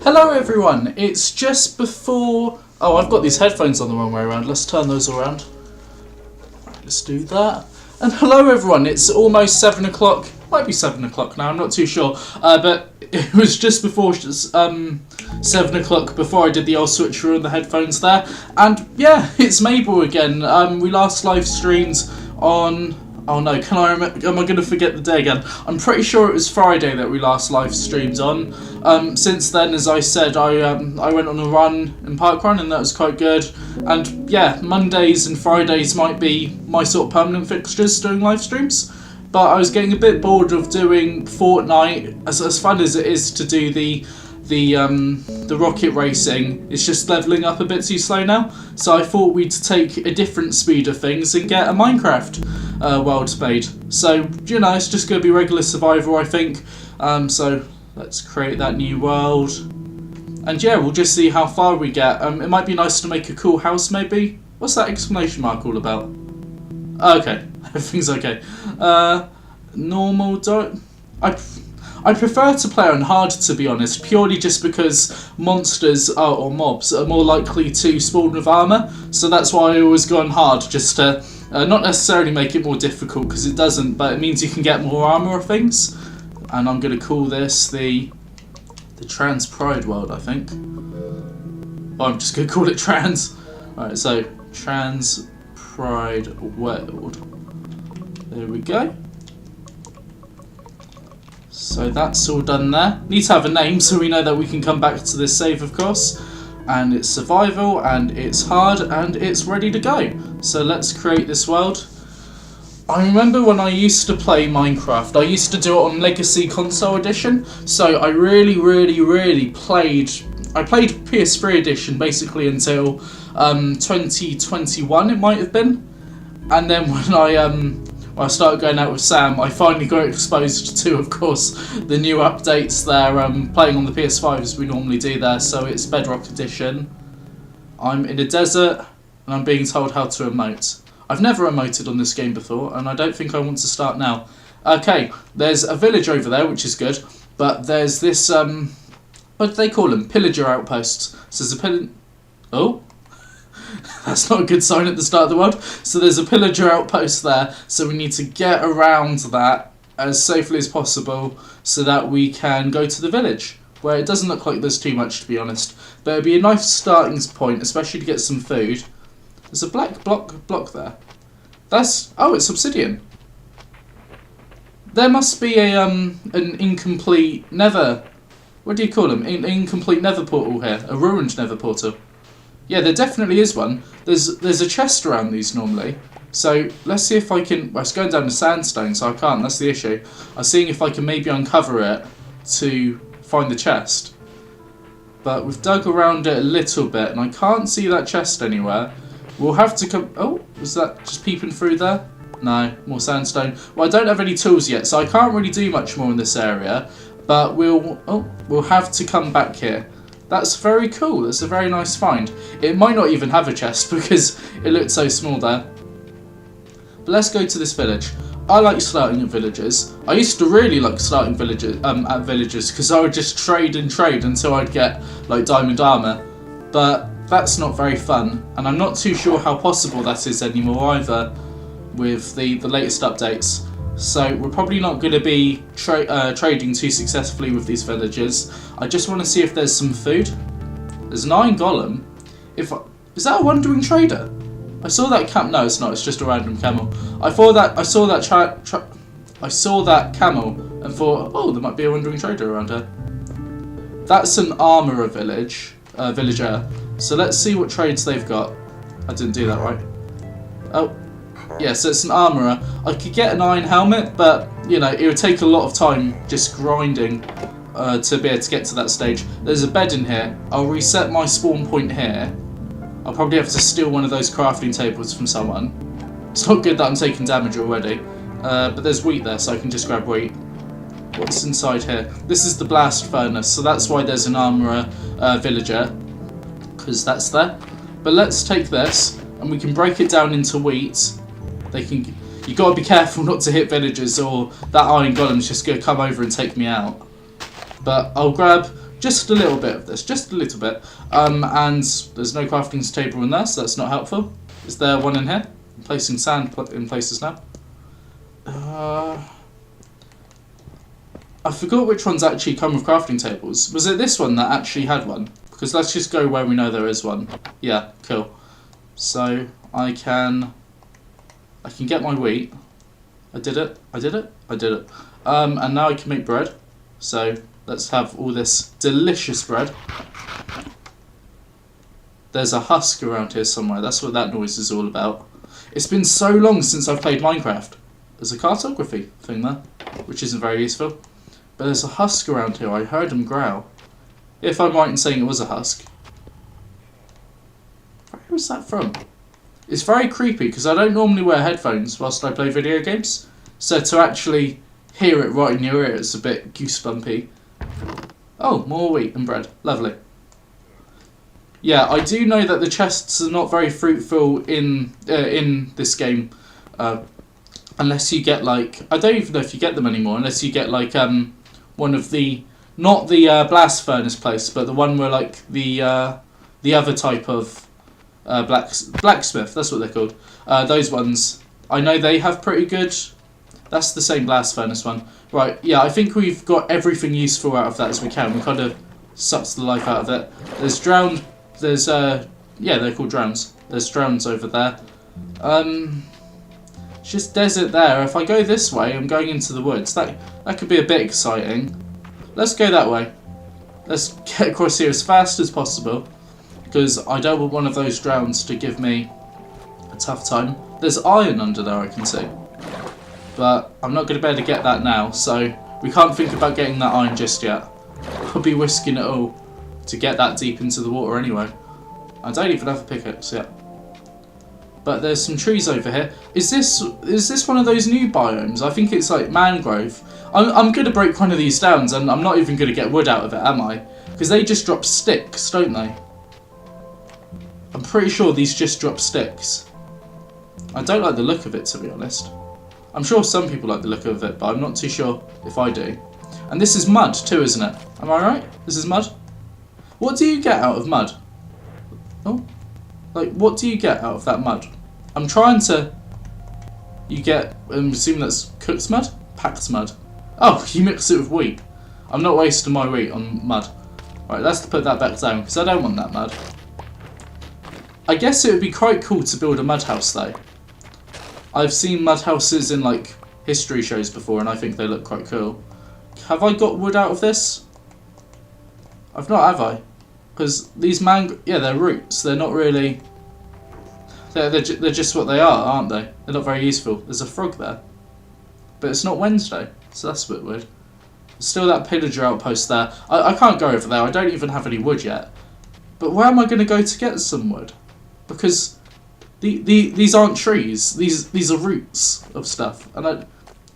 Hello everyone, it's just before... Oh, I've got these headphones on the wrong way around. Let's turn those around. Right, let's do that. And hello everyone, it's almost 7 o'clock. Might be 7 o'clock now, I'm not too sure. But it was just before 7 o'clock before I did the old switcheroo on the headphones there. And yeah, it's Mabel again. We last live streamed on... Oh no, can I remember? Am I going to forget the day again? I'm pretty sure it was Friday that we last live streamed on. Since then, as I said, I went on a run in parkrun and that was quite good. And yeah, Mondays and Fridays might be my sort of permanent fixtures doing live streams. But I was getting a bit bored of doing Fortnite, as fun as it is to do the rocket racing. It's just leveling up a bit too slow now, so I thought we'd take a different speed of things and get a Minecraft world made. So, you know, it's just going to be regular survival, I think. So let's create that new world, and yeah, we'll just see how far we get. It might be nice to make a cool house, maybe. What's that exclamation mark all about? Okay, everything's okay. Normal, don't... I prefer to play on hard, to be honest, purely just because monsters or mobs are more likely to spawn with armour, so that's why I always go on hard, just to not necessarily make it more difficult, because it doesn't, but it means you can get more armour or things. And I'm going to call this the Trans Pride world, I think. Oh, I'm just going to call it Trans. Alright, so Trans Pride world. There we go. So that's all done there. Need to have a name so we know that we can come back to this save, of course. And it's survival, and it's hard, and it's ready to go. So let's create this world. I remember when I used to play Minecraft, I used to do it on Legacy Console Edition. So I really played... I played PS3 Edition basically until 2021 it might have been. And then when I started going out with Sam, I finally got exposed to, of course, the new updates there, playing on the PS5 as we normally do there, so it's Bedrock Edition. I'm in a desert, and I'm being told how to emote. I've never emoted on this game before, and I don't think I want to start now. Okay, there's a village over there, which is good, but there's this, what do they call them? Pillager outposts. So there's a Oh? That's not a good sign at the start of the world. So there's a pillager outpost there, so we need to get around that as safely as possible so that we can go to the village, where it doesn't look like there's too much, to be honest. But it'd be a nice starting point, especially to get some food. There's a black block there. That's... oh, it's obsidian. There must be a an incomplete nether... what do you call them? An incomplete nether portal here. A ruined nether portal. Yeah, there definitely is one. There's a chest around these normally. So let's see if I can... well, it's going down to sandstone, so I can't. That's the issue. I'm seeing if I can maybe uncover it to find the chest. But we've dug around it a little bit, and I can't see that chest anywhere. We'll have to come... oh, was that just peeping through there? No, more sandstone. Well, I don't have any tools yet, so I can't really do much more in this area. But we'll have to come back here. That's very cool. That's a very nice find. It might not even have a chest because it looked so small there. But let's go to this village. I like starting at villages. I used to really like starting at villages because I would just trade and trade until I'd get like diamond armor. But that's not very fun, and I'm not too sure how possible that is anymore either with the latest updates. So we're probably not going to be trading too successfully with these villagers. I just want to see if there's some food. There's an iron golem. Is that a wandering trader? I saw that no, it's not. It's just a random camel. I saw that camel and thought, oh, there might be a wandering trader around here. That's an armourer villager. So let's see what trades they've got. I didn't do that right. Oh. Yeah, so it's an armourer. I could get an iron helmet, but, you know, it would take a lot of time just grinding to be able to get to that stage. There's a bed in here. I'll reset my spawn point here. I'll probably have to steal one of those crafting tables from someone. It's not good that I'm taking damage already. But there's wheat there, so I can just grab wheat. What's inside here? This is the blast furnace, so that's why there's an armourer villager. Because that's there. But let's take this, and we can break it down into wheat. You gotta be careful not to hit villagers, or that iron golem's just gonna come over and take me out. But I'll grab just a little bit of this, just a little bit. And there's no crafting table in there, so that's not helpful. Is there one in here? I'm placing sand in places now. I forgot which ones actually come with crafting tables. Was it this one that actually had one? Because let's just go where we know there is one. Yeah, cool. So I can get my wheat. I did it. And now I can make bread. So let's have all this delicious bread. There's a husk around here somewhere. That's what that noise is all about. It's been so long since I've played Minecraft. There's a cartography thing there, which isn't very useful. But there's a husk around here. I heard him growl. If I'm right in saying it was a husk. Where was that from? It's very creepy because I don't normally wear headphones whilst I play video games. So to actually hear it right in your ear, it's a bit goosebumpy. Oh, more wheat and bread. Lovely. Yeah, I do know that the chests are not very fruitful in this game. Unless you get like... I don't even know if you get them anymore. Unless you get like one of the... Not the blast furnace place, but the one where like the other type of... blacksmith, that's what they're called. Those ones, I know they have pretty good. That's the same blast furnace one. Right, yeah, I think we've got everything useful out of that as we can. We kind of sucked the life out of it. There's drowned, there's, yeah, they're called drowns. There's drowns over there. It's just desert there. If I go this way, I'm going into the woods. That could be a bit exciting. Let's go that way. Let's get across here as fast as possible. Because I don't want one of those drowns to give me a tough time. There's iron under there, I can see. But I'm not going to be able to get that now, so we can't think about getting that iron just yet. I'll be risking it all to get that deep into the water anyway. I don't even have a pickaxe yet. But there's some trees over here. Is this one of those new biomes? I think it's like mangrove. I'm going to break one of these down, and I'm not even going to get wood out of it, am I? Because they just drop sticks, don't they? I'm pretty sure these just drop sticks. I don't like the look of it, to be honest. I'm sure some people like the look of it, but I'm not too sure if I do. And this is mud too, isn't it? Am I right? This is mud? What do you get out of mud? Oh. Like, what do you get out of that mud? I'm trying to... You get... I'm assuming that's cooked mud? Packed mud. Oh, you mix it with wheat. I'm not wasting my wheat on mud. Right, let's put that back down, because I don't want that mud. I guess it would be quite cool to build a mud house, though. I've seen mud houses in, like, history shows before, and I think they look quite cool. Have I got wood out of this? I've not, have I? Because these yeah, they're roots. They're not really... They're just what they are, aren't they? They're not very useful. There's a frog there. But it's not Wednesday, so that's a bit weird. There's still that pillager outpost there. I can't go over there. I don't even have any wood yet. But where am I going to go to get some wood? Because these aren't trees. These are roots of stuff. And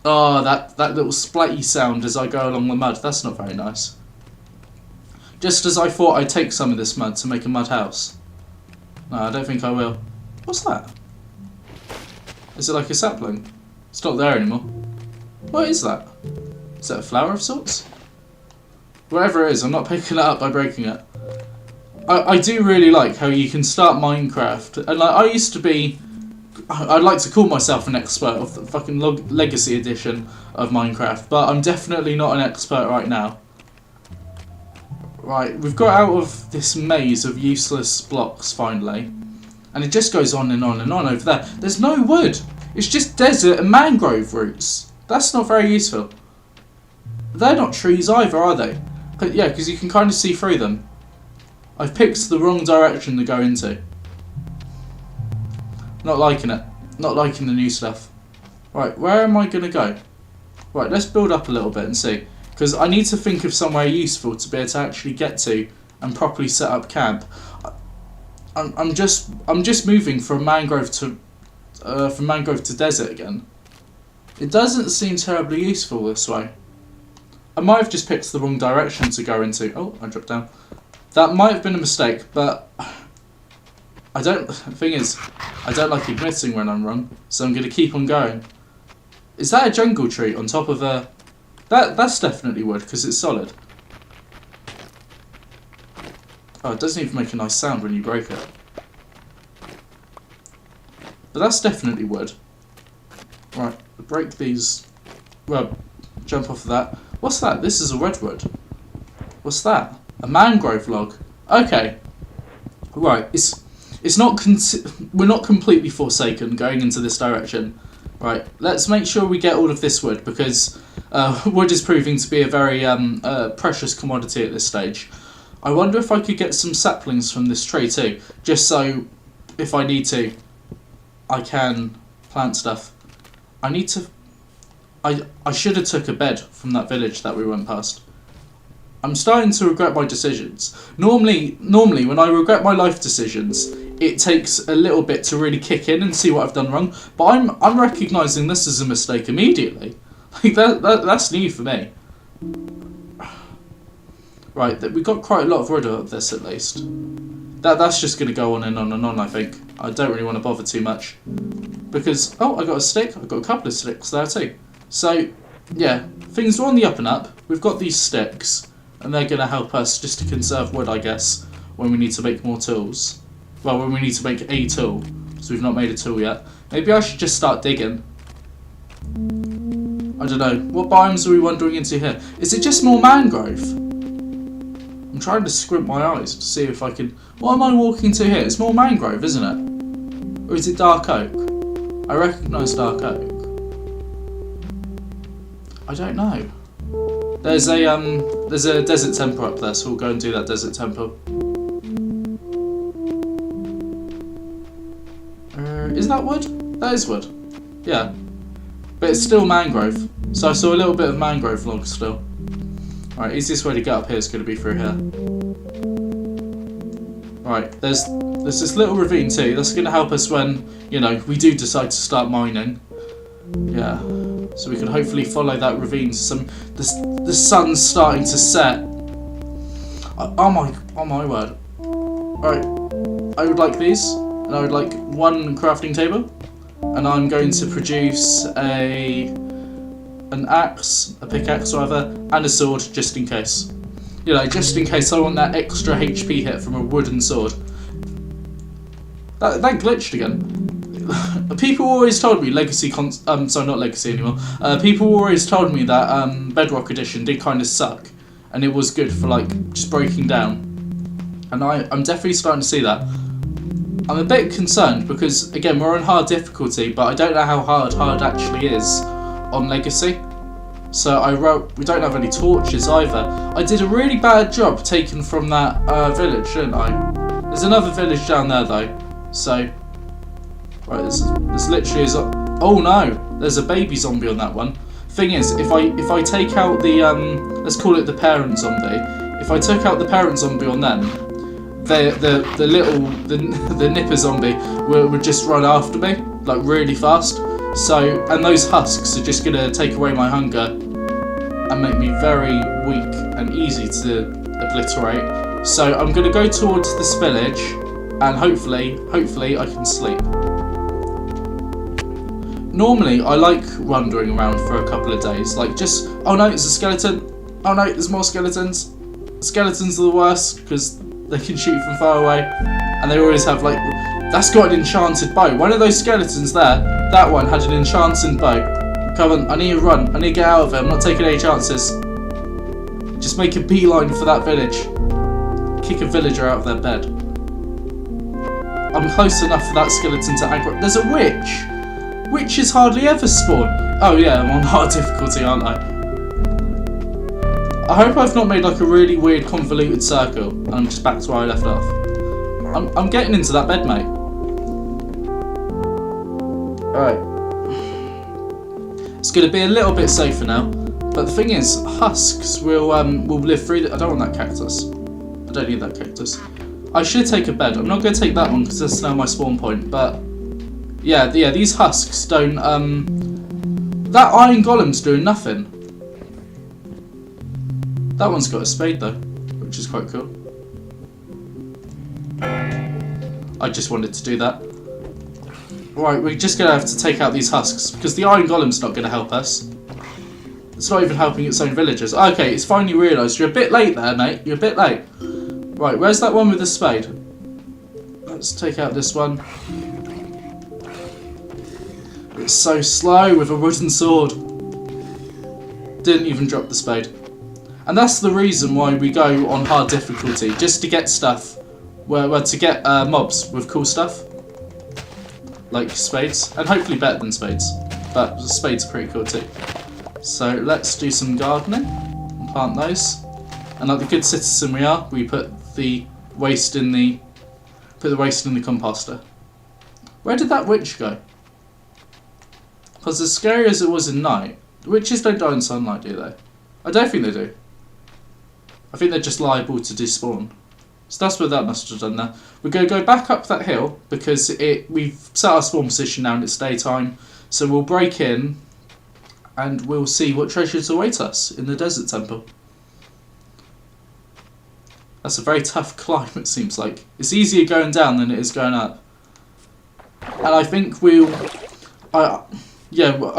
oh, that little splatty sound as I go along the mud. That's not very nice. Just as I thought I'd take some of this mud to make a mud house. No, I don't think I will. What's that? Is it like a sapling? It's not there anymore. What is that? Is that a flower of sorts? Whatever it is, I'm not picking it up by breaking it. I do really like how you can start Minecraft. And like, I used to be... I'd like to call myself an expert of the fucking Legacy edition of Minecraft. But I'm definitely not an expert right now. Right, we've got out of this maze of useless blocks, finally. And it just goes on and on and on over there. There's no wood. It's just desert and mangrove roots. That's not very useful. They're not trees either, are they? But yeah, because you can kind of see through them. I've picked the wrong direction to go into. Not liking it. Not liking the new stuff. Right, where am I going to go? Right, let's build up a little bit and see. Because I need to think of somewhere useful to be able to actually get to and properly set up camp. I'm just moving from mangrove to desert again. It doesn't seem terribly useful this way. I might have just picked the wrong direction to go into. Oh, I dropped down. That might have been a mistake, but the thing is, I don't like admitting when I'm wrong, so I'm going to keep on going. Is that a jungle tree on top of a... That's definitely wood, because it's solid. Oh, it doesn't even make a nice sound when you break it. But that's definitely wood. Right, break these... Well, jump off of that. What's that? This is a redwood. What's that? A mangrove log. Okay. Right, it's not... We're not completely forsaken going into this direction. Right, let's make sure we get all of this wood, because wood is proving to be a very precious commodity at this stage. I wonder if I could get some saplings from this tree too, just so, if I need to, I can plant stuff. I need to... I should have took a bed from that village that we went past. I'm starting to regret my decisions. Normally when I regret my life decisions, it takes a little bit to really kick in and see what I've done wrong. But I'm recognising this as a mistake immediately. Like that's new for me. Right, we got quite a lot of wood of this at least. That's just going to go on and on and on, I think. I don't really want to bother too much. Because, oh, I got a stick. I got a couple of sticks there too. So, yeah, things are on the up and up. We've got these sticks, and they're going to help us just to conserve wood, I guess, when we need to make more tools. Well, when we need to make a tool, so we've not made a tool yet. Maybe I should just start digging. I don't know. What biomes are we wandering into here? Is it just more mangrove? I'm trying to squint my eyes to see if I can... What am I walking to here? It's more mangrove, isn't it? Or is it dark oak? I recognise dark oak. I don't know. There's a desert temple up there, so we'll go and do that desert temple. Is that wood? That is wood. Yeah. But it's still mangrove. So I saw a little bit of mangrove logs still. Alright, easiest way to get up here is going to be through here. Right, there's this little ravine too. That's going to help us when, you know, we do decide to start mining. Yeah. So we can hopefully follow that ravine to the sun's starting to set. Oh my word. Alright, I would like these. And I would like one crafting table. And I'm going to produce an axe, a pickaxe or whatever, and a sword just in case. You know, just in case I want that extra HP hit from a wooden sword. That glitched again. People always told me sorry, not Legacy anymore. People always told me that Bedrock Edition did kind of suck, and it was good for like just breaking down. And I'm definitely starting to see that. I'm a bit concerned because again we're on hard difficulty, but I don't know how hard actually is on Legacy. So we don't have any torches either. I did a really bad job taken from that village, didn't I? There's another village down there though. So, right, there's literally oh no, there's a baby zombie on that one. Thing is, if I take out the let's call it the parent zombie. If I took out the parent zombie on them, the nipper zombie would just run after me like really fast. So, and those husks are just gonna take away my hunger and make me very weak and easy to obliterate. So I'm gonna go towards this village, and hopefully I can sleep. Normally I like wandering around for a couple of days, like just, oh no, it's a skeleton. Oh no, there's more skeletons. Skeletons are the worst because they can shoot from far away, and they always have like, that's got an enchanted bow. One of those skeletons there, that one had an enchanted bow. Come on, I need to run. I need to get out of here. I'm not taking any chances. Just make a beeline for that village. Kick a villager out of their bed. I'm close enough for that skeleton to aggro. There's a witch! Witches hardly ever spawn. Oh yeah, I'm on hard difficulty, aren't I? I hope I've not made like a really weird convoluted circle and I'm just back to where I left off. I'm getting into that bed, mate. Alright. It's going to be a little bit safer now. But the thing is, husks will live through I don't want that cactus. I don't need that cactus. I should take a bed. I'm not going to take that one because that's now my spawn point. But yeah, these husks don't. That iron golem's doing nothing. That one's got a spade though, which is quite cool. I just wanted to do that. Right, we're just going to have to take out these husks because the iron golem's not going to help us. It's not even helping its own villagers. Okay, it's finally realised. You're a bit late there, mate. You're a bit late. Right, where's that one with the spade? Let's take out this one. It's so slow with a wooden sword. Didn't even drop the spade. And that's the reason why we go on hard difficulty, just to get stuff. Well, to get mobs with cool stuff. Like spades. And hopefully better than spades. But spades are pretty cool too. So let's do some gardening and plant those. And like the good citizen we are, we put the waste in the composter. Where did that witch go? Because as scary as it was in night, witches don't die in sunlight, do they? I don't think they do. I think they're just liable to despawn. So that's what that must have done there. We're going to go back up that hill because we've set our spawn position now and it's daytime. So we'll break in and we'll see what treasures await us in the desert temple. That's a very tough climb, it seems like. It's easier going down than it is going up. And I think I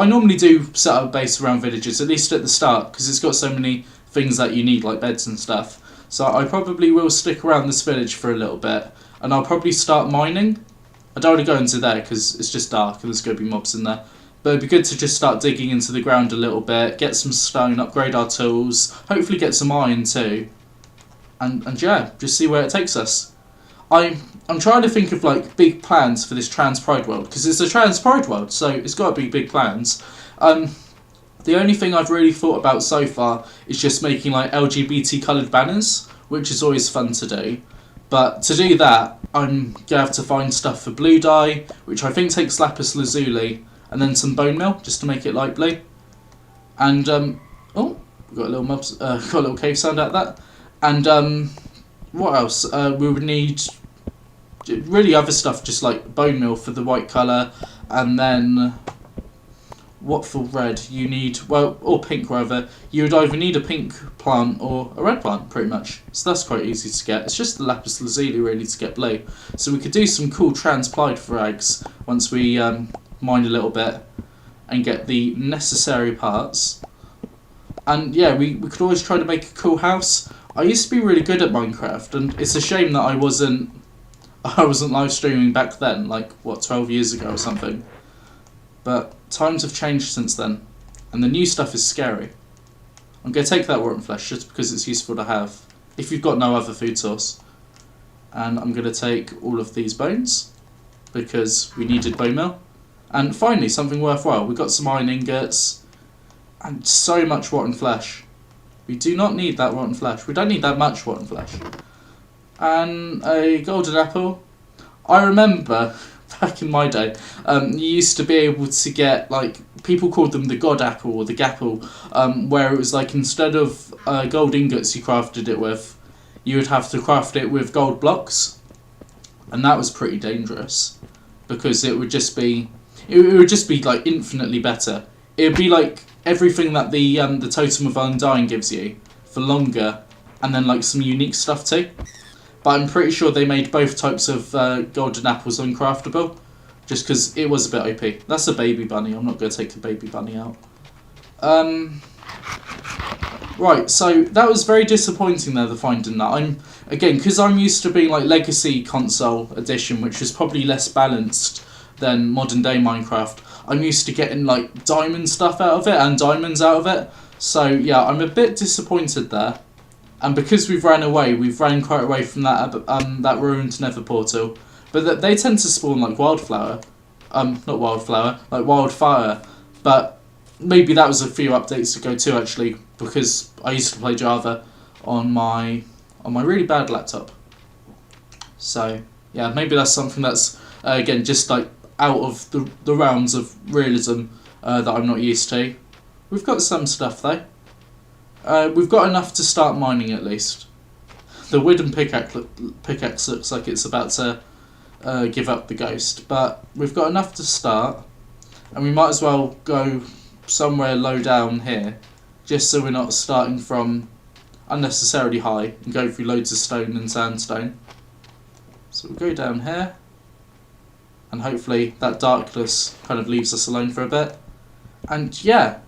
normally do set up a base around villages, at least at the start, because it's got so many things that you need, like beds and stuff. So I probably will stick around this village for a little bit, and I'll probably start mining. I don't want to go into there because it's just dark and there's going to be mobs in there. But it'd be good to just start digging into the ground a little bit, get some stone, upgrade our tools, hopefully get some iron too. And yeah, just see where it takes us. I'm trying to think of like big plans for this Trans Pride world, because it's a Trans Pride world, so it's got to be big plans. The only thing I've really thought about so far is just making like LGBT coloured banners, which is always fun to do. But to do that, I'm going to have to find stuff for blue dye, which I think takes lapis lazuli, and then some bone meal, just to make it light blue. And, oh, we got a little cave sound out of that. And, what else? We would need really other stuff, just like bone meal for the white colour, and then what for red? You need, well, or pink rather, you would either need a pink plant or a red plant, pretty much. So that's quite easy to get. It's just the lapis lazuli really to get blue. So we could do some cool Trans Pride frags once we mine a little bit and get the necessary parts. And yeah, we could always try to make a cool house. I used to be really good at Minecraft, and it's a shame that I wasn't I wasn't live streaming back then, like, what, 12 years ago or something. But times have changed since then, and the new stuff is scary. I'm going to take that rotten flesh just because it's useful to have, if you've got no other food source. And I'm going to take all of these bones, because we needed bone meal. And finally, something worthwhile. We've got some iron ingots, and so much rotten flesh. We do not need that rotten flesh. We don't need that much rotten flesh. And a golden apple. I remember back in my day, you used to be able to get, like, people called them the god apple or the gapple, where it was like instead of gold ingots you crafted it with, you would have to craft it with gold blocks, and that was pretty dangerous because it would just be like infinitely better. It would be like everything that the Totem of Undying gives you for longer, and then like some unique stuff too. But I'm pretty sure they made both types of golden apples uncraftable, just because it was a bit OP. That's a baby bunny. I'm not going to take the baby bunny out. Right, so that was very disappointing there, the finding that. Because I'm used to being like Legacy Console Edition, which is probably less balanced than modern day Minecraft. I'm used to getting like diamond stuff out of it and diamonds out of it. So yeah, I'm a bit disappointed there. And because we've ran quite away from that ruined nether portal. But they tend to spawn like wildflower. Not wildflower, like wildfire. But maybe that was a few updates ago too, actually, because I used to play Java on my really bad laptop. So yeah, maybe that's something that's again just like out of the realms of realism that I'm not used to. We've got some stuff though. We've got enough to start mining at least. The wooden pickaxe looks like it's about to give up the ghost, but we've got enough to start, and we might as well go somewhere low down here, just so we're not starting from unnecessarily high and go through loads of stone and sandstone. So we'll go down here, and hopefully that darkness kind of leaves us alone for a bit. And yeah,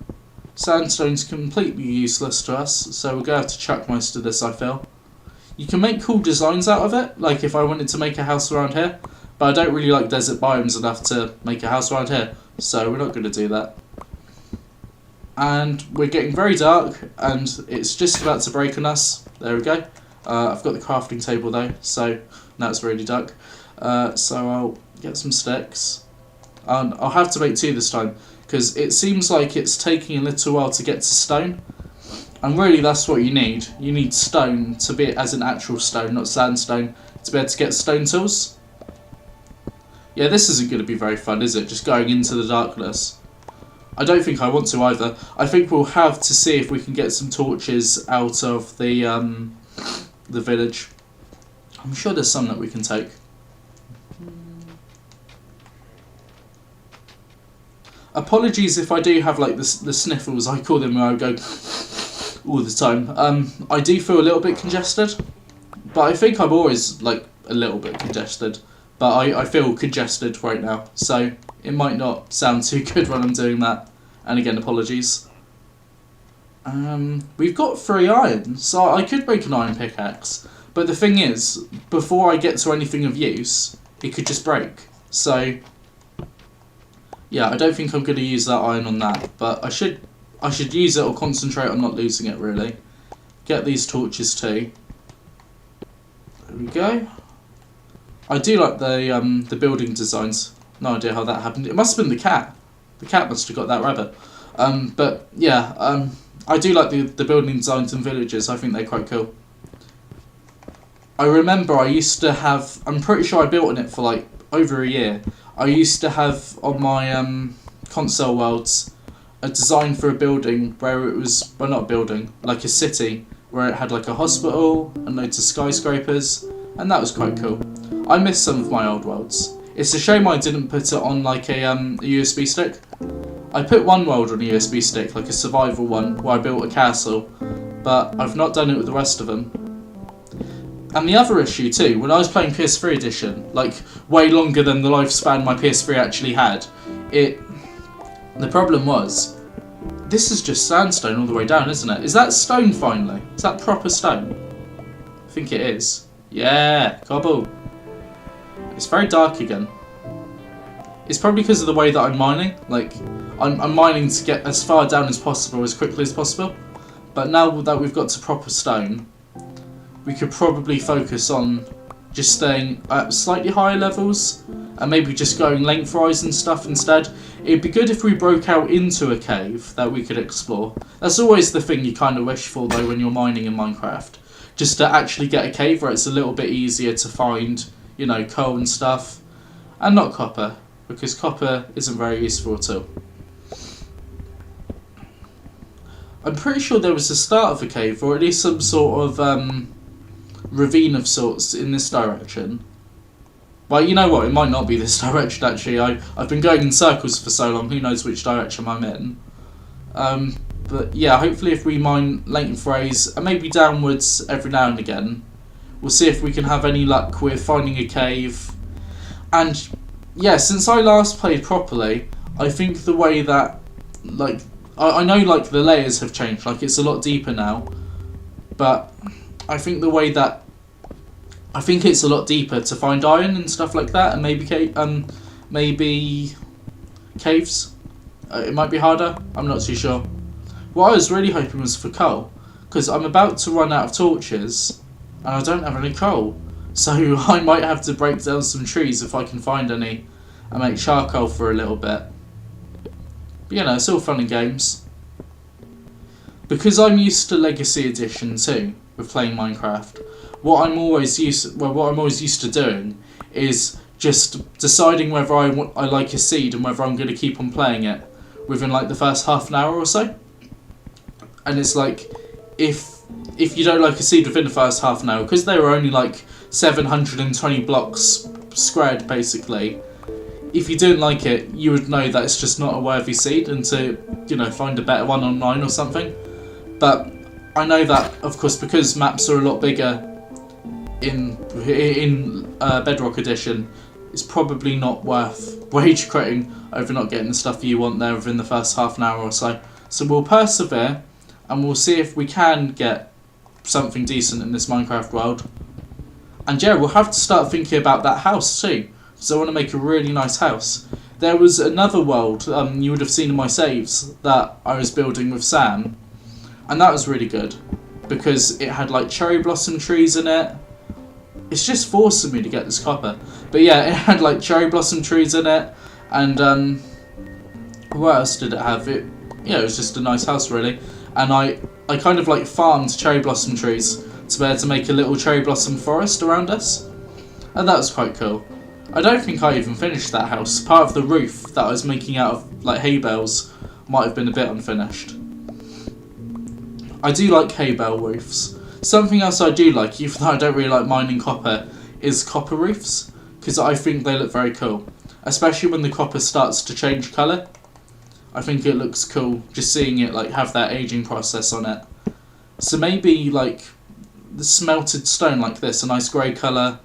sandstone's completely useless to us, so we're going to have to chuck most of this, I feel. You can make cool designs out of it, like if I wanted to make a house around here, but I don't really like desert biomes enough to make a house around here, so we're not going to do that. And we're getting very dark, and it's just about to break on us. There we go. I've got the crafting table though, so now it's really dark. So I'll get some sticks. And I'll have to make 2 this time, because it seems like it's taking a little while to get to stone. And really that's what you need. You need stone to be, as an actual stone, not sandstone, to be able to get stone tools. Yeah, this isn't going to be very fun, is it? Just going into the darkness. I don't think I want to either. I think we'll have to see if we can get some torches out of the village. I'm sure there's some that we can take. Apologies if I do have like the sniffles, I call them, where I go all the time. I do feel a little bit congested, but I think I'm always like a little bit congested, but I feel congested right now, so it might not sound too good when I'm doing that, and again apologies. We've got 3 iron, so I could make an iron pickaxe, but the thing is, before I get to anything of use, it could just break, so yeah, I don't think I'm going to use that iron on that, but I should use it or concentrate on not losing it, really. Get these torches too. There we go. I do like the building designs. No idea how that happened. It must have been the cat. The cat must have got that rabbit. But yeah, I do like the building designs and villages. I think they're quite cool. I remember I used to have, I'm pretty sure I built on it for like over a year. I used to have on my console worlds a design for a building where it was, well, not a building, like a city, where it had like a hospital and loads of skyscrapers, and that was quite cool. I miss some of my old worlds. It's a shame I didn't put it on like a USB stick. I put one world on a USB stick, like a survival one, where I built a castle, but I've not done it with the rest of them. And the other issue too, when I was playing PS3 edition, like way longer than the lifespan my PS3 actually had, the problem was, this is just sandstone all the way down, isn't it? Is that stone finally? Is that proper stone? I think it is. Yeah, cobble. It's very dark again. It's probably because of the way that I'm mining. Like, I'm mining to get as far down as possible, as quickly as possible. But now that we've got to proper stone, we could probably focus on just staying at slightly higher levels and maybe just going lengthwise and stuff instead. It'd be good if we broke out into a cave that we could explore. That's always the thing you kind of wish for though when you're mining in Minecraft. Just to actually get a cave where it's a little bit easier to find, you know, coal and stuff. And not copper, because copper isn't very useful at all. I'm pretty sure there was the start of a cave, or at least some sort of ravine of sorts in this direction. Well, you know what, it might not be this direction actually. I've been going in circles for so long, who knows which direction I'm in. But yeah, hopefully if we mine lengthways and maybe downwards every now and again, we'll see if we can have any luck with finding a cave. And yeah, since I last played properly, I think the way that, like, I know like the layers have changed, like it's a lot deeper now, but I think the way that, I think it's a lot deeper to find iron and stuff like that, and maybe caves. It might be harder, I'm not too sure. What I was really hoping was for coal, because I'm about to run out of torches, and I don't have any coal. So I might have to break down some trees if I can find any, and make charcoal for a little bit. But you know, it's all fun and games. Because I'm used to Legacy Edition too, with playing Minecraft, what I'm always used to doing is just deciding whether I like a seed and whether I'm going to keep on playing it within like the first half an hour or so. And it's like, if you don't like a seed within the first half an hour, because they were only like 720 blocks squared basically, if you didn't like it, you would know that it's just not a worthy seed and to, you know, find a better one online or something. But I know that, of course, because maps are a lot bigger in Bedrock Edition, it's probably not worth wage quitting over not getting the stuff you want there within the first half an hour or so. So we'll persevere, and we'll see if we can get something decent in this Minecraft world. And yeah, we'll have to start thinking about that house too, because I want to make a really nice house. There was another world, you would have seen in my saves, that I was building with Sam, and that was really good, because it had like cherry blossom trees in it. It's just forcing me to get this copper. But yeah, it had like cherry blossom trees in it, and what else did it have? It was just a nice house really. And I kind of like farmed cherry blossom trees to be able to make a little cherry blossom forest around us. And that was quite cool. I don't think I even finished that house. Part of the roof that I was making out of like hay bales might have been a bit unfinished. I do like hay bale roofs. Something else I do like, even though I don't really like mining copper, is copper roofs, because I think they look very cool. Especially when the copper starts to change colour. I think it looks cool just seeing it like have that aging process on it. So maybe like the smelted stone like this, a nice grey colour,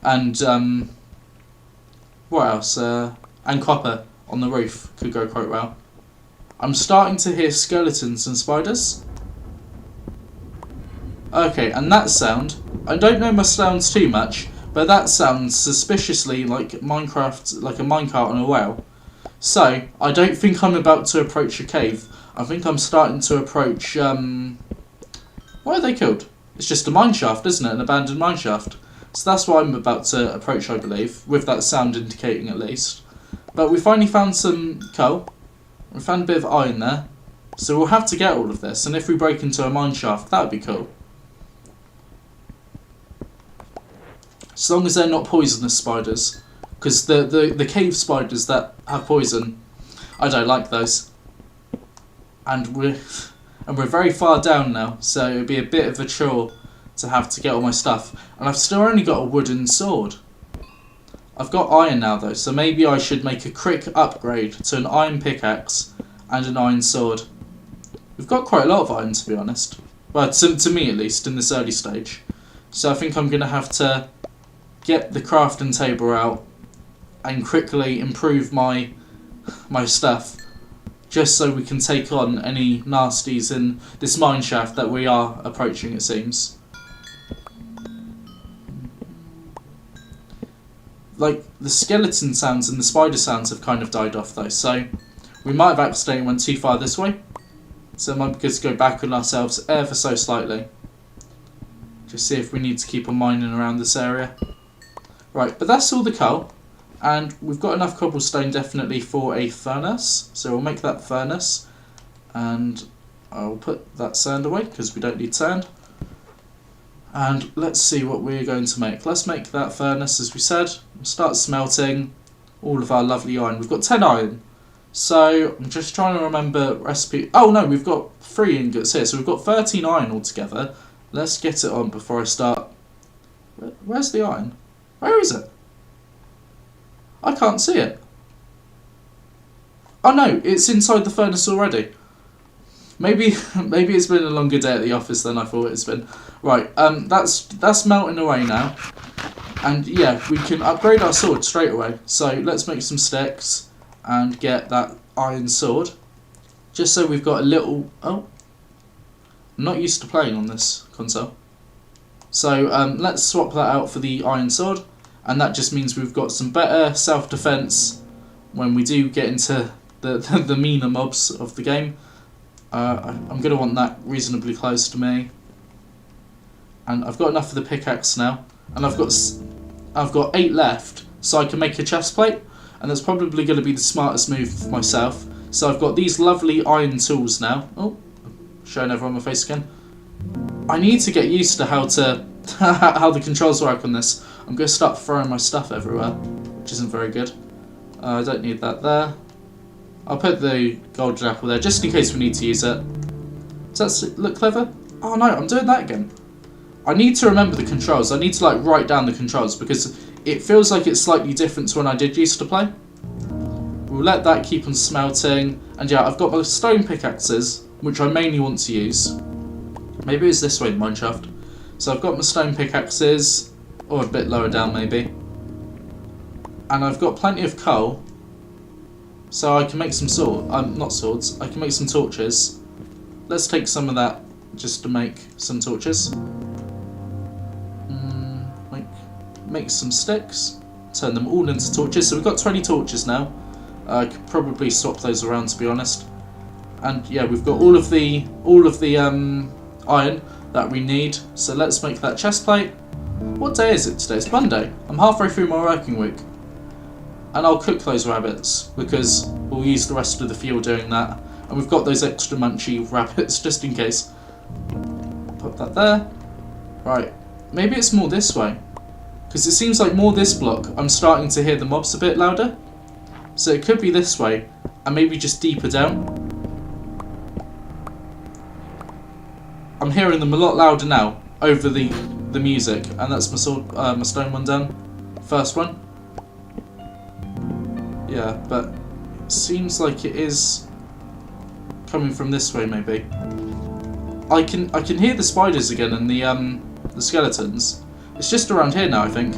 and what else? And copper on the roof could go quite well. I'm starting to hear skeletons and spiders. Okay, and that sound, I don't know my sounds too much, but that sounds suspiciously like Minecraft, like a minecart on a well. So, I don't think I'm about to approach a cave. I think I'm starting to approach, what are they called? It's just a mineshaft, isn't it? An abandoned mineshaft. So that's what I'm about to approach, I believe, with that sound indicating at least. But we finally found some coal. We found a bit of iron there. So we'll have to get all of this, and if we break into a mineshaft, that would be cool. As long as they're not poisonous spiders. Because the cave spiders that have poison, I don't like those. And we're very far down now, so it'll be a bit of a chore to have to get all my stuff. And I've still only got a wooden sword. I've got iron now though, so maybe I should make a quick upgrade to an iron pickaxe and an iron sword. We've got quite a lot of iron, to be honest. Well, to me at least, in this early stage. So I think I'm going to have to get the crafting table out and quickly improve my stuff, just so we can take on any nasties in this mineshaft that we are approaching, it seems. like the skeleton sounds and the spider sounds have kind of died off though, so we might have accidentally went too far this way. So it might be good to go back on ourselves ever so slightly. Just see if we need to keep on mining around this area. Right, but that's all the coal. And we've got enough cobblestone definitely for a furnace. So we'll make that furnace. And I'll put that sand away because we don't need sand. And let's see what we're going to make. Let's make that furnace as we said. We'll start smelting all of our lovely iron. We've got 10 iron. So I'm just trying to remember recipe. Oh no, we've got 3 ingots here. So we've got 13 iron altogether. Let's get it on before I start. Where's the iron? Where is it? I can't see it. Oh no, it's inside the furnace already. Maybe it's been a longer day at the office than I thought it's been. Right, that's melting away now. And yeah, we can upgrade our sword straight away. So let's make some sticks and get that iron sword. Just so we've got a little... Oh, I'm not used to playing on this console. So let's swap that out for the iron sword. And that just means we've got some better self-defense when we do get into the meaner mobs of the game. I'm going to want that reasonably close to me. And I've got enough of the pickaxe now. And I've got 8 left, so I can make a chest plate. And that's probably going to be the smartest move for myself. So I've got these lovely iron tools now. Oh, showing everyone my face again. I need to get used to how the controls work on this. I'm going to start throwing my stuff everywhere, which isn't very good. I don't need that there. I'll put the golden apple there, just in case we need to use it. Does that look clever? Oh no, I'm doing that again. I need to remember the controls. I need to like write down the controls, because it feels like it's slightly different to when I did used to play. We'll let that keep on smelting. And yeah, I've got my stone pickaxes, which I mainly want to use. Maybe it's this way, mineshaft. So I've got my stone pickaxes, or a bit lower down maybe. And I've got plenty of coal, so I can make some not swords, I can make some torches. Let's take some of that just to make some torches. Make some sticks, turn them all into torches. So we've got 20 torches now. I could probably swap those around, to be honest. And yeah, we've got all of the iron that we need. So let's make that chest plate. What day is it today? It's Monday. I'm halfway through my working week. And I'll cook those rabbits, because we'll use the rest of the fuel doing that. And we've got those extra munchy rabbits, just in case. Put that there. Right. Maybe it's more this way. Because it seems like more this block, I'm starting to hear the mobs a bit louder. So it could be this way, and maybe just deeper down. I'm hearing them a lot louder now, over the music. And that's my sword, my stone one done. First one. Yeah, but it seems like it is coming from this way, maybe. I can hear the spiders again and the skeletons. It's just around here now, I think.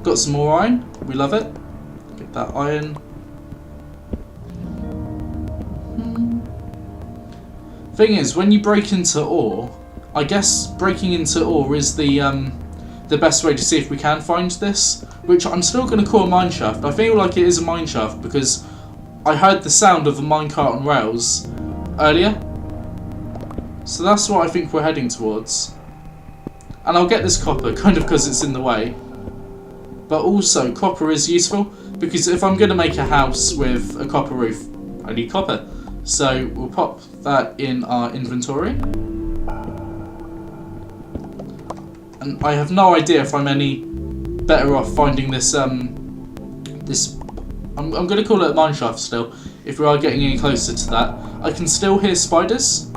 Got some more iron. We love it. Get that iron. Thing is, when you break into ore, I guess breaking into ore is the best way to see if we can find this, which I'm still going to call a mineshaft. I feel like it is a mineshaft because I heard the sound of a minecart on rails earlier. So that's what I think we're heading towards. And I'll get this copper, kind of because it's in the way. But also, copper is useful, because if I'm going to make a house with a copper roof, I need copper. So we'll pop that in our inventory. And I have no idea if I'm any better off finding this, I'm going to call it a mineshaft still, if we are getting any closer to that. I can still hear spiders,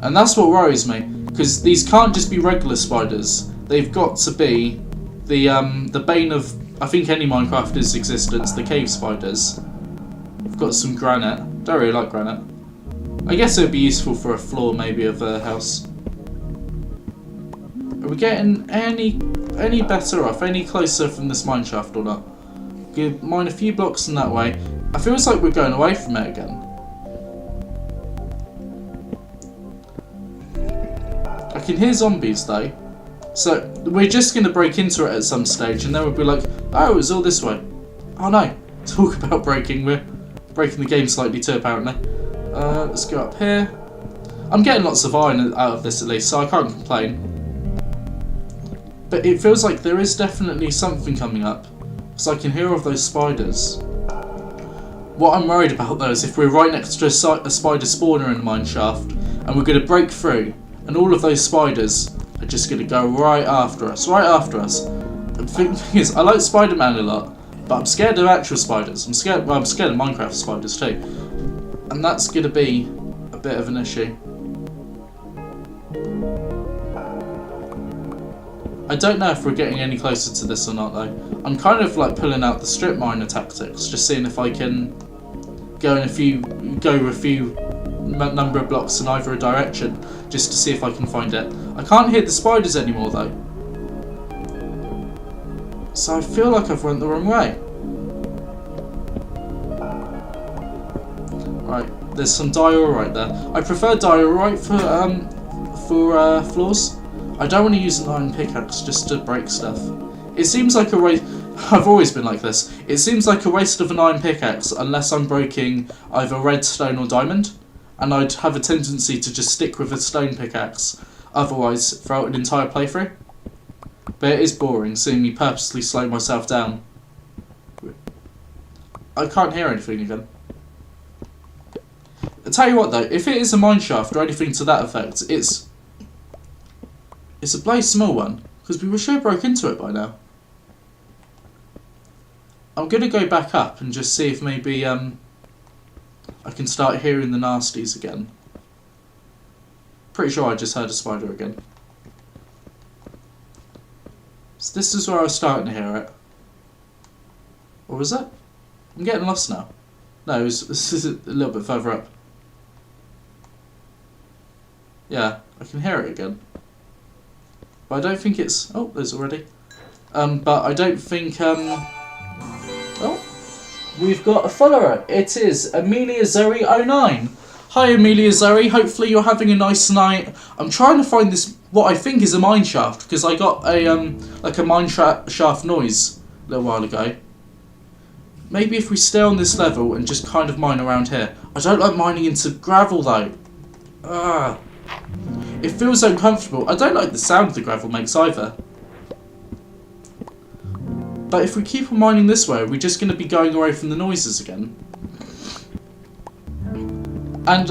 and that's what worries me. Because these can't just be regular spiders. They've got to be the bane of, I think, any Minecrafter's existence, the cave spiders. We've got some granite. Don't really like granite. I guess it would be useful for a floor, maybe, of a house. Are we getting any better off, any closer from this mineshaft or not? Give mine a few blocks in that way. I feel like we're going away from it again. I can hear zombies though, So we're just going to break into it at some stage, and then we'll be like, oh, it's all this way. Oh no, talk about breaking. We're breaking the game slightly too, apparently. Let's go up here. I'm getting lots of iron out of this at least, so I can't complain. But it feels like there is definitely something coming up, because I can hear all of those spiders. What I'm worried about though is if we're right next to a spider spawner in the mine shaft, and we're going to break through, and all of those spiders are just going to go right after us. The thing is, I like Spider-Man a lot, but I'm scared of actual spiders. I'm scared of Minecraft spiders too, and that's going to be a bit of an issue. I don't know if we're getting any closer to this or not though. I'm kind of like pulling out the strip miner tactics, just seeing if I can go a few number of blocks in either direction, just to see if I can find it. I can't hear the spiders anymore though, so I feel like I've went the wrong way. Right, there's some diorite there. I prefer diorite for floors. I don't want to use an iron pickaxe just to break stuff. It seems like a waste. I've always been like this. It seems like a waste of an iron pickaxe unless I'm breaking either redstone or diamond, and I'd have a tendency to just stick with a stone pickaxe otherwise throughout an entire playthrough. But it is boring seeing me purposely slow myself down. I can't hear anything again. I'll tell you what though, if it is a mineshaft or anything to that effect, it's a bloody small one, because we were sure broke into it by now. I'm going to go back up and just see if maybe I can start hearing the nasties again. Pretty sure I just heard a spider again. So this is where I was starting to hear it. Or was it? I'm getting lost now. No, this is a little bit further up. Yeah, I can hear it again. But I don't think it's... Oh, there's already. But I don't think... Oh, we've got a follower. It is Amelia Zoe 09. Hi Amelia Zoe, hopefully you're having a nice night. I'm trying to find this, what I think is a mine shaft, because I got a like a mine shaft noise a little while ago. Maybe if we stay on this level and just kind of mine around here. I don't like mining into gravel though. It feels uncomfortable. I don't like the sound the gravel makes either. But if we keep on mining this way, we're just going to be going away from the noises again. And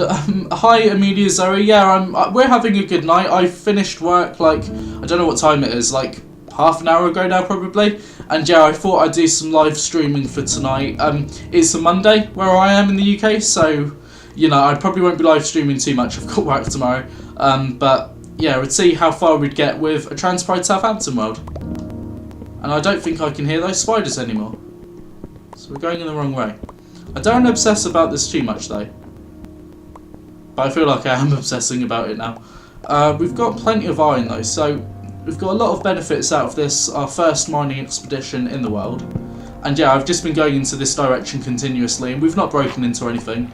hi Amelia Zoe, yeah, we're having a good night. I finished work like, I don't know what time it is, like half an hour ago now probably. And yeah, I thought I'd do some live streaming for tonight. It's a Monday where I am in the UK, so you know, I probably won't be live streaming too much. I've got work tomorrow. But yeah, we'd see how far we'd get with a Trans Pride Southampton world. And I don't think I can hear those spiders anymore. So we're going in the wrong way. I don't obsess about this too much though. But I feel like I am obsessing about it now. We've got plenty of iron though, so we've got a lot of benefits out of this, our first mining expedition in the world. And yeah, I've just been going into this direction continuously and we've not broken into anything.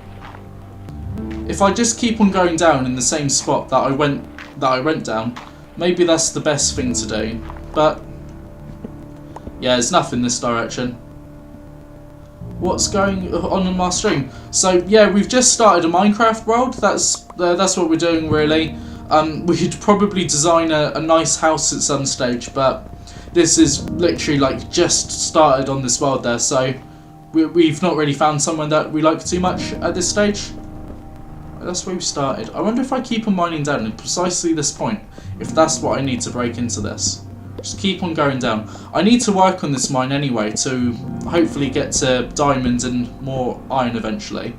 If I just keep on going down in the same spot that I went down, maybe that's the best thing to do. But yeah, there's nothing in this direction. What's going on in my stream? So yeah, we've just started a Minecraft world. That's what we're doing really. We could probably design a nice house at some stage, but this is literally like just started on this world there. So we've not really found someone that we like too much at this stage. That's where we started. I wonder if I keep on mining down at precisely this point, if that's what I need to break into this. Just keep on going down. I need to work on this mine anyway to hopefully get to diamonds and more iron eventually.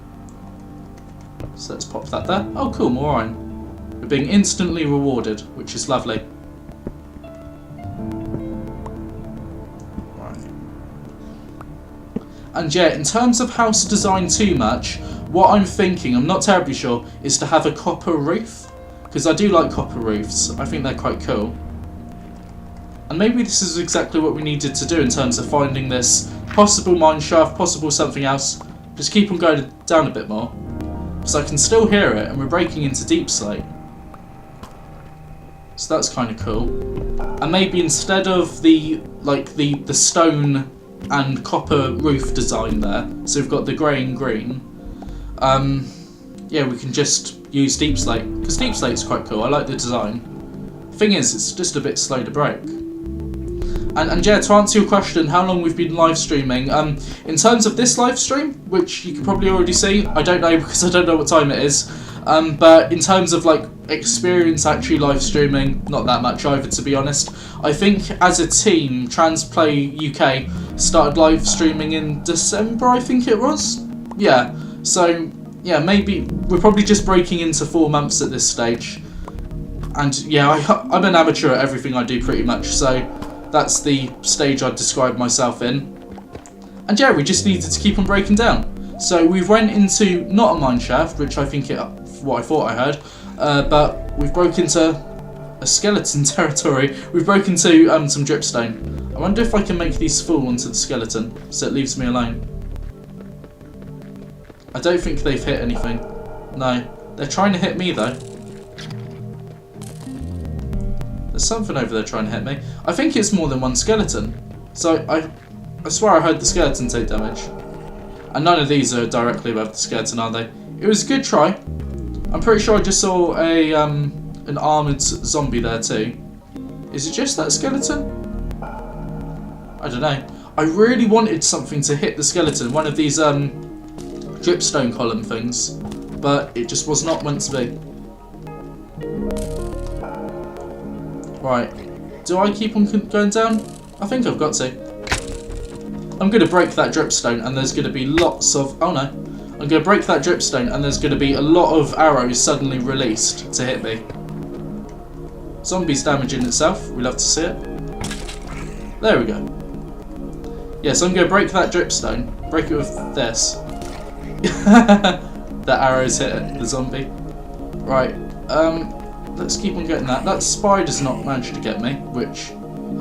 So let's pop that there. Oh cool, more iron. We're being instantly rewarded, which is lovely. Right. And yeah, in terms of house design too much, what I'm thinking, I'm not terribly sure, is to have a copper roof. Because I do like copper roofs. I think they're quite cool. And maybe this is exactly what we needed to do in terms of finding this possible mine shaft, possible something else. Just keep on going down a bit more. Because I can still hear it and we're breaking into deep slate. So that's kind of cool. And maybe instead of the stone and copper roof design there, so we've got the grey and green, yeah, we can just use deep slate, because deep slate's quite cool. I like the design. Thing is, it's just a bit slow to break. And yeah, to answer your question, how long we've been live streaming, in terms of this live stream, which you can probably already see, I don't know because I don't know what time it is, but in terms of like experience actually live streaming, not that much either, to be honest. I think as a team, TransPlayUK started live streaming in December, I think it was. Yeah, so yeah, maybe we're probably just breaking into 4 months at this stage. And yeah, I'm an amateur at everything I do pretty much, so that's the stage I'd describe myself in. And yeah, we just needed to keep on breaking down. So we went into not a mine shaft, which I think what I thought I heard, but we've broken into a skeleton territory. We've broken into some dripstone. I wonder if I can make these fall onto the skeleton, so it leaves me alone. I don't think they've hit anything. No, they're trying to hit me though. There's something over there trying to hit me. I think it's more than one skeleton. So I swear I heard the skeleton take damage. And none of these are directly above the skeleton, are they? It was a good try. I'm pretty sure I just saw an armoured zombie there too. Is it just that skeleton? I don't know. I really wanted something to hit the skeleton, one of these dripstone column things, but it just was not meant to be. Right, do I keep on going down? I think I've got to. I'm going to break that dripstone and there's going to be lots of... Oh no. I'm going to break that dripstone and there's going to be a lot of arrows suddenly released to hit me. Zombies damaging itself. We love to see it. There we go. Yeah, so I'm going to break that dripstone. Break it with this. That arrow's hit it, the zombie. Right, let's keep on getting that. That spider's not managed to get me, which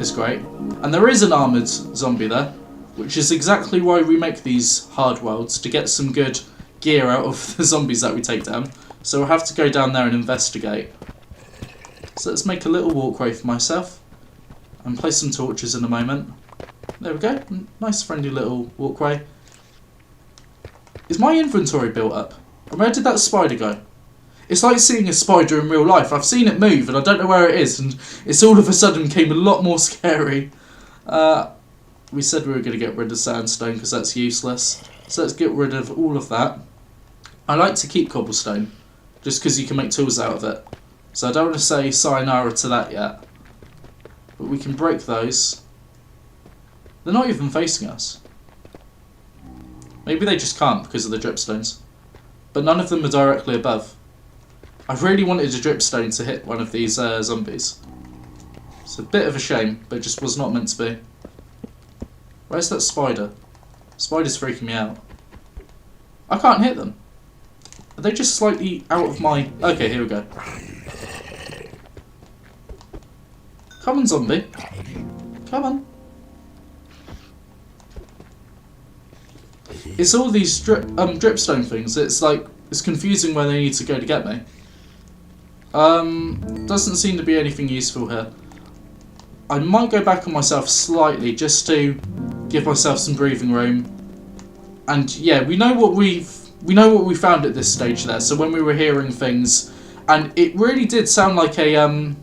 is great. And there is an armoured zombie there, which is exactly why we make these hard worlds, to get some good gear out of the zombies that we take down. So we'll have to go down there and investigate. So let's make a little walkway for myself and place some torches in a moment. There we go, nice friendly little walkway. Is my inventory built up? And where did that spider go? It's like seeing a spider in real life. I've seen it move and I don't know where it is, and it's all of a sudden became a lot more scary. We said we were going to get rid of sandstone because that's useless. So let's get rid of all of that. I like to keep cobblestone, just because you can make tools out of it. So I don't want to say sayonara to that yet. But we can break those. They're not even facing us. Maybe they just can't because of the dripstones. But none of them are directly above. I really wanted a dripstone to hit one of these zombies. It's a bit of a shame, but it just was not meant to be. Where's that spider? Spider's freaking me out. I can't hit them. Are they just slightly out of my... Okay, here we go. Come on, zombie. Come on. It's all these dripstone things. It's like, it's confusing where they need to go to get me. Doesn't seem to be anything useful here. I might go back on myself slightly just to give myself some breathing room. And yeah, we know what we found at this stage there. So when we were hearing things, and it really did sound like a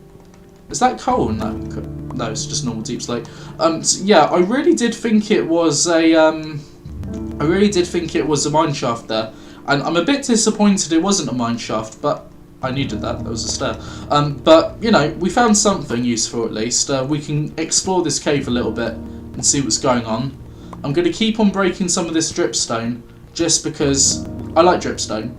is that coal? No, it's just normal deep slate. So yeah, I really did think it was a mine shaft there, and I'm a bit disappointed it wasn't a mine shaft, but I needed that. There was a stair. But you know, we found something useful at least. We can explore this cave a little bit and see what's going on. I'm going to keep on breaking some of this dripstone just because I like dripstone.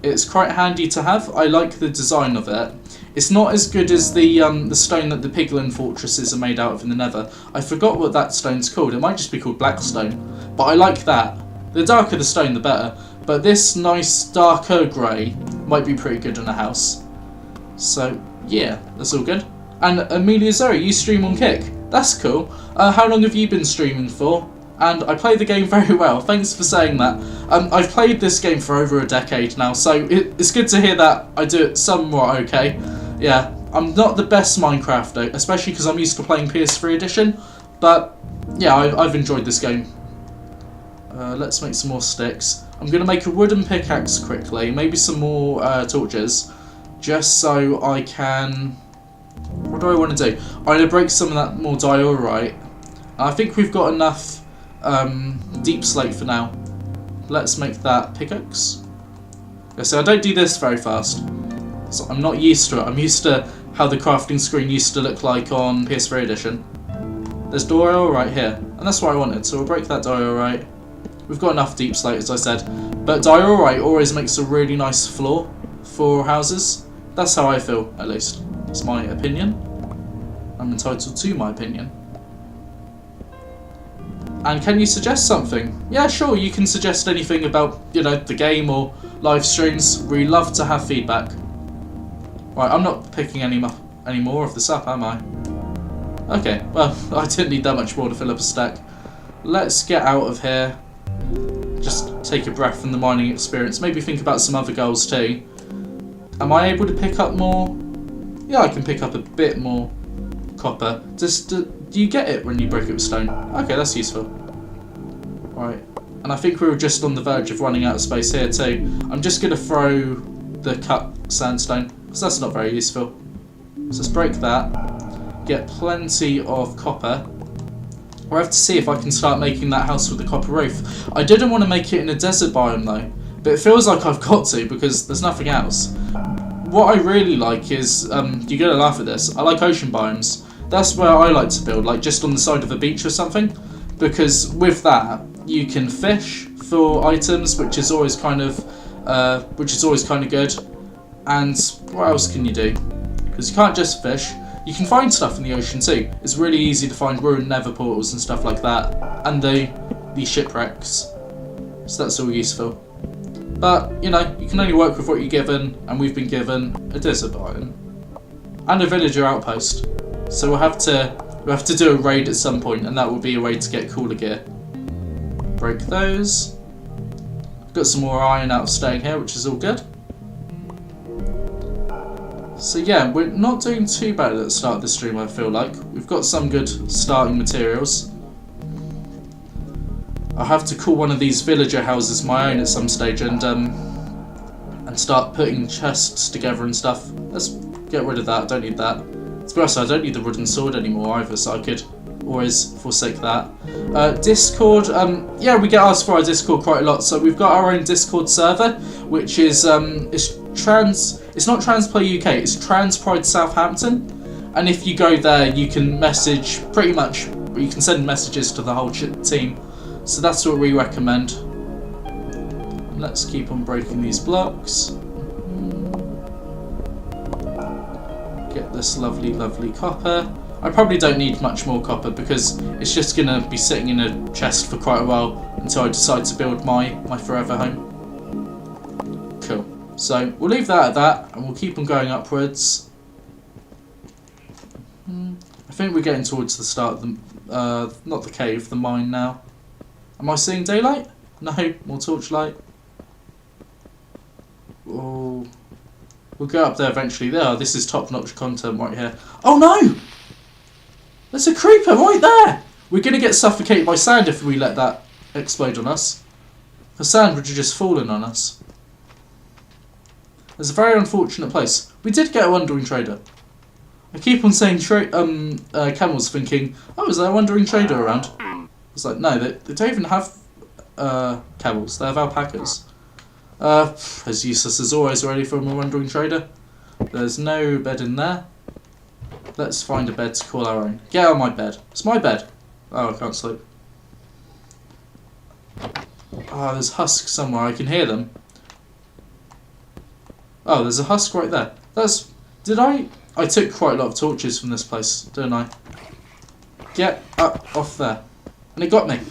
It's quite handy to have. I like the design of it. It's not as good as the stone that the piglin fortresses are made out of in the Nether. I forgot what that stone's called. It might just be called blackstone, but I like that. The darker the stone, the better. But this nice darker grey might be pretty good in a house. So yeah, that's all good. And Amelia Zoe, you stream on Kick. That's cool. How long have you been streaming for? And I play the game very well. Thanks for saying that. I've played this game for over a decade now, so it's good to hear that I do it somewhat okay. Yeah, I'm not the best Minecrafter, especially because I'm used to playing PS3 edition, but yeah, I've enjoyed this game. Let's make some more sticks. I'm going to make a wooden pickaxe quickly, maybe some more torches, just so I can... What do I want to do? I'm going to break some of that more diorite. I think we've got enough deep slate for now. Let's make that pickaxe. Yeah, so I don't do this very fast. So I'm not used to it. I'm used to how the crafting screen used to look like on PS3 edition. There's diorite here, and that's what I wanted. So we'll break that diorite. We've got enough deep slate, as I said. But diorite always makes a really nice floor for houses. That's how I feel, at least. That's my opinion. I'm entitled to my opinion. And can you suggest something? Yeah, sure, you can suggest anything about, you know, the game or live streams. We love to have feedback. Right, I'm not picking any more of this up, am I? Okay, well, I didn't need that much more to fill up a stack. Let's get out of here. Just take a breath from the mining experience. Maybe think about some other goals too. Am I able to pick up more? Yeah, I can pick up a bit more copper. Do you get it when you break it with stone? Okay, that's useful. Right, and I think we were just on the verge of running out of space here too. I'm just going to throw the cut sandstone, because that's not very useful. So let's break that. Get plenty of copper. I have to see if I can start making that house with the copper roof. I didn't want to make it in a desert biome though, but it feels like I've got to because there's nothing else. What I really like is, you're going to laugh at this, I like ocean biomes. That's where I like to build, like just on the side of a beach or something, because with that you can fish for items, which is always kind of good. And what else can you do? Because you can't just fish. You can find stuff in the ocean too. It's really easy to find ruined nether portals and stuff like that, and the shipwrecks. So that's all useful. But you know, you can only work with what you're given, and we've been given a desert biome and a villager outpost. So we'll have to do a raid at some point, and that will be a way to get cooler gear. Break those. Got some more iron out of staying here, which is all good. So yeah, we're not doing too bad at the start of the stream, I feel like. We've got some good starting materials. I'll have to call one of these villager houses my own at some stage and start putting chests together and stuff. Let's get rid of that, I don't need that. To be honest, I don't need the wooden sword anymore either, so I could always forsake that. Discord, yeah, we get asked for our Discord quite a lot, so we've got our own Discord server, which is it's not TransPlayUK, it's Trans Pride Southampton, and if you go there you can message, pretty much, you can send messages to the whole team, so that's what we recommend. Let's keep on breaking these blocks. Get this lovely, lovely copper. I probably don't need much more copper because it's just going to be sitting in a chest for quite a while until I decide to build my forever home. Cool. So we'll leave that at that and we'll keep on going upwards. I think we're getting towards the start of the, not the cave, the mine now. Am I seeing daylight? No, more torchlight. Oh, we'll go up there eventually. There, this is top-notch content right here. Oh no! There's a creeper right there! We're going to get suffocated by sand if we let that explode on us. The sand would have just fallen on us. It's a very unfortunate place. We did get a wandering trader. I keep on saying camels, thinking, oh, is there a wandering trader around? It's like, no, they don't even have camels. They have alpacas. As useless as always, ready for a wandering trader. There's no bed in there. Let's find a bed to call our own. Get out of my bed. It's my bed. Oh, I can't sleep. Oh, there's husks somewhere. I can hear them. Oh, there's a husk right there. I took quite a lot of torches from this place, didn't I? Get up off there. And it got me.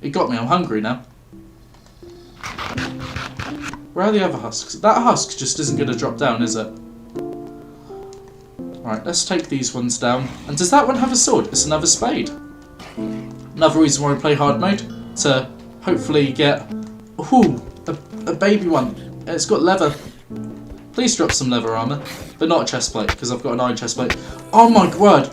It got me. I'm hungry now. Where are the other husks? That husk just isn't going to drop down, is it? Right, let's take these ones down. And does that one have a sword? It's another spade. Another reason why I play hard mode, to hopefully get a baby one. It's got leather. Please drop some leather armour, but not a chest plate, because I've got an iron chest plate. Oh my word!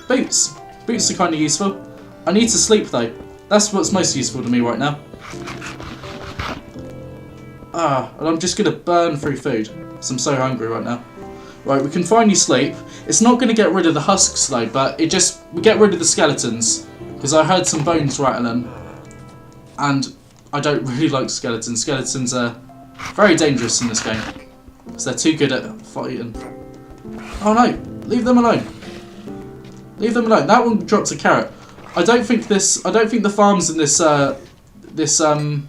Boots! Boots are kind of useful. I need to sleep though. That's what's most useful to me right now. And I'm just going to burn through food, because I'm so hungry right now. Right, we can finally sleep. It's not going to get rid of the husks though, but we get rid of the skeletons, because I heard some bones rattling. And I don't really like skeletons. Skeletons are very dangerous in this game, because they're too good at fighting. Oh no, leave them alone. Leave them alone. That one dropped a carrot. I don't think the farms in this, what am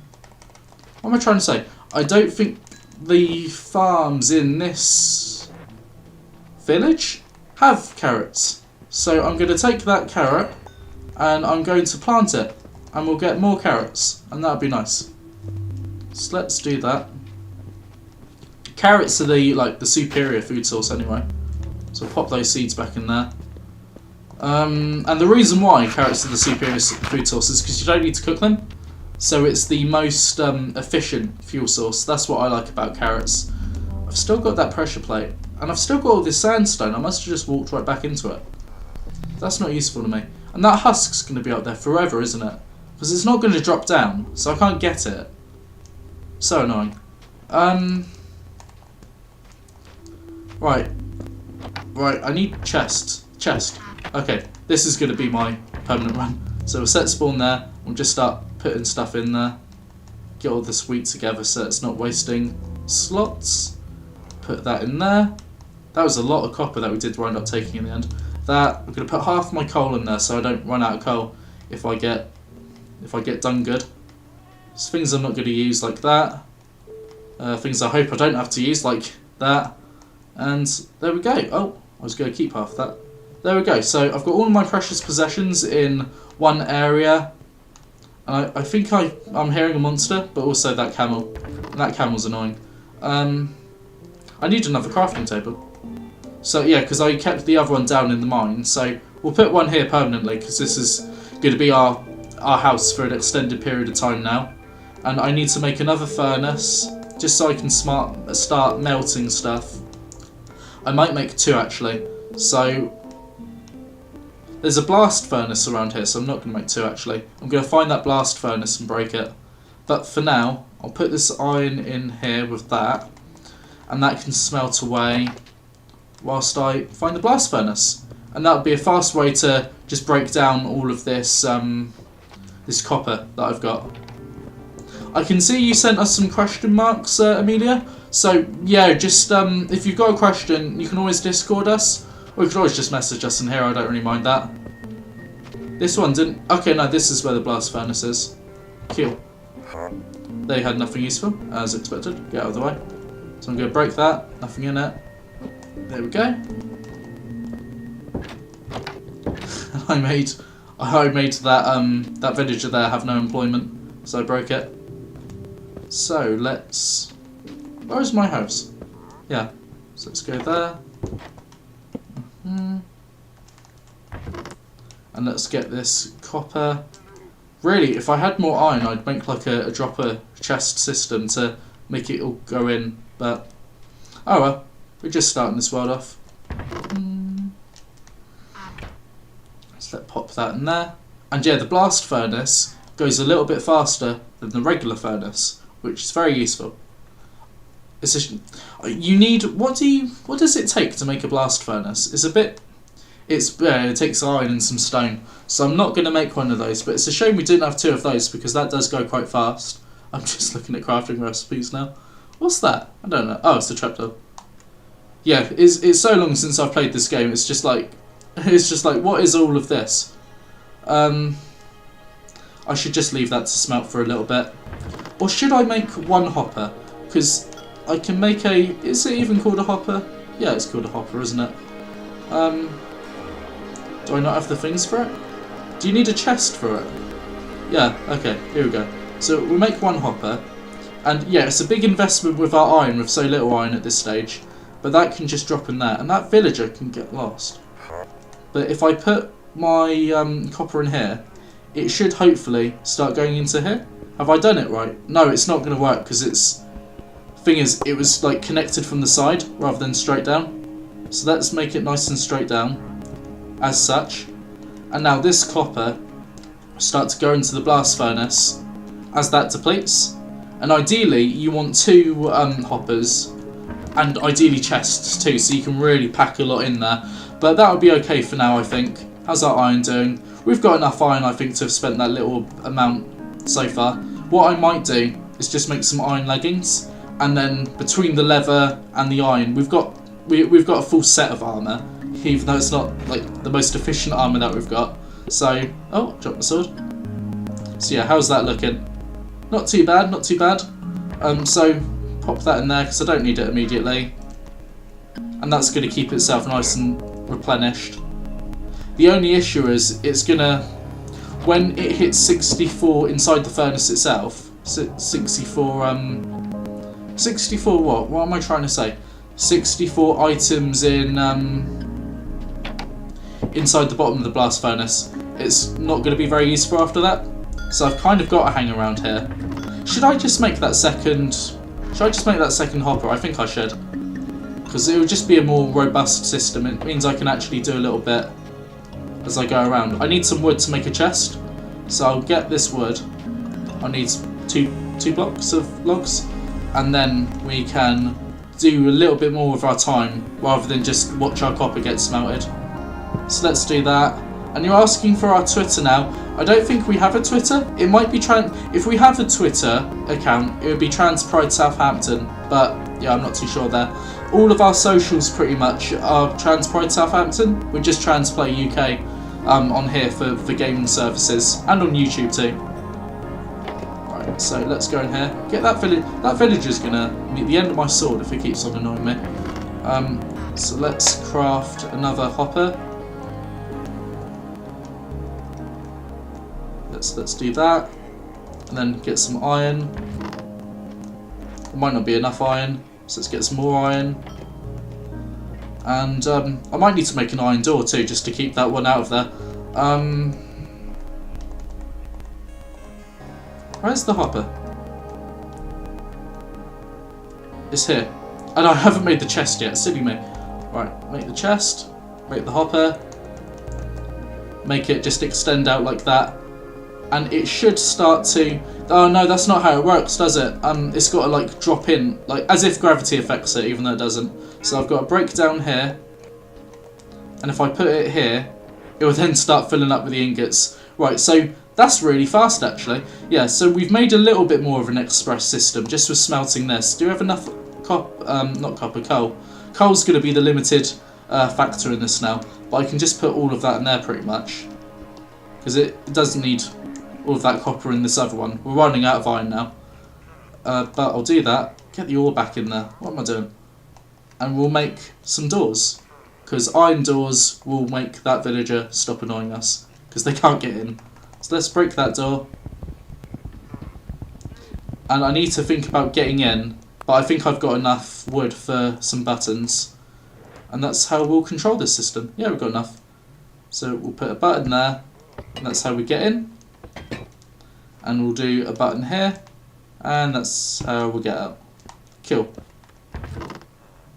I trying to say? I don't think the farms in this village have carrots. So I'm going to take that carrot and I'm going to plant it. And we'll get more carrots. And that'll be nice. So let's do that. Carrots are the superior food source anyway. So I'll pop those seeds back in there. And the reason why carrots are the superior food source is because you don't need to cook them. So it's the most efficient fuel source. That's what I like about carrots. I've still got that pressure plate. And I've still got all this sandstone. I must have just walked right back into it. That's not useful to me. And that husk's going to be up there forever, isn't it? Because it's not going to drop down. So I can't get it. So annoying. Right. Right, I need chest. Okay, this is going to be my permanent run. So we'll set spawn there. We'll just start putting stuff in there. Get all this wheat together so it's not wasting slots. Put that in there. That was a lot of copper that we did wind up taking in the end. That, I'm going to put half my coal in there so I don't run out of coal if I get done good. So things I'm not going to use like that. Things I hope I don't have to use like that. And there we go. Oh, I was going to keep half that. There we go. So I've got all of my precious possessions in one area. And I think I'm hearing a monster, but also that camel. And that camel's annoying. I need another crafting table. So yeah, because I kept the other one down in the mine. So we'll put one here permanently, because this is going to be our house for an extended period of time now. And I need to make another furnace, just so I can start melting stuff. I might make two actually. So there's a blast furnace around here, so I'm not going to make two actually. I'm going to find that blast furnace and break it. But for now, I'll put this iron in here with that. And that can smelt away whilst I find the blast furnace. And that would be a fast way to just break down all of this this copper that I've got. I can see you sent us some question marks, Amelia. So yeah, just if you've got a question, you can always Discord us. Or you can always just message us in here, I don't really mind that. This one didn't... Okay, no, this is where the blast furnace is. Cool. They had nothing useful, as expected. Get out of the way. So I'm going to break that. Nothing in it. There we go. I made that villager there have no employment, so I broke it. So let's... Where is my house? Yeah. So let's go there. And let's get this copper. Really, if I had more iron, I'd make like a dropper chest system to make it all go in. But oh well, we're just starting this world off. Let's pop that in there. And yeah, the blast furnace goes a little bit faster than the regular furnace, which is very useful. You need what does it take to make a blast furnace? It takes iron and some stone. So I'm not going to make one of those, but it's a shame we didn't have two of those because that does go quite fast. I'm just looking at crafting recipes now. What's that? I don't know. Oh, it's the trapdoor. Yeah, it's so long since I've played this game. It's just like what is all of this? I should just leave that to smelt for a little bit. Or should I make one hopper? Because I can make a... Is it even called a hopper? Yeah, it's called a hopper, isn't it? Do I not have the things for it? Do you need a chest for it? Yeah, okay, here we go. So we'll make one hopper. And yeah, it's a big investment with our iron, with so little iron at this stage. But that can just drop in there. And that villager can get lost. But if I put my copper in here, it should hopefully start going into here. Have I done it right? No, it's not going to work because it's... thing is, it was like connected from the side rather than straight down. So let's make it nice and straight down, as such. And now this copper will start to go into the blast furnace as that depletes. And ideally, you want 2 hoppers, and ideally chests too, so you can really pack a lot in there. But that would be okay for now, I think. How's our iron doing? We've got enough iron, I think, to have spent that little amount so far. What I might do is just make some iron leggings, and then between the leather and the iron, we've got a full set of armour, even though it's not like the most efficient armour that we've got. So, oh, dropped my sword. So yeah, how's that looking? Not too bad, not too bad. So pop that in there because I don't need it immediately, and that's going to keep itself nice and replenished. The only issue is it's gonna, when it hits 64 inside the furnace itself, 64 what? What am I trying to say? 64 items in inside the bottom of the blast furnace. It's not going to be very useful after that. So I've kind of got to hang around here. Should I just make that second? Should I just make that second hopper? I think I should, because it would just be a more robust system. It means I can actually do a little bit as I go around. I need some wood to make a chest, so I'll get this wood. I need two blocks of logs, and then we can do a little bit more with our time rather than just watch our copper get smelted. So let's do that. And you're asking for our Twitter now. I don't think we have a Twitter. It might be if we have a Twitter account, it would be Trans Pride Southampton, but yeah, I'm not too sure there. All of our socials pretty much are Trans Pride Southampton. We're just TransPlayUK on here for gaming services, and on YouTube too. Right, so let's go in here. Get that village. That villager's gonna meet the end of my sword if it keeps on annoying me. So let's craft another hopper. Let's do that, and then get some iron. It might not be enough iron, so let's get some more iron. And I might need to make an iron door too, just to keep that one out of there. Where's the hopper? It's here. And I haven't made the chest yet, silly me. Right, make the chest, make the hopper, make it just extend out like that. And it should start to... Oh no, that's not how it works, does it? It's got to like drop in, like as if gravity affects it, even though it doesn't. So I've got a break down here, and if I put it here, it will then start filling up with the ingots. Right, so that's really fast actually. Yeah, so we've made a little bit more of an express system just with smelting this. Do we have enough coal? Coal's going to be the limited factor in this now, but I can just put all of that in there pretty much, because it doesn't need all of that copper in this other one. We're running out of iron now. But I'll do that. Get the ore back in there. What am I doing? And we'll make some doors, because iron doors will make that villager stop annoying us, because they can't get in. So let's break that door. And I need to think about getting in, but I think I've got enough wood for some buttons. And that's how we'll control this system. Yeah, we've got enough. So we'll put a button there, and that's how we get in. And we'll do a button here, and that's how we'll get out. Cool.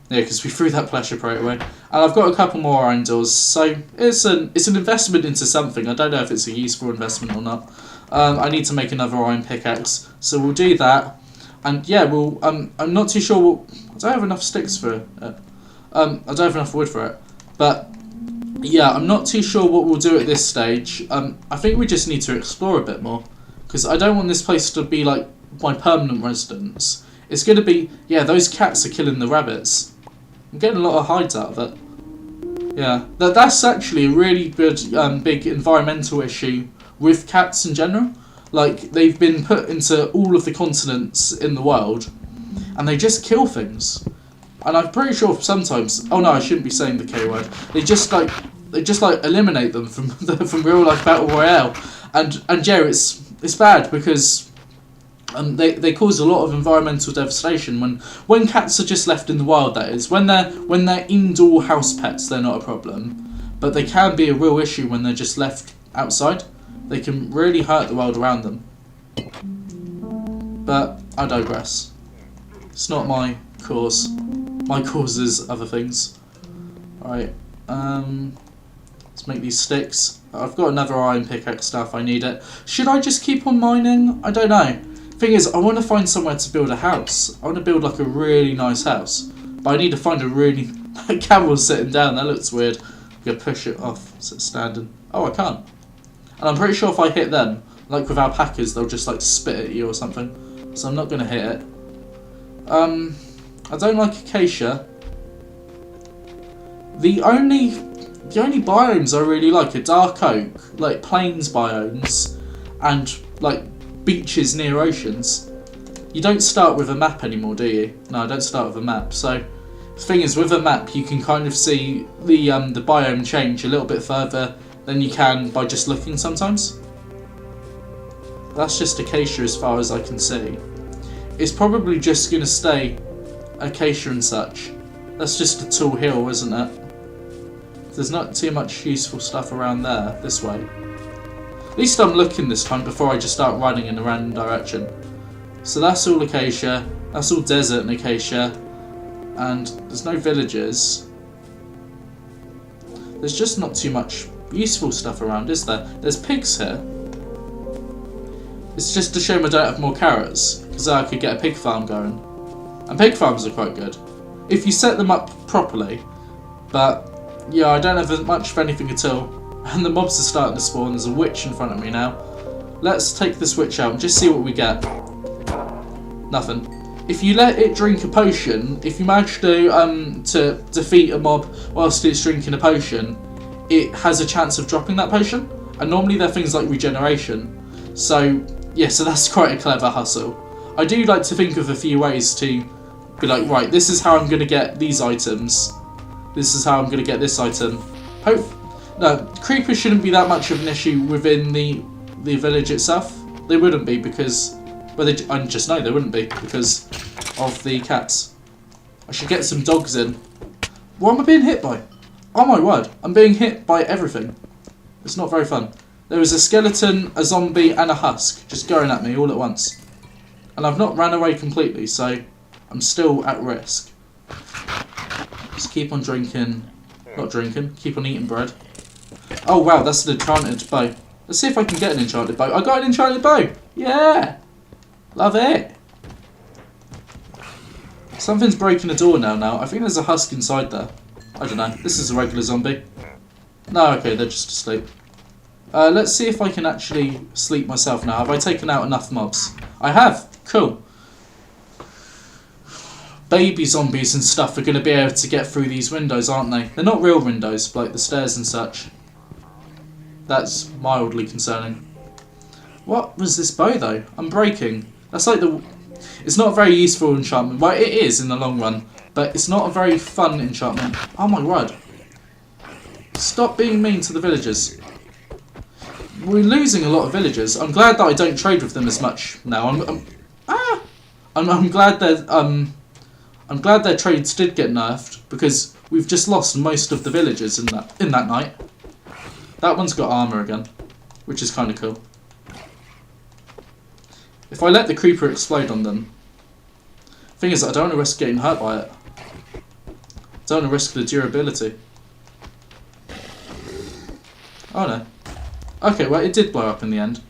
Yeah, because we threw that pleasure right away. And I've got a couple more iron doors, so it's an investment into something. I don't know if it's a useful investment or not. I need to make another iron pickaxe, so we'll do that. And yeah, we'll. I'm not too sure. I don't have enough sticks for it. I don't have enough wood for it, but yeah, I'm not too sure what we'll do at this stage. I think we just need to explore a bit more, because I don't want this place to be like my permanent residence. It's going to be, yeah, those cats are killing the rabbits. I'm getting a lot of hides out of it. Yeah, that's actually a really good big environmental issue with cats in general. Like, they've been put into all of the continents in the world, and they just kill things. And I'm pretty sure sometimes, oh no, I shouldn't be saying the K word. They just like eliminate them from real life battle royale. And yeah, it's bad because they cause a lot of environmental devastation when cats are just left in the wild. That is, when they're indoor house pets, they're not a problem, but they can be a real issue when they're just left outside. They can really hurt the world around them. But I digress. It's not my cause. My cause is other things. Alright, let's make these sticks. I've got another iron pickaxe now if I need it. Should I just keep on mining? I don't know. Thing is, I want to find somewhere to build a house. I want to build like a really nice house. But I need to find a really... That camel's sitting down, that looks weird. I'm going to push it off so it's standing. Oh, I can't. And I'm pretty sure if I hit them, like with alpacas, they'll just like spit at you or something. So I'm not going to hit it. I don't like acacia. The only biomes I really like are dark oak, like plains biomes, and like beaches near oceans. You don't start with a map anymore, do you? No, I don't start with a map. So the thing is, with a map, you can kind of see the biome change a little bit further than you can by just looking sometimes. That's just acacia as far as I can see. It's probably just going to stay acacia and such. That's just a tall hill, isn't it? There's not too much useful stuff around there, this way. At least I'm looking this time before I just start running in a random direction. So that's all acacia, that's all desert and acacia, and there's no villages. There's just not too much useful stuff around, is there? There's pigs here. It's just a shame I don't have more carrots, because I could get a pig farm going. And pig farms are quite good, if you set them up properly, but yeah, I don't have much of anything at all. And the mobs are starting to spawn. There's a witch in front of me now. Let's take this witch out and just see what we get. Nothing. If you let it drink a potion, if you manage to defeat a mob whilst it's drinking a potion, it has a chance of dropping that potion. And normally they're things like regeneration. So yeah, so that's quite a clever hustle. I do like to think of a few ways to be like, right, this is how I'm going to get these items. This is how I'm going to get this item. No, creepers shouldn't be that much of an issue within the village itself. They wouldn't be because... Well, I just know they wouldn't be because of the cats. I should get some dogs in. What am I being hit by? Oh my word, I'm being hit by everything. It's not very fun. There is a skeleton, a zombie and a husk just going at me all at once. And I've not ran away completely, so I'm still at risk. Just keep on drinking, not drinking, keep on eating bread. Oh wow, that's an enchanted bow. Let's see if I can get an enchanted bow. I got an enchanted bow! Yeah! Love it! Something's breaking the door now. I think there's a husk inside there. I don't know, this is a regular zombie. No, okay, they're just asleep. Let's see if I can actually sleep myself now. Have I taken out enough mobs? I have! Cool. Baby zombies and stuff are going to be able to get through these windows, aren't they? They're not real windows, like the stairs and such. That's mildly concerning. What was this bow, though? I'm breaking. That's like the... It's not a very useful enchantment. Well, it is in the long run, but it's not a very fun enchantment. Oh my word. Stop being mean to the villagers. We're losing a lot of villagers. I'm glad that I don't trade with them as much now. I'm glad that... I'm glad their trades did get nerfed because we've just lost most of the villagers in that night. That one's got armour again, which is kind of cool. If I let the creeper explode on them, thing is, I don't want to risk getting hurt by it. I don't want to risk the durability. Oh no. Okay, well it did blow up in the end,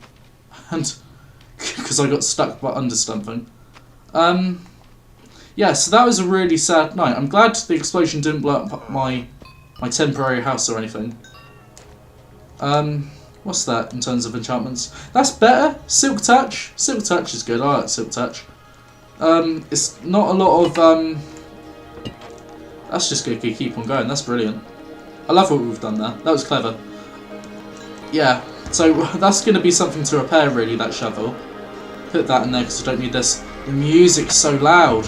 and because I got stuck under something. Yeah, so that was a really sad night. I'm glad the explosion didn't blow up my temporary house or anything. What's that in terms of enchantments? That's better. Silk Touch. Silk Touch is good. I like Silk Touch. It's not a lot of... That's just going to keep on going. That's brilliant. I love what we've done there. That was clever. Yeah, so that's going to be something to repair, really, that shovel. Put that in there because I don't need this. The music's so loud.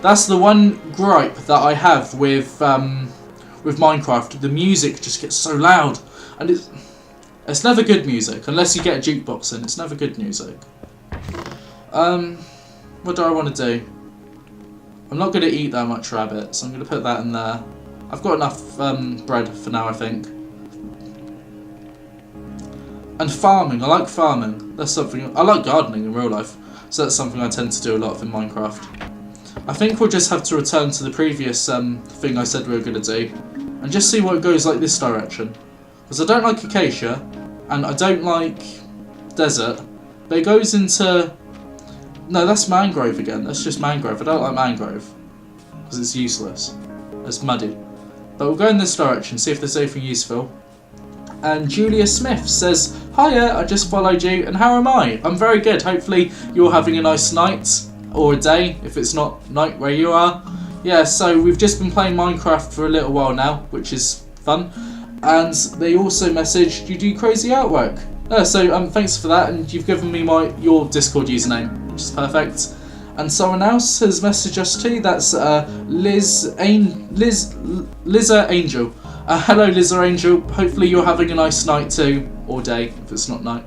That's the one gripe that I have with Minecraft. The music just gets so loud, and it's never good music unless you get a jukebox in. It's never good music. What do I want to do? I'm not going to eat that much rabbit, so I'm going to put that in there. I've got enough bread for now, I think. And farming. I like farming. That's something I like gardening in real life, so that's something I tend to do a lot of in Minecraft. I think we'll just have to return to the previous thing I said we were going to do, and just see what it goes like this direction. Because I don't like acacia, and I don't like desert, but it goes into... No, that's mangrove again. That's just mangrove. I don't like mangrove, because it's useless. It's muddy. But we'll go in this direction, see if there's anything useful. And Julia Smith says, "Hiya, I just followed you, and how am I? I'm very good. Hopefully you're having a nice night, or a day, if it's not night where you are." Yeah, so we've just been playing Minecraft for a little while now, which is fun. And they also messaged, "You do crazy artwork." So thanks for that, and you've given me your Discord username, which is perfect. And someone else has messaged us too. That's Lizza Angel. Hello, Lizza Angel. Hopefully you're having a nice night too, or day if it's not night.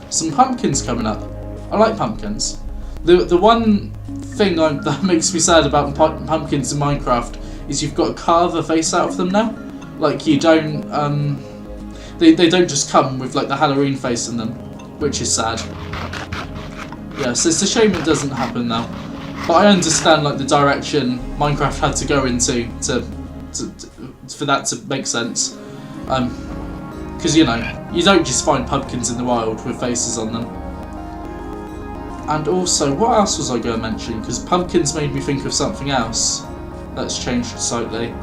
Some pumpkins coming up. I like pumpkins. The one thing that makes me sad about pumpkins in Minecraft is you've got to carve a face out of them now. Like you don't, they don't just come with like the Halloween face in them, which is sad. Yeah, so it's a shame it doesn't happen now. But I understand like the direction Minecraft had to go into for that to make sense. Because you know, you don't just find pumpkins in the wild with faces on them. And also, what else was I going to mention? Because pumpkins made me think of something else that's changed slightly.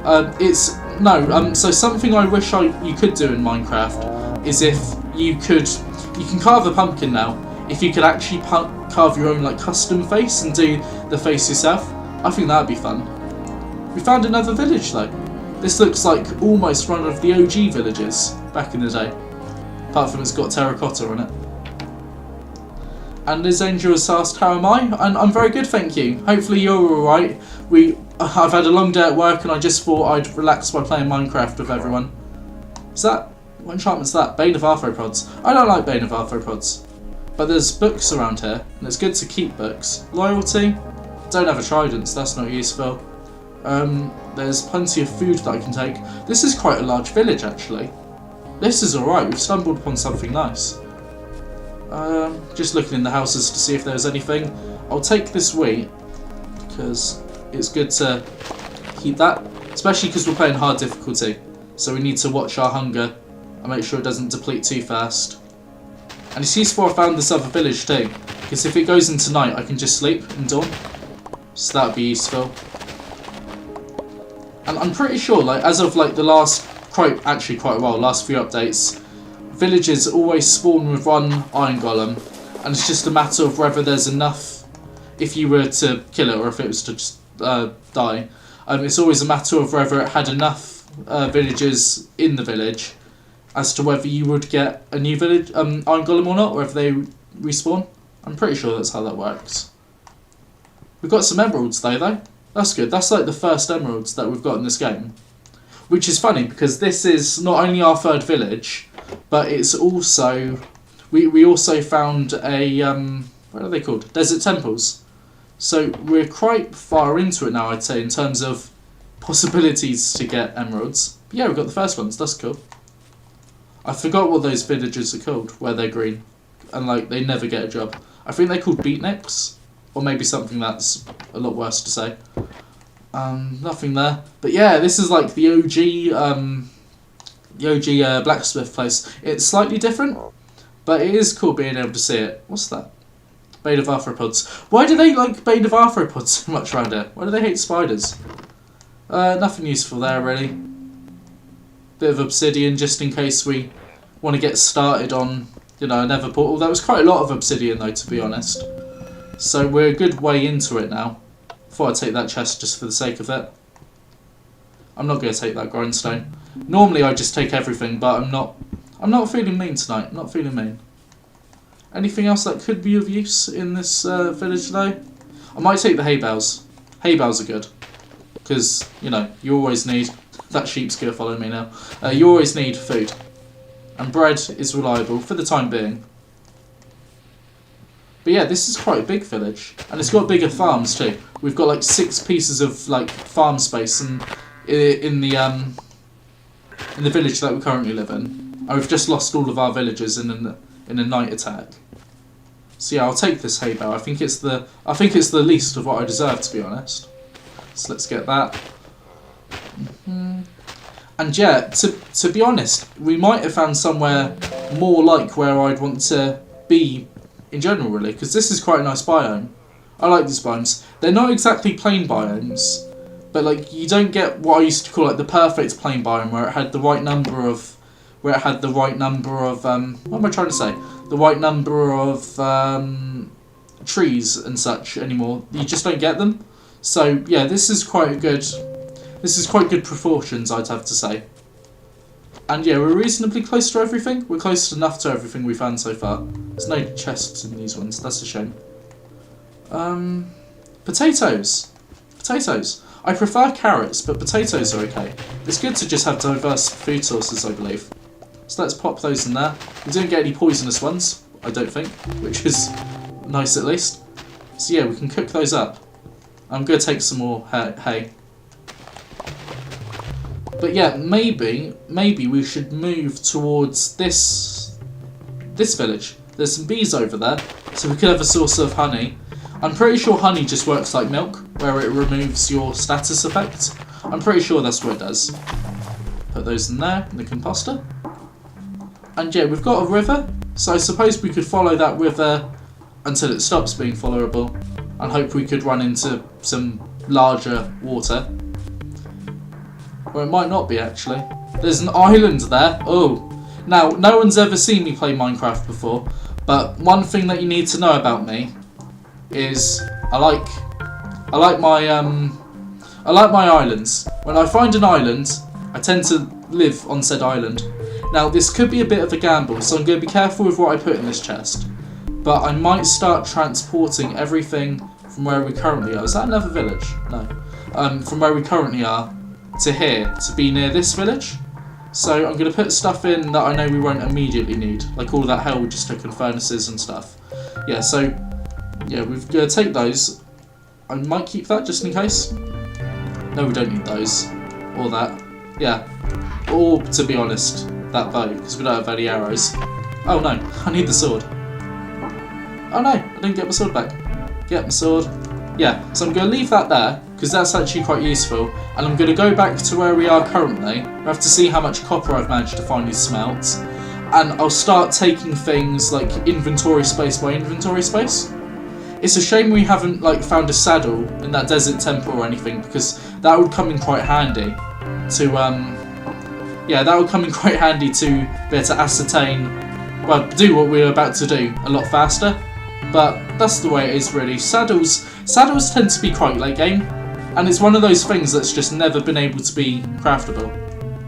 So something I wish you could do in Minecraft is if you can carve a pumpkin now. If you could actually carve your own like custom face and do the face yourself, I think that'd be fun. We found another village though. This looks like almost one of the OG villages back in the day, apart from it's got terracotta on it. And Liz Angel has asked, "How am I?" And I'm very good, thank you. Hopefully you're alright. I've had a long day at work and I just thought I'd relax by playing Minecraft with everyone. What enchantment's that? Bane of Arthropods. I don't like Bane of Arthropods. But there's books around here, and it's good to keep books. Loyalty. Don't have a trident, so that's not useful. There's plenty of food that I can take. This is quite a large village, actually. This is alright, we've stumbled upon something nice. Just looking in the houses to see if there's anything. I'll take this wheat, because it's good to keep that. Especially because we're playing hard difficulty. So we need to watch our hunger and make sure it doesn't deplete too fast. And it's useful I found this other village too, because if it goes into night I can just sleep and dawn. So that would be useful. And I'm pretty sure, like as of like the last, quite a while, last few updates, villages always spawn with one iron golem, and it's just a matter of whether there's enough, if you were to kill it or if it was to just die. It's always a matter of whether it had enough villagers in the village as to whether you would get a new village iron golem or not, or if they respawn. I'm pretty sure that's how that works. We've got some emeralds though. That's good. That's like the first emeralds that we've got in this game. Which is funny because this is not only our third village, but it's also... We also found a... what are they called? Desert temples. So we're quite far into it now, I'd say, in terms of possibilities to get emeralds. But yeah, we've got the first ones. That's cool. I forgot what those villages are called, where they're green. And like, they never get a job. I think they're called beatniks. Or maybe something that's a lot worse to say. Nothing there. But yeah, this is like the OG blacksmith place. It's slightly different, but it is cool being able to see it. What's that? Bane of Arthropods. Why do they like Bane of Arthropods so much around here? Why do they hate spiders? Nothing useful there, really. Bit of obsidian, just in case we want to get started on, you know, a nether portal. That was quite a lot of obsidian, though, to be honest. So we're a good way into it now. Thought I'd take that chest just for the sake of it. I'm not going to take that grindstone. Normally I just take everything, but I'm not feeling mean tonight. I'm not feeling mean. Anything else that could be of use in this village though? I might take the hay bales. Hay bales are good. Because, you know, you always need... That sheep's going to follow me now. You always need food. And bread is reliable for the time being. But yeah, this is quite a big village, and it's got bigger farms too. We've got like 6 pieces of like farm space in the village that we currently live in. And we've just lost all of our villagers in a night attack. So yeah, I'll take this hay bale. I think it's the least of what I deserve, to be honest. So let's get that. And yeah, to be honest, we might have found somewhere more like where I'd want to be in general, really, because this is quite a nice biome. I like these biomes. They're not exactly plain biomes, but like you don't get what I used to call like the perfect plain biome, where it had the right number of, what am I trying to say? The right number of trees and such anymore. You just don't get them. So yeah, this is quite good proportions, I'd have to say. And yeah, we're reasonably close to everything. We're close enough to everything we've found so far. There's no chests in these ones, that's a shame. Potatoes. Potatoes. I prefer carrots, but potatoes are okay. It's good to just have diverse food sources, I believe. So let's pop those in there. We didn't get any poisonous ones, I don't think, which is nice at least. So yeah, we can cook those up. I'm going to take some more hay. But yeah, maybe we should move towards this village. There's some bees over there, so we could have a source of honey. I'm pretty sure honey just works like milk, where it removes your status effect. I'm pretty sure that's what it does. Put those in there, in the composter. And yeah, we've got a river, so I suppose we could follow that river until it stops being followable, and hope we could run into some larger water. Or it might not be, actually. There's an island there. Oh. Now, no one's ever seen me play Minecraft before, but one thing that you need to know about me is I like my islands. When I find an island, I tend to live on said island. Now, this could be a bit of a gamble, so I'm going to be careful with what I put in this chest. But I might start transporting everything from where we currently are. Is that another village? No. From where we currently are to here, to be near this village. So I'm going to put stuff in that I know we won't immediately need, like all of that hell we just took in furnaces and stuff. Yeah, so yeah, we're going to take those. I might keep that just in case. No, we don't need those. Or that. Yeah. Or, to be honest, that bow, because we don't have any arrows. Oh no, I need the sword. Oh no, I didn't get my sword back. Get my sword. Yeah, so I'm going to leave that there, because that's actually quite useful. And I'm going to go back to where we are currently. We have to see how much copper I've managed to finally smelt. And I'll start taking things like inventory space by inventory space. It's a shame we haven't like found a saddle in that desert temple or anything, because that would come in quite handy to yeah, that would come in quite handy to be able to ascertain, well, do what we're about to do a lot faster. But that's the way it is, really. Saddles tend to be quite late game, and it's one of those things that's just never been able to be craftable.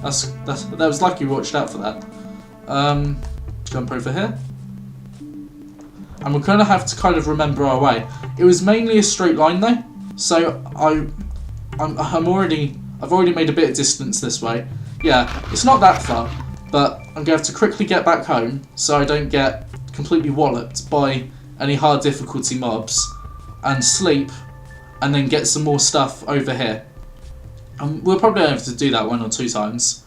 That was lucky we watched out for that. Jump over here, and we're gonna have to kind of remember our way. It was mainly a straight line though, so I've already made a bit of distance this way. Yeah, it's not that far, but I'm gonna have to quickly get back home so I don't get completely walloped by any hard difficulty mobs, and sleep, and then get some more stuff over here. We'll probably have to do that 1 or 2 times,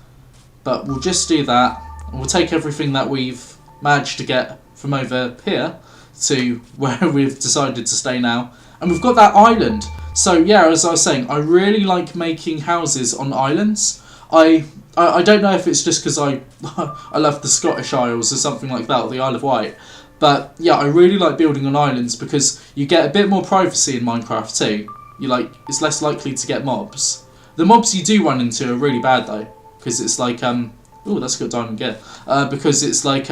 but we'll just do that, and we'll take everything that we've managed to get from over here to where we've decided to stay now. And we've got that island. So yeah, as I was saying, I really like making houses on islands. I don't know if it's just because I love the Scottish Isles or something like that, or the Isle of Wight. But yeah, I really like building on islands because you get a bit more privacy in Minecraft too. It's less likely to get mobs. The mobs you do run into are really bad though, because it's like oh, that's got diamond gear. Because it's like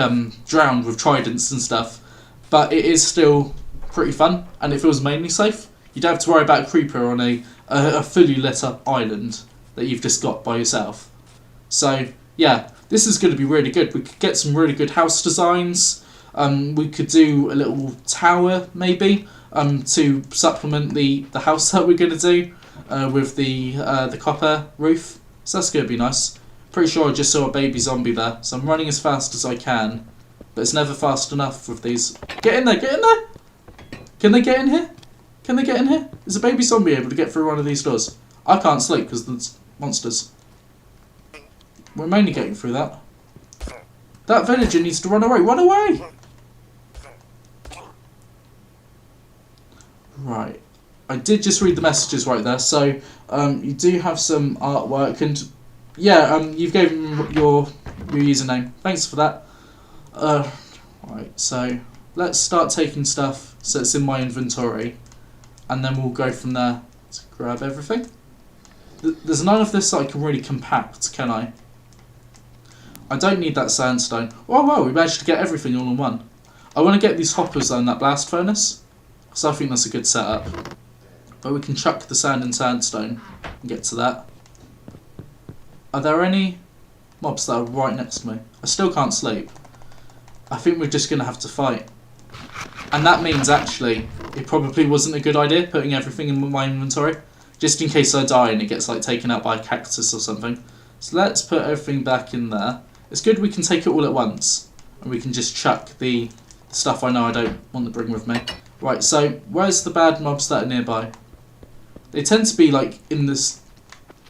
drowned with tridents and stuff. But it is still pretty fun, and it feels mainly safe. You don't have to worry about a creeper on a fully lit up island that you've just got by yourself. So yeah, this is going to be really good. We could get some really good house designs. We could do a little tower maybe to supplement the house that we're going to do with the copper roof. So that's going to be nice. Pretty sure I just saw a baby zombie there, so I'm running as fast as I can, but it's never fast enough with these. Get in there! Get in there! Can they get in here? Can they get in here? Is a baby zombie able to get through one of these doors? I can't sleep because there's monsters. We're mainly getting through that. That villager needs to run away. Run away! Right. I did just read the messages right there. So you do have some artwork, and yeah, you've given your username. Thanks for that. Right. So let's start taking stuff so it's in my inventory, and then we'll go from there to grab everything. There's none of this that I can really compact, can I? I don't need that sandstone. Oh wow, we managed to get everything all in one. I want to get these hoppers on that blast furnace, so I think that's a good setup. But we can chuck the sand and sandstone and get to that. Are there any mobs that are right next to me? I still can't sleep. I think we're just going to have to fight. And that means actually it probably wasn't a good idea putting everything in my inventory, just in case I die and it gets like taken out by a cactus or something. So let's put everything back in there. It's good we can take it all at once, and we can just chuck the stuff I know I don't want to bring with me. Right, so where's the bad mobs that are nearby? They tend to be like in this...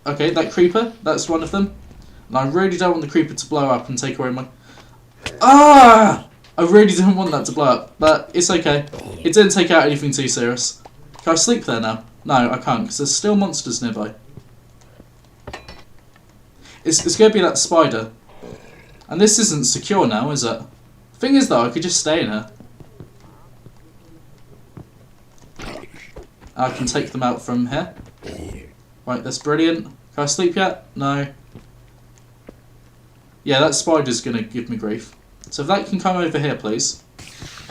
Okay, that creeper, that's one of them. And I really don't want the creeper to blow up and take away my... Ah! I really didn't want that to blow up, but it's okay. It didn't take out anything too serious. Can I sleep there now? No, I can't, because there's still monsters nearby. It's going to be that spider. And this isn't secure now, is it? Thing is though, I could just stay in here. I can take them out from here. Right, that's brilliant. Can I sleep yet? No. Yeah, that spider's going to give me grief. So if that can come over here, please.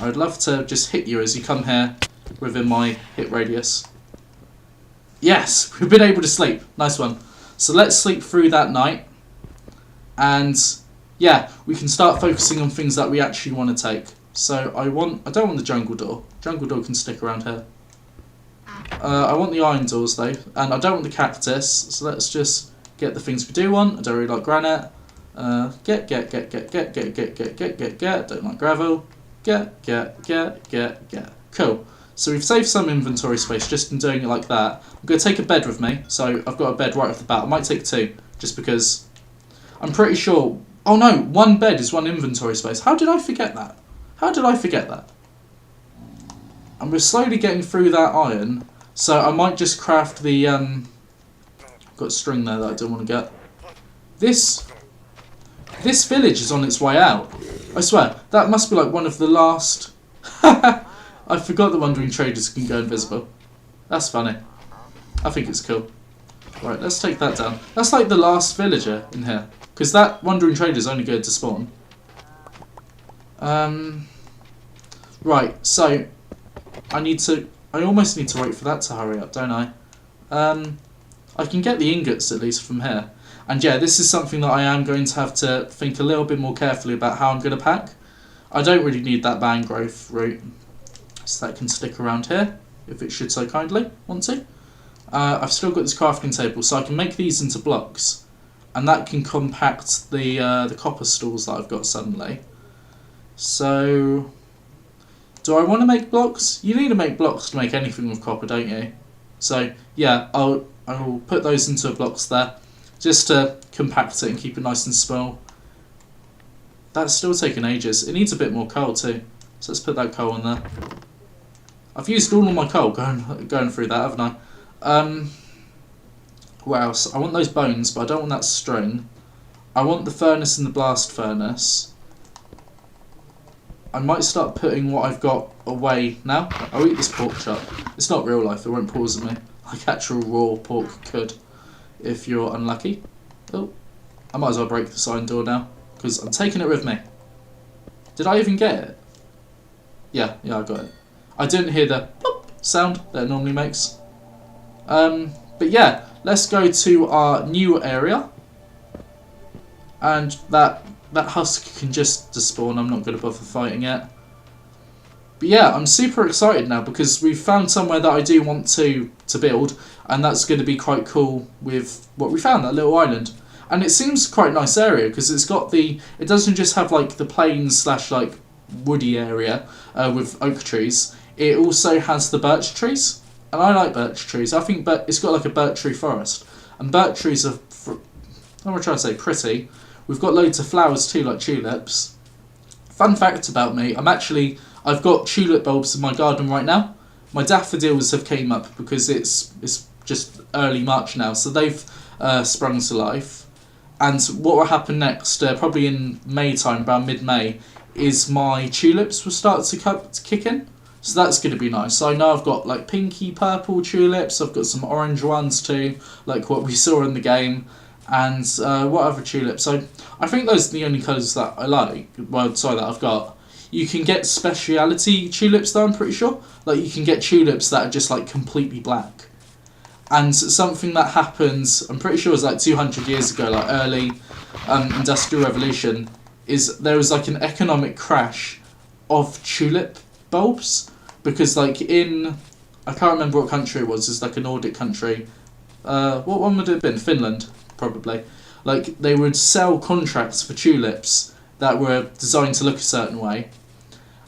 I'd love to just hit you as you come here within my hit radius. Yes, we've been able to sleep. Nice one. So let's sleep through that night. And yeah, we can start focusing on things that we actually want to take. So I don't want the jungle door. Jungle door can stick around here. I want the iron doors though, and I don't want the cactus. So let's just get the things we do want. I don't really like granite. Get. Don't like gravel. Get. Cool. So we've saved some inventory space just in doing it like that. I'm going to take a bed with me. So I've got a bed right off the bat. I might take two, just because I'm pretty sure... Oh no, one bed is one inventory space. How did I forget that? And we're slowly getting through that iron. So I might just craft the... got string there that I don't want to get. This village is on its way out. I swear, that must be like one of the last... I forgot the wandering traders can go invisible. That's funny. I think it's cool. Right, let's take that down. That's like the last villager in here. Because that wandering trader is only good to spawn. Right, so... I almost need to wait for that to hurry up, don't I? I can get the ingots at least from here. And yeah, this is something that I am going to have to think a little bit more carefully about how I'm going to pack. I don't really need that mangrove root. So that can stick around here, if it should so kindly want to. I've still got this crafting table, so I can make these into blocks. And that can compact the copper stools that I've got suddenly. So... do I want to make blocks? You need to make blocks to make anything with copper, don't you? So, yeah, I will put those into blocks there, just to compact it and keep it nice and small. That's still taking ages. It needs a bit more coal too. So let's put that coal in there. I've used all of my coal going through that, haven't I? What else? I want those bones, but I don't want that string. I want the furnace and the blast furnace. I might start putting what I've got away now. I'll eat this pork chop. It's not real life, it won't poison me. Like actual raw pork could, if you're unlucky. Oh, I might as well break the iron door now, because I'm taking it with me. Did I even get it? Yeah, I got it. I didn't hear the pop sound that it normally makes. But yeah, let's go to our new area. And that husk can just despawn. I'm not going to bother fighting it. But yeah, I'm super excited now because we've found somewhere that I do want to build, and that's going to be quite cool with what we found, that little island. And it seems quite a nice area because it's got it doesn't just have like the plains / like woody area with oak trees. It also has the birch trees, and I like birch trees. I think it's got like a birch tree forest, and birch trees are, I'm going to try to say pretty. We've got loads of flowers too, like tulips. Fun fact about me, I've got tulip bulbs in my garden right now, my daffodils have came up because it's just early March now, so they've sprung to life. And what will happen next, probably in May time, around mid-May, is my tulips will start to kick in. So that's going to be nice. So I know I've got like pinky purple tulips, I've got some orange ones too, like what we saw in the game. And what other tulips? I think those are the only colours that I like. Well, sorry, that I've got. You can get speciality tulips though, I'm pretty sure. Like you can get tulips that are just like completely black. And something that happens, I'm pretty sure it was like 200 years ago, like early Industrial Revolution, is there was like an economic crash of tulip bulbs. Because like I can't remember what country it was, it's like a Nordic country. What one would it have been? Finland, probably. Like they would sell contracts for tulips that were designed to look a certain way.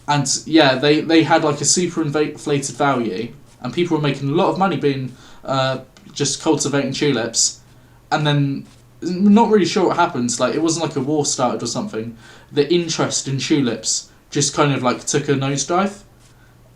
And yeah, they had like a super inflated value, and people were making a lot of money being just cultivating tulips. And then, not really sure what happened, like it wasn't like a war started or something. The interest in tulips just kind of like took a nosedive,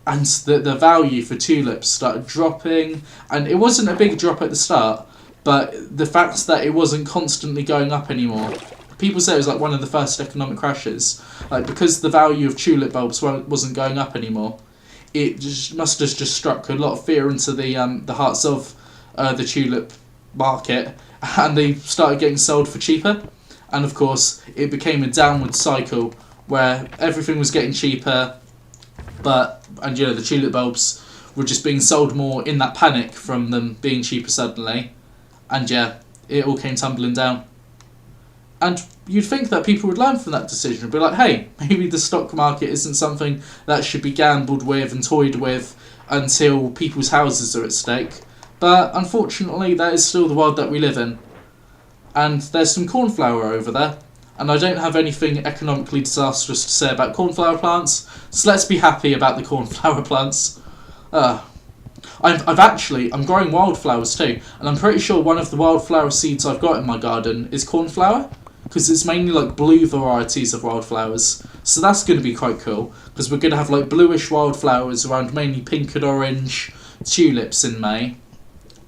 and the value for tulips started dropping. And it wasn't a big drop at the start, but the fact that it wasn't constantly going up anymore, people say it was like one of the first economic crashes, like because the value of tulip bulbs wasn't going up anymore. It just must have just struck a lot of fear into the hearts of the tulip market, and they started getting sold for cheaper. And of course, it became a downward cycle where everything was getting cheaper, and the tulip bulbs were just being sold more in that panic from them being cheaper suddenly, and yeah, it all came tumbling down. And you'd think that people would learn from that decision and be like, hey, maybe the stock market isn't something that should be gambled with and toyed with until people's houses are at stake. But unfortunately, that is still the world that we live in. And there's some cornflower over there, and I don't have anything economically disastrous to say about cornflower plants, so let's be happy about the cornflower plants. I'm growing wildflowers too, and I'm pretty sure one of the wildflower seeds I've got in my garden is cornflower, because it's mainly like blue varieties of wildflowers. So that's going to be quite cool, because we're going to have like bluish wildflowers around mainly pink and orange tulips in May.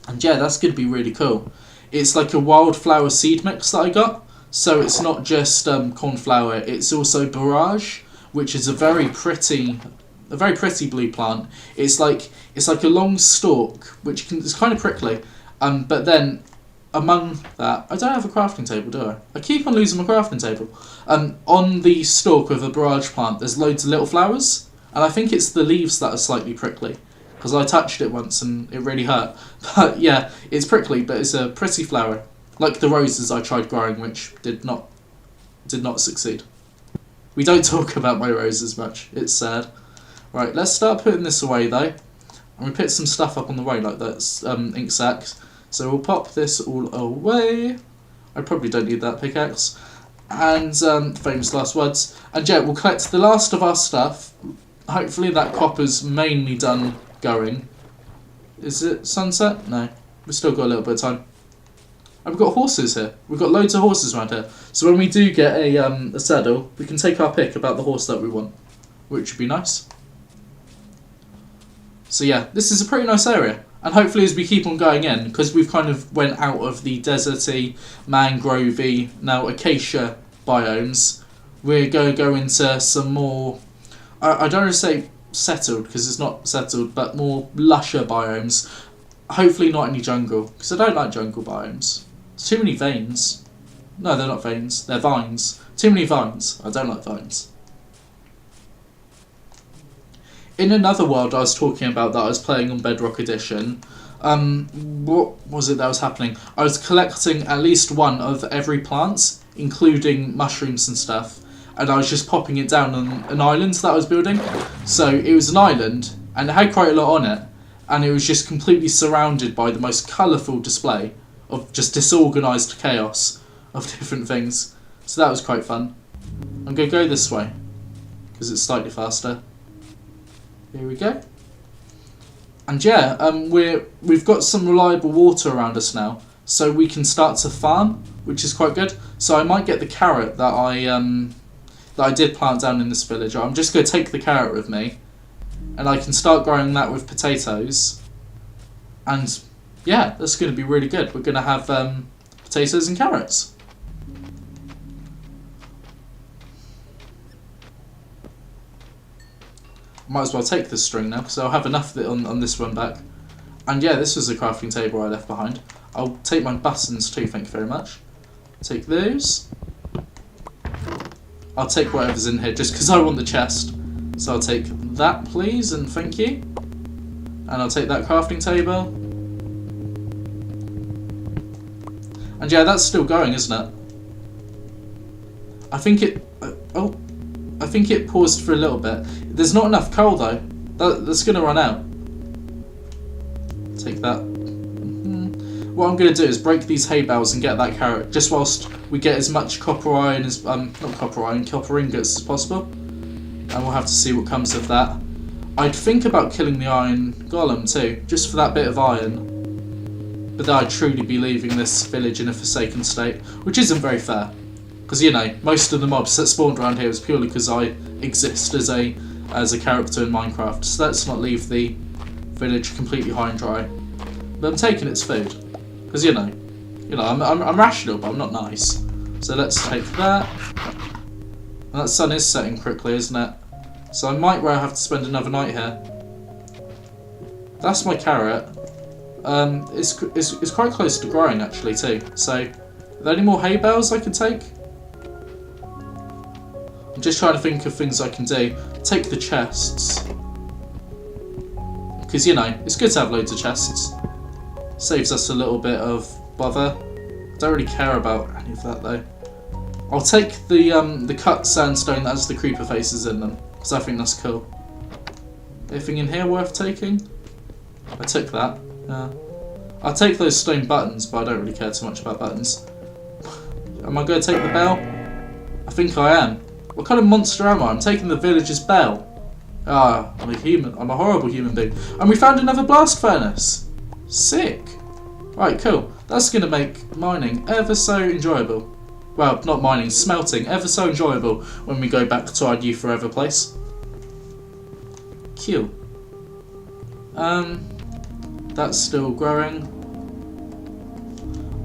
And yeah, that's going to be really cool. It's like a wildflower seed mix that I got, so it's not just cornflower, it's also borage, which is a very pretty blue plant. It's like a long stalk, which is kind of prickly, but then among that, I don't have a crafting table, do I? I keep on losing my crafting table. On the stalk of a borage plant, there's loads of little flowers, and I think it's the leaves that are slightly prickly, because I touched it once and it really hurt. But yeah, it's prickly, but it's a pretty flower, like the roses I tried growing, which did not succeed. We don't talk about my roses much. It's sad. Right, let's start putting this away though. And we put some stuff up on the way, like that's ink sacks. So we'll pop this all away. I probably don't need that pickaxe. And famous last words. And yeah, we'll collect the last of our stuff. Hopefully that copper's mainly done going. Is it sunset? No. We've still got a little bit of time. And we've got horses here. We've got loads of horses around here. So when we do get a saddle, we can take our pick about the horse that we want, which would be nice. So yeah, this is a pretty nice area. And hopefully as we keep on going in, because we've kind of went out of the deserty, mangrovey, now acacia biomes, we're going to go into some more, I don't want to say settled, because it's not settled, but more lusher biomes. Hopefully not any jungle, because I don't like jungle biomes. It's too many veins. No, they're not veins, they're vines. Too many vines. I don't like vines. In another world I was talking about that I was playing on Bedrock Edition, what was it that was happening? I was collecting at least one of every plant, including mushrooms and stuff, and I was just popping it down on an island that I was building. So it was an island, and it had quite a lot on it, and it was just completely surrounded by the most colourful display of just disorganised chaos of different things. So that was quite fun. I'm going to go this way, because it's slightly faster. Here we go. And yeah, we've got some reliable water around us now, so we can start to farm, which is quite good. So I might get the carrot that I did plant down in this village. I'm just going to take the carrot with me, and I can start growing that with potatoes, and yeah, that's going to be really good. We're going to have potatoes and carrots. Might as well take this string now, because I'll have enough of it on this run back. And yeah, this was a crafting table I left behind. I'll take my buttons too, thank you very much. Take those. I'll take whatever's in here, just because I want the chest. So I'll take that, please, and thank you. And I'll take that crafting table. And yeah, that's still going, isn't it? I think it... I think it paused for a little bit. There's not enough coal though. That's going to run out. Take that. What I'm going to do is break these hay bales and get that carrot, just whilst we get as much copper iron as copper ingots as possible. And we'll have to see what comes of that. I'd think about killing the iron golem too, just for that bit of iron. But then I'd truly be leaving this village in a forsaken state, which isn't very fair. Because, you know, most of the mobs that spawned around here is purely because I exist as a character in Minecraft. So let's not leave the village completely high and dry. But I'm taking its food. Because, you know, I'm rational, but I'm not nice. So let's take that. And that sun is setting quickly, isn't it? So I might well have to spend another night here. That's my carrot. It's quite close to growing, actually, too. So, are there any more hay bales I can take? I'm just trying to think of things I can do. Take the chests. Because, you know, it's good to have loads of chests. Saves us a little bit of bother. Don't really care about any of that, though. I'll take the cut sandstone that has the creeper faces in them, because I think that's cool. Anything in here worth taking? I took that. Yeah. I'll take those stone buttons, but I don't really care too much about buttons. Am I going to take the bell? I think I am. What kind of monster am I? I'm taking the villager's bell. Ah, I'm a human. I'm a horrible human being. And we found another blast furnace. Sick. Right, cool. That's going to make mining ever so enjoyable. Well, not mining, smelting ever so enjoyable when we go back to our new forever place. Cool. That's still growing.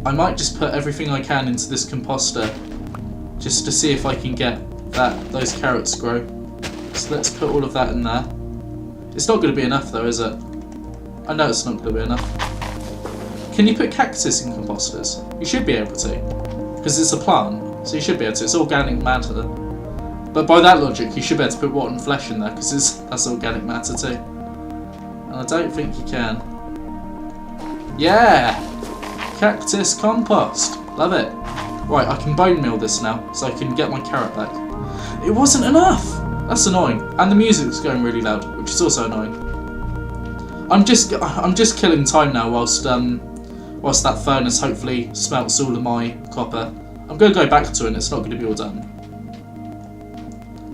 I might just put everything I can into this composter just to see if I can get those carrots grow. So let's put all of that in there. It's not going to be enough though, is it? I know it's not going to be enough. Can you put cactus in composters? You should be able to, because it's a plant, so you should be able to. It's organic matter. But by that logic, you should be able to put rotten flesh in there, because that's organic matter too. And I don't think you can. Yeah! Cactus compost. Love it. Right, I can bone meal this now, so I can get my carrot back. It wasn't enough! That's annoying. And the music's going really loud, which is also annoying. I'm just killing time now whilst that furnace hopefully smelts all of my copper. I'm going to go back to it and it's not going to be all done.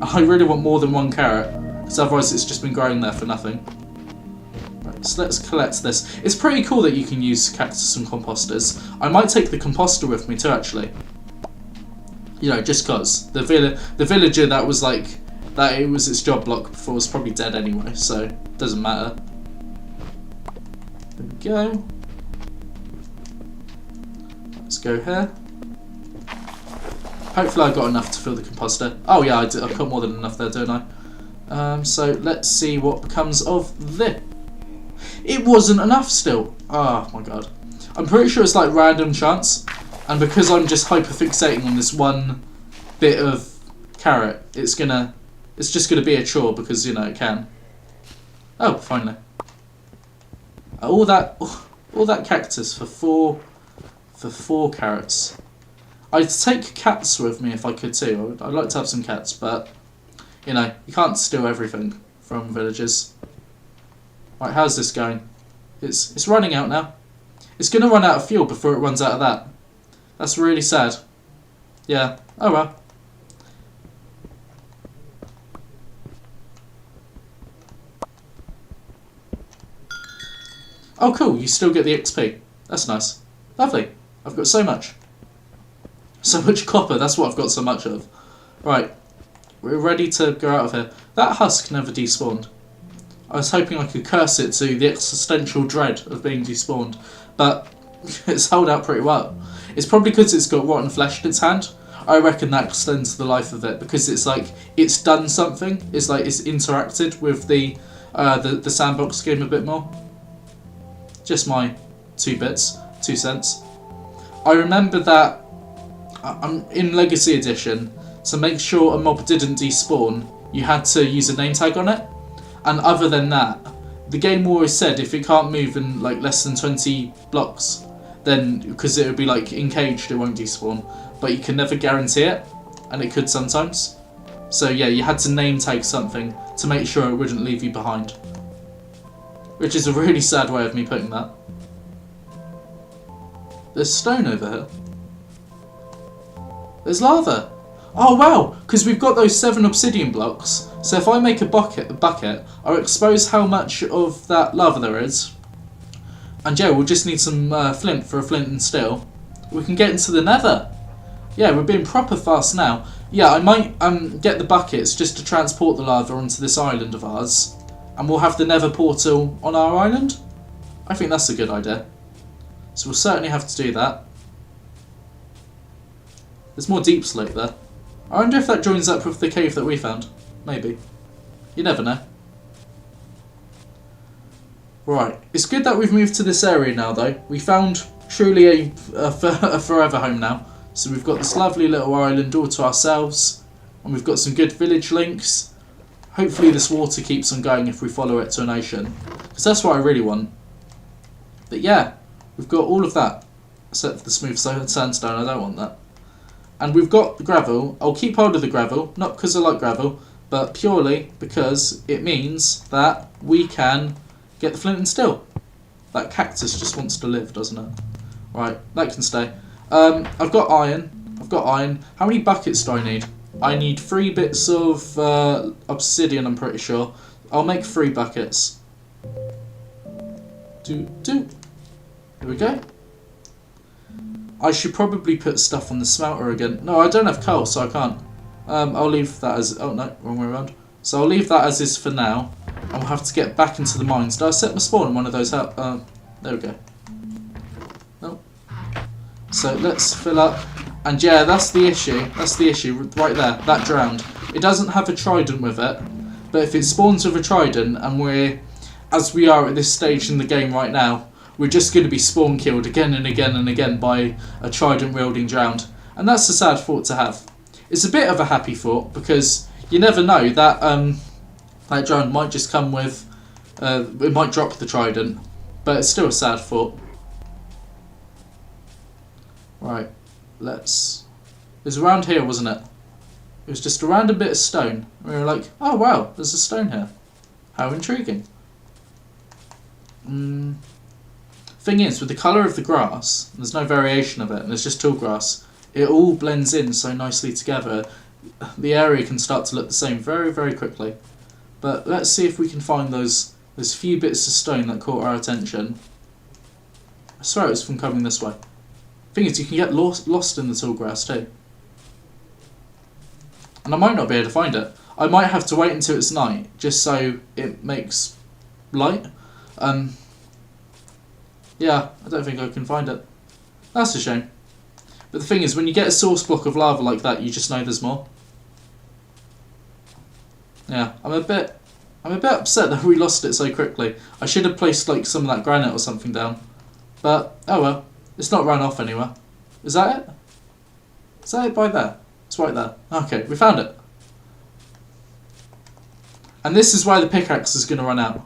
I really want more than one carrot, because otherwise it's just been growing there for nothing. Right, so let's collect this. It's pretty cool that you can use cactus and composters. I might take the composter with me too, actually. You know, just cause. The villager that was like, that it was its job block before was probably dead anyway, so it doesn't matter. There we go. Let's go here. Hopefully I got enough to fill the composter. Oh yeah, I've got more than enough there, don't I? So let's see what becomes of this. It wasn't enough still. Oh my god. I'm pretty sure it's like random chance. And because I'm just hyperfixating on this one bit of carrot, it's just gonna be a chore because, you know, it can. Oh, finally. All that cactus for four carrots. I'd take cats with me if I could too. I'd like to have some cats, but you know, you can't steal everything from villagers. Right, how's this going? It's running out now. It's gonna run out of fuel before it runs out of that. That's really sad. Yeah. Oh well. Oh cool, you still get the XP. That's nice. Lovely. I've got so much. So much copper, that's what I've got so much of. Right, we're ready to go out of here. That husk never despawned. I was hoping I could curse it to the existential dread of being despawned, but it's held out pretty well. It's probably because it's got rotten flesh in its hand. I reckon that extends the life of it, because it's like it's done something. It's like it's interacted with the sandbox game a bit more. Just my 2 cents. I remember that in Legacy Edition, to make sure a mob didn't despawn, you had to use a name tag on it. And other than that, the game always said if it can't move in like less than 20 blocks, then because it would be like encaged, it won't despawn. But you can never guarantee it, and it could sometimes. So yeah, you had to name tag something to make sure it wouldn't leave you behind. Which is a really sad way of me putting that. There's stone over here. There's lava. Oh wow, because we've got those 7 obsidian blocks. So if I make a bucket, I'll expose how much of that lava there is. And yeah, we'll just need some flint for a flint and steel. We can get into the nether. Yeah, we're being proper fast now. Yeah, I might get the buckets just to transport the lava onto this island of ours. And we'll have the nether portal on our island. I think that's a good idea. So we'll certainly have to do that. There's more deep slate there. I wonder if that joins up with the cave that we found. Maybe. You never know. Right. It's good that we've moved to this area now, though. We found truly a forever home now. So we've got this lovely little island all to ourselves. And we've got some good village links. Hopefully this water keeps on going if we follow it to an ocean. Because that's what I really want. But yeah, we've got all of that. Except for the smooth sandstone, I don't want that. And we've got the gravel. I'll keep hold of the gravel, not because I like gravel, but purely because it means that we can get the flint and steel. That cactus just wants to live, doesn't it? Right, that can stay. I've got iron. How many buckets do I need? I need 3 bits of obsidian, I'm pretty sure. I'll make 3 buckets. Here we go. I should probably put stuff on the smelter again. No, I don't have coal, so I can't. I'll leave that as... Oh, no, wrong way around. So I'll leave that as is for now. And we'll have to get back into the mines. Did I set my spawn in one of those? There we go. Nope. So let's fill up. And yeah, that's the issue. That's the issue right there. That drowned. It doesn't have a trident with it. But if it spawns with a trident, and we're... As we are at this stage in the game right now, we're just going to be spawn killed again and again and again by a trident wielding drowned. And that's a sad thought to have. It's a bit of a happy thought because you never know, that that drowned might just come with, it might drop the trident, but it's still a sad thought. Right, it was around here, wasn't it? It was just a random bit of stone. We were like, oh wow, there's a stone here. How intriguing. Thing is, with the colour of the grass, there's no variation of it, and it's just tall grass, it all blends in so nicely together. The area can start to look the same very, very quickly. But let's see if we can find those few bits of stone that caught our attention. I swear it was from coming this way. Thing is, you can get lost in the tall grass too. And I might not be able to find it. I might have to wait until it's night, just so it makes light. Yeah, I don't think I can find it. That's a shame. But the thing is, when you get a source block of lava like that, you just know there's more. Yeah, I'm a bit upset that we lost it so quickly. I should have placed like some of that granite or something down. But oh well, it's not run off anywhere. Is that it? Is that it by there? It's right there. Okay, we found it. And this is why the pickaxe is going to run out.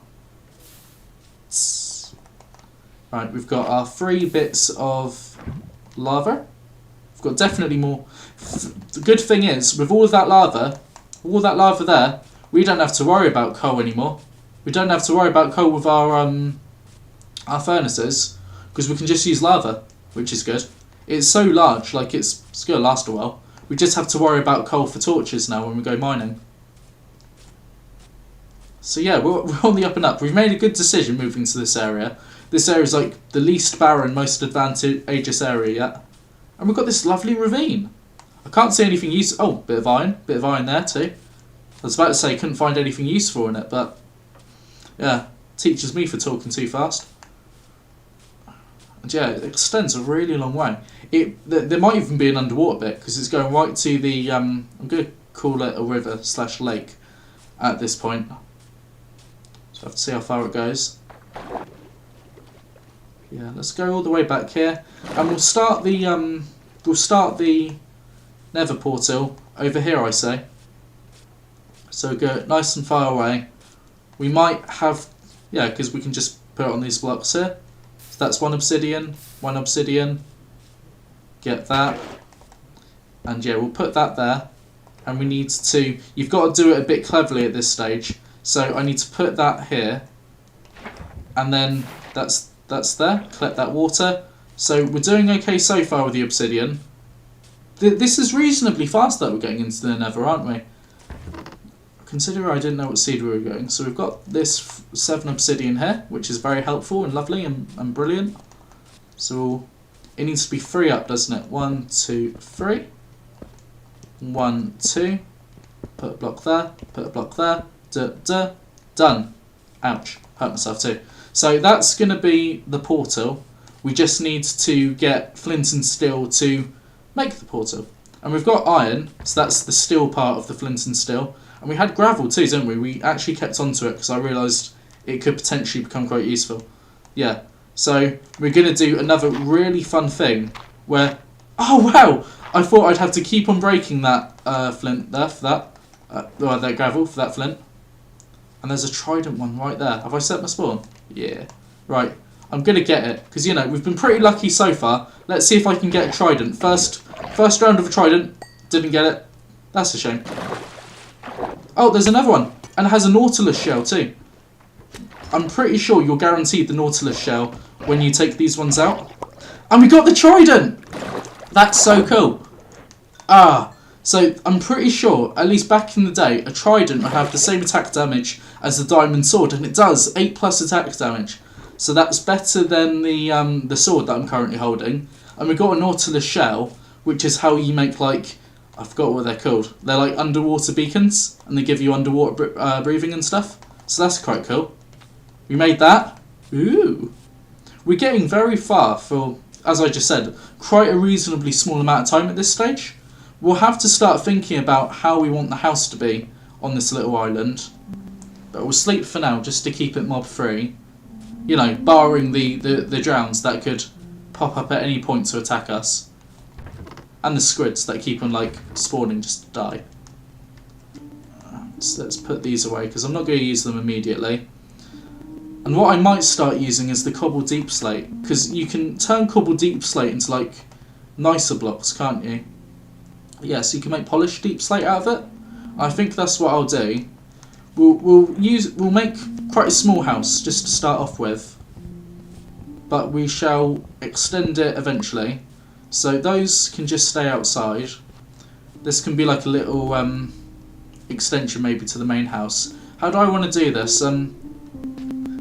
Right, we've got our 3 bits of lava. We've got definitely more. The good thing is, with all that lava there, we don't have to worry about coal anymore. We don't have to worry about coal with our furnaces, because we can just use lava, which is good. It's so large, like it's going to last a while. We just have to worry about coal for torches now when we go mining. So yeah, we're on the up and up. We've made a good decision moving to this area. This area is like the least barren, most advantageous area yet. And we've got this lovely ravine. I can't see anything useful. Oh, bit of iron there too. I was about to say couldn't find anything useful in it, but Yeah, teaches me for talking too fast. And yeah, it extends a really long way. There might even be an underwater bit because it's going right to the I'm going to call it a river / lake at this point. So I have to see how far it goes. Yeah, let's go all the way back here, and we'll start the Nether portal over here, I say. So go nice and far away. We might have, yeah, because we can just put it on these blocks here. So that's one obsidian, get that, and yeah, we'll put that there. And we need to, you've got to do it a bit cleverly at this stage. So I need to put that here, and then that's there, collect that water. So we're doing okay so far with the obsidian. This is reasonably fast that we're getting into the Nether, aren't we? Consider I didn't know what seed we were going. So we've got this 7 obsidian here, which is very helpful and lovely and brilliant. So it needs to be 3 up, doesn't it? 1, 2, 3. 1, 2. Put a block there, put a block there. Done. Ouch, hurt myself too. So that's going to be the portal. We just need to get flint and steel to make the portal. And we've got iron, so that's the steel part of the flint and steel. And we had gravel too, didn't we? We actually kept onto it because I realised it could potentially become quite useful. Yeah, so we're going to do another really fun thing where... Oh wow! I thought I'd have to keep on breaking that flint there for that. That gravel for that flint. And there's a trident one right there. Have I set my spawn? Yeah. Right. I'm going to get it. Because, you know, we've been pretty lucky so far. Let's see if I can get a trident. First round of a trident. Didn't get it. That's a shame. Oh, there's another one. And it has a nautilus shell too. I'm pretty sure you're guaranteed the nautilus shell when you take these ones out. And we got the trident! That's so cool. So I'm pretty sure, at least back in the day, a trident would have the same attack damage as the diamond sword, and it does 8+ attack damage. So that's better than the sword that I'm currently holding. And we got a nautilus shell, which is how you make, like, I forgot what they're called. They're like underwater beacons, and they give you underwater breathing and stuff. So that's quite cool. We made that. Ooh. We're getting very far for, as I just said, quite a reasonably small amount of time at this stage. We'll have to start thinking about how we want the house to be on this little island. But we'll sleep for now, just to keep it mob free. You know, barring the drowns that could pop up at any point to attack us. And the squids that keep on, like, spawning just to die. So let's put these away, because I'm not going to use them immediately. And what I might start using is the cobble deep slate, because you can turn cobble deep slate into, like, nicer blocks, can't you? Yeah, so you can make polished deep slate out of it. I think that's what I'll do. We'll make quite a small house just to start off with, but we shall extend it eventually. So those can just stay outside. This can be like a little extension maybe to the main house. How do I want to do this?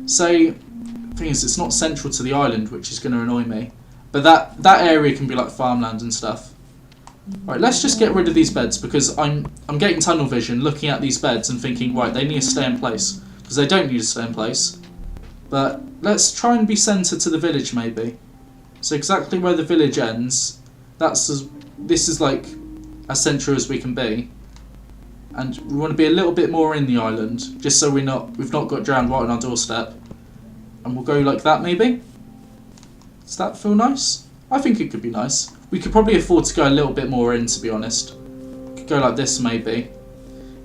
Say, the thing is, it's not central to the island, which is going to annoy me. But that area can be like farmland and stuff. Right, let's just get rid of these beds, because I'm getting tunnel vision looking at these beds and thinking, right, they need to stay in place, because they don't need to stay in place. But let's try and be centred to the village maybe. So exactly where the village ends, this is like as central as we can be. And we want to be a little bit more in the island, just so we've not got drowned right on our doorstep. And we'll go like that maybe. Does that feel nice? I think it could be nice. We could probably afford to go a little bit more in, to be honest. We could go like this maybe.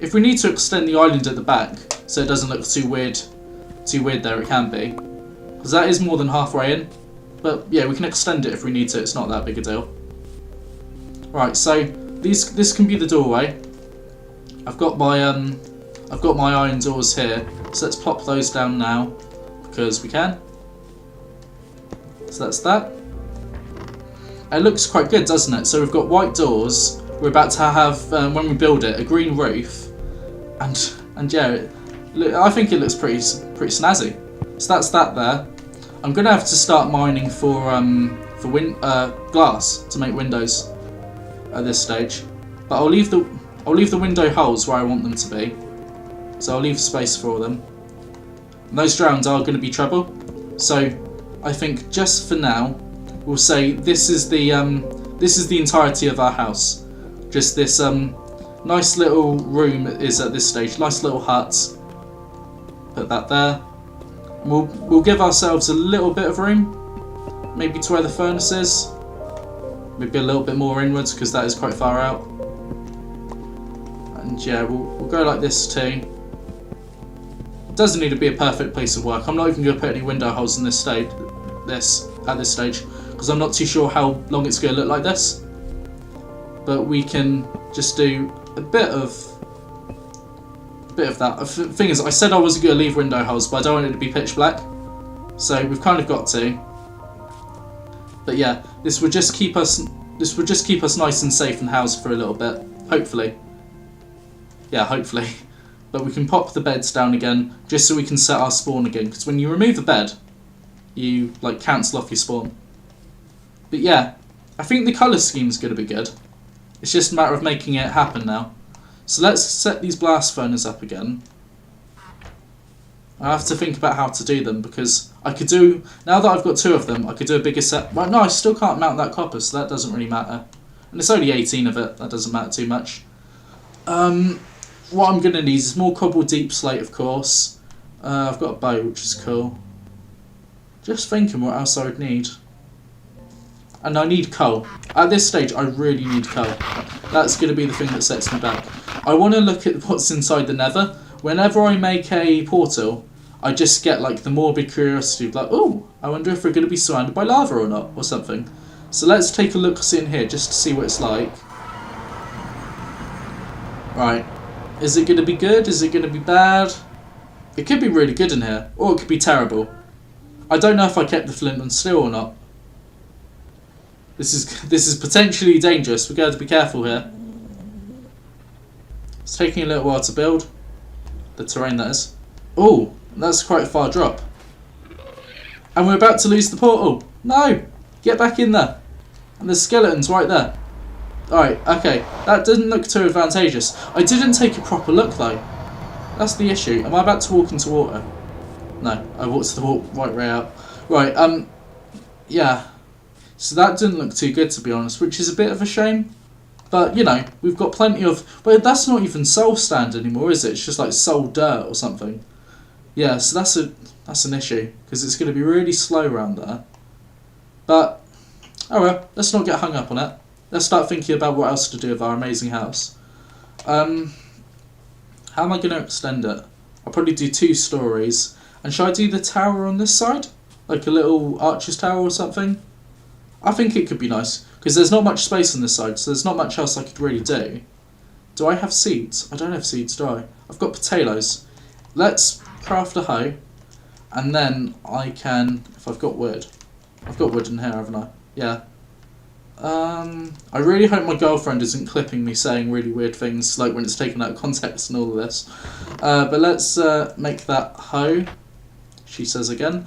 If we need to extend the island at the back, so it doesn't look too weird there, it can be. Because that is more than halfway in. But yeah, we can extend it if we need to, it's not that big a deal. Right, so this can be the doorway. I've got my iron doors here, so let's plop those down now, because we can. So that's that. It looks quite good, doesn't it? So we've got white doors. We're about to have, when we build it, a green roof, and yeah, I think it looks pretty snazzy. So that's that there. I'm gonna have to start mining for glass to make windows at this stage, but I'll leave the window holes where I want them to be. So I'll leave space for them. And those drowns are going to be trouble. So I think just for now, we'll say this is the entirety of our house. Just this nice little room is at this stage. Nice little hut. Put that there. And we'll give ourselves a little bit of room. Maybe to where the furnace is. Maybe a little bit more inwards because that is quite far out. And yeah, we'll go like this too. It doesn't need to be a perfect place of work. I'm not even going to put any window holes in this stage. At this stage, because I'm not too sure how long it's going to look like this. But we can just do a bit of that. The thing is, I said I wasn't going to leave window holes, but I don't want it to be pitch black. So we've kind of got to. But yeah, this would just keep us nice and safe and housed for a little bit, hopefully. Yeah, hopefully. But we can pop the beds down again, just so we can set our spawn again. Because when you remove the bed, you like cancel off your spawn. But yeah, I think the colour scheme is going to be good. It's just a matter of making it happen now. So let's set these blast furnaces up again. I have to think about how to do them, because I could do, now that I've got 2 of them, I could do a bigger set. Well, no, I still can't mount that copper, so that doesn't really matter. And it's only 18 of it, that doesn't matter too much. What I'm going to need is more cobble deep slate, of course. I've got a bow, which is cool. Just thinking what else I would need. And I need coal. At this stage, I really need coal. That's going to be the thing that sets me back. I want to look at what's inside the nether. Whenever I make a portal, I just get like the morbid curiosity of like, oh, I wonder if we're going to be surrounded by lava or not, or something. So let's take a look in here just to see what it's like. Right. Is it going to be good? Is it going to be bad? It could be really good in here, or it could be terrible. I don't know if I kept the flint and steel or not. This is potentially dangerous. We're going to be careful here. It's taking a little while to build. The terrain, that is. Oh, that's quite a far drop. And we're about to lose the portal. No! Get back in there. And there's skeletons right there. Alright, okay. That didn't look too advantageous. I didn't take a proper look though. That's the issue. Am I about to walk into water? No, I walked the right way out. Right, yeah. So that didn't look too good, to be honest, which is a bit of a shame. But, you know, we've got plenty of... Well, that's not even soul stand anymore, is it? It's just like soul dirt or something. Yeah, so that's an issue, because it's going to be really slow around there. But, oh well, let's not get hung up on it. Let's start thinking about what else to do with our amazing house. How am I going to extend it? I'll probably do 2 stories. And should I do the tower on this side? Like a little archer's tower or something? I think it could be nice, because there's not much space on this side, so there's not much else I could really do. Do I have seeds? I don't have seeds, do I? I've got potatoes. Let's craft a hoe, and then I can, if I've got wood. I've got wood in here, haven't I? Yeah. I really hope my girlfriend isn't clipping me saying really weird things, like when it's taken out of context and all of this. But let's make that hoe, she says again.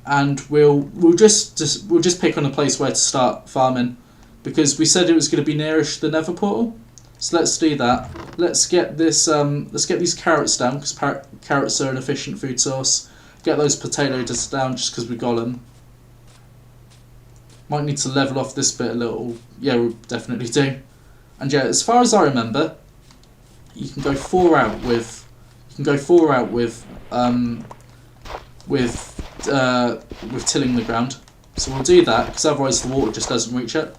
And we'll just pick on a place where to start farming, because we said it was going to be nearish the nether portal. So let's do that. Let's get this. Let's get these carrots down, because carrots are an efficient food source. Get those potatoes down just because we got them. Might need to level off this bit a little. Yeah, we'll definitely do. And yeah, as far as I remember, you can go 4 out with. With tilling the ground. So we'll do that, because otherwise the water just doesn't reach it.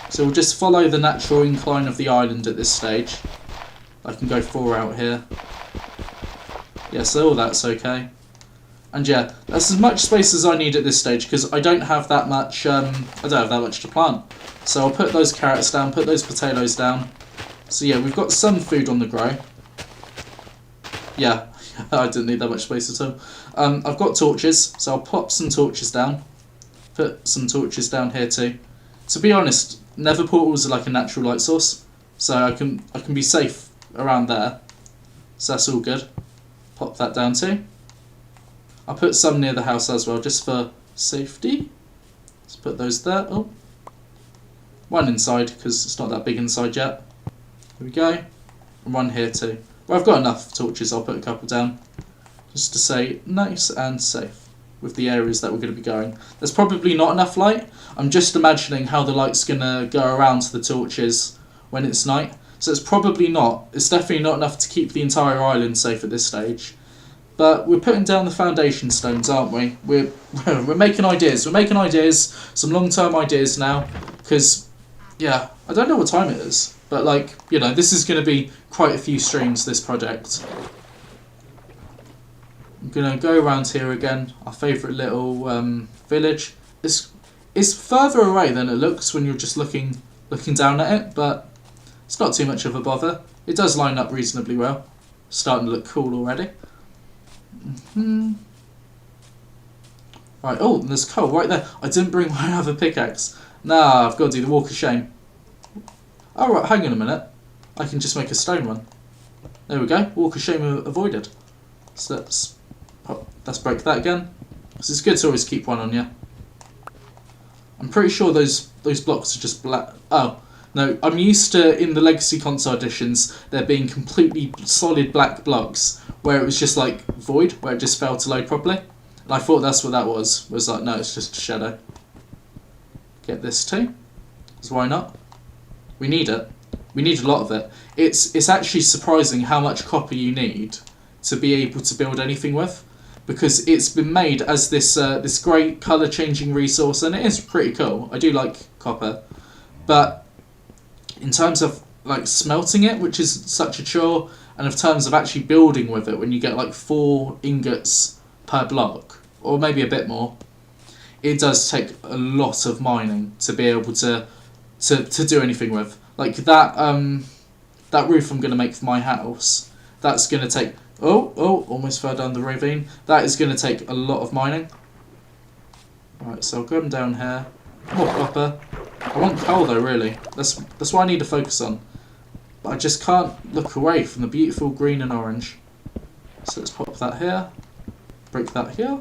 So we'll just follow the natural incline of the island at this stage. I can go 4 out here. Yeah, so all that's okay. And yeah, that's as much space as I need at this stage, because I don't have that much. I don't have that much to plant. So I'll put those carrots down, put those potatoes down. So yeah, we've got some food on the grow. Yeah, I didn't need that much space at all. I've got torches, so I'll pop some torches down. Put some torches down here too. To be honest, nether portals are like a natural light source, so I can be safe around there. So that's all good. Pop that down too. I'll put some near the house as well, just for safety. Let's put those there. Oh, 1 inside, because it's not that big inside yet. Here we go. And 1 here too. Well, I've got enough torches, I'll put a couple down. just to say nice and safe with the areas that we're going to be going. There's probably not enough light. I'm just imagining how the light's going to go around to the torches when it's night. So it's definitely not enough to keep the entire island safe at this stage. But we're putting down the foundation stones, aren't we? We're making ideas. We're making ideas, some long-term ideas now. Because, yeah, I don't know what time it is. But, like, you know, this is going to be quite a few streams, this project. I'm going to go around here again. Our favourite little village. It's further away than it looks when you're just looking down at it. But it's not too much of a bother. It does line up reasonably well. Starting to look cool already. Right, oh, there's coal right there. I didn't bring my other pickaxe. Nah, I've got to do the walk of shame. Oh, right, hang on a minute. I can just make a stone one. There we go. Walk of shame avoided. So let's break that again. Because it's good to always keep one on you. I'm pretty sure those blocks are just black. Oh, no, I'm used to, in the Legacy Console editions, there being completely solid black blocks, where it was just like void, where it just failed to load properly. And I thought that's what that was like, no, it's just a shadow. Get this too, because why not? We need it. We need a lot of it. It's actually surprising how much copper you need to be able to build anything with, because it's been made as this great colour changing resource, and it is pretty cool. I do like copper, but in terms of like smelting it, which is such a chore, and in terms of actually building with it, when you get like 4 ingots per block, or maybe a bit more, it does take a lot of mining to be able to do anything with. Like that roof I'm going to make for my house, that's going to take... Oh, almost fell down the ravine. That is going to take a lot of mining. Right, so I'll go down here. More copper. I want coal though, really. That's what I need to focus on. But I just can't look away from the beautiful green and orange. So let's pop that here. Break that here.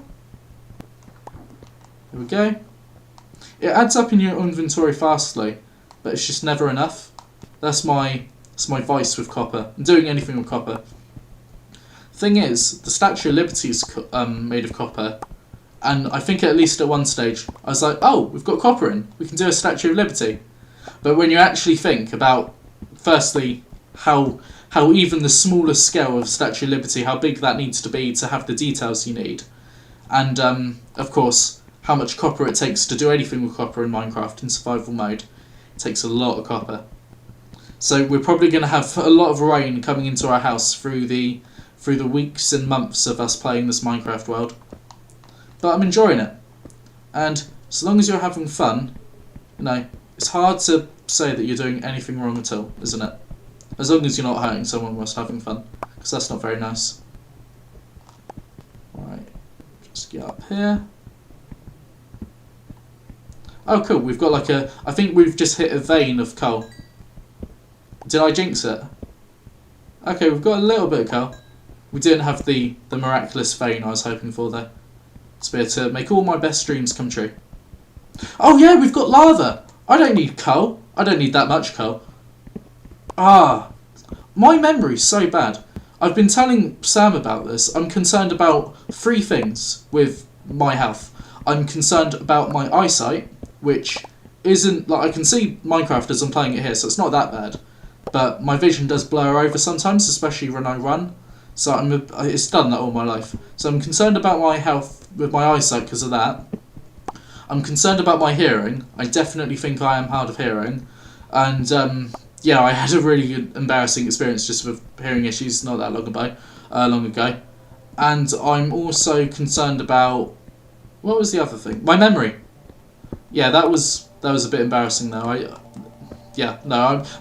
There we go. It adds up in your inventory fastly, but it's just never enough. That's my vice with copper. I'm doing anything with copper. Thing is, the Statue of Liberty is made of copper. And I think at least at one stage, I was like, oh, we've got copper in. We can do a Statue of Liberty. But when you actually think about, firstly, how even the smallest scale of Statue of Liberty, how big that needs to be to have the details you need. And, of course, how much copper it takes to do anything with copper in Minecraft in survival mode. It takes a lot of copper. So we're probably going to have a lot of rain coming into our house through the weeks and months of us playing this Minecraft world. But I'm enjoying it. And so long as you're having fun, you know, it's hard to say that you're doing anything wrong at all, isn't it? As long as you're not hurting someone whilst having fun, because that's not very nice. Right, just get up here. Oh cool, we've got like I think we've just hit a vein of coal. Did I jinx it? Okay, we've got a little bit of coal. We didn't have the miraculous vein I was hoping for though. To be able to make all my best dreams come true. Oh yeah, we've got lava! I don't need coal. I don't need that much coal. Ah, my memory's so bad. I've been telling Sam about this. I'm concerned about 3 things with my health. I'm concerned about my eyesight, which isn't... like I can see Minecraft as I'm playing it here, so it's not that bad. But my vision does blur over sometimes, especially when I run. So it's done that all my life. So I'm concerned about my health with my eyesight because of that. I'm concerned about my hearing. I definitely think I am hard of hearing. And yeah, I had a really embarrassing experience just with hearing issues not that long ago. And I'm also concerned about... what was the other thing? My memory. Yeah, that was a bit embarrassing though.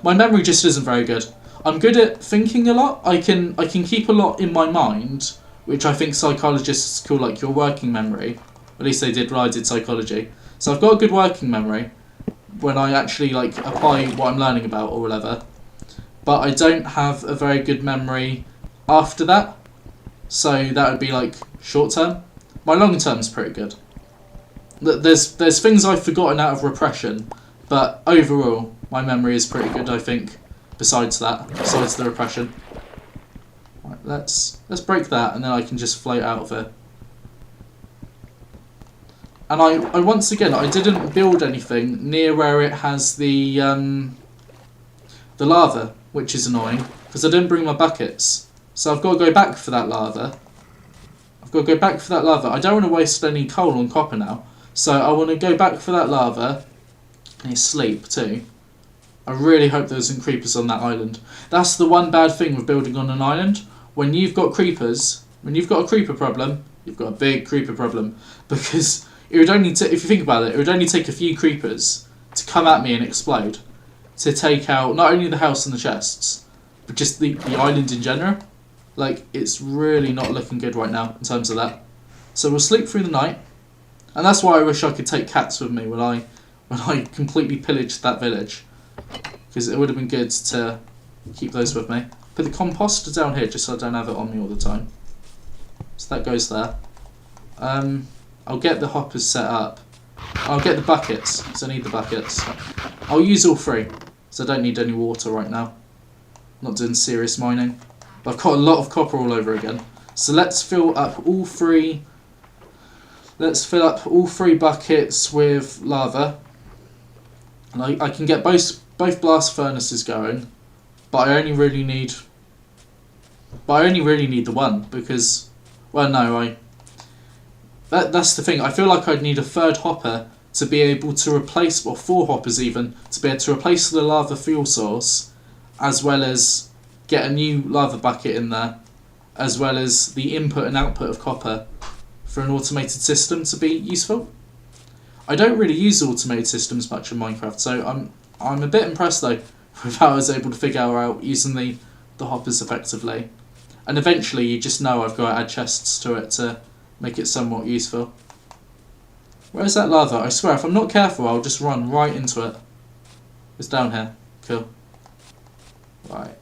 My memory just isn't very good. I'm good at thinking a lot. I can keep a lot in my mind, which I think psychologists call like your working memory. At least they did when I did psychology. So I've got a good working memory when I actually like apply what I'm learning about or whatever. But I don't have a very good memory after that. So that would be like short term. My long term's pretty good. There's things I've forgotten out of repression, but overall my memory is pretty good, I think. Besides the repression. Right, let's break that, and then I can just float out of it. And I once again, I didn't build anything near where it has the lava, which is annoying, because I didn't bring my buckets. So I've got to go back for that lava. I don't want to waste any coal on copper now. So I want to go back for that lava. And sleep too. I really hope there isn't creepers on that island. That's the one bad thing with building on an island. When you've got creepers, when you've got a creeper problem, you've got a big creeper problem. Because it would only, if you think about it, it would only take a few creepers to come at me and explode. To take out not only the house and the chests, but just the island in general. Like, it's really not looking good right now in terms of that. So we'll sleep through the night. And that's why I wish I could take cats with me when I completely pillaged that village. Because it would have been good to keep those with me. Put the composter down here just so I don't have it on me all the time. So that goes there. I'll get the hoppers set up. I'll get the buckets, because I need the buckets. I'll use all three, because I don't need any water right now. I'm not doing serious mining. But I've got a lot of copper all over again. So let's fill up all three. Let's fill up all three buckets with lava. And I can get both blast furnaces going, but I only really need the one, because, well, no, that's the thing. I feel like I'd need a third hopper to be able to replace, or 4 hoppers even, to be able to replace the lava fuel source, as well as get a new lava bucket in there, as well as the input and output of copper for an automated system to be useful. I don't really use automated systems much in Minecraft, so I'm a bit impressed though with how I was able to figure out using the hoppers effectively. And eventually you just know I've got to add chests to it to make it somewhat useful. Where's that lava? I swear if I'm not careful I'll just run right into it. It's down here. Cool. Right.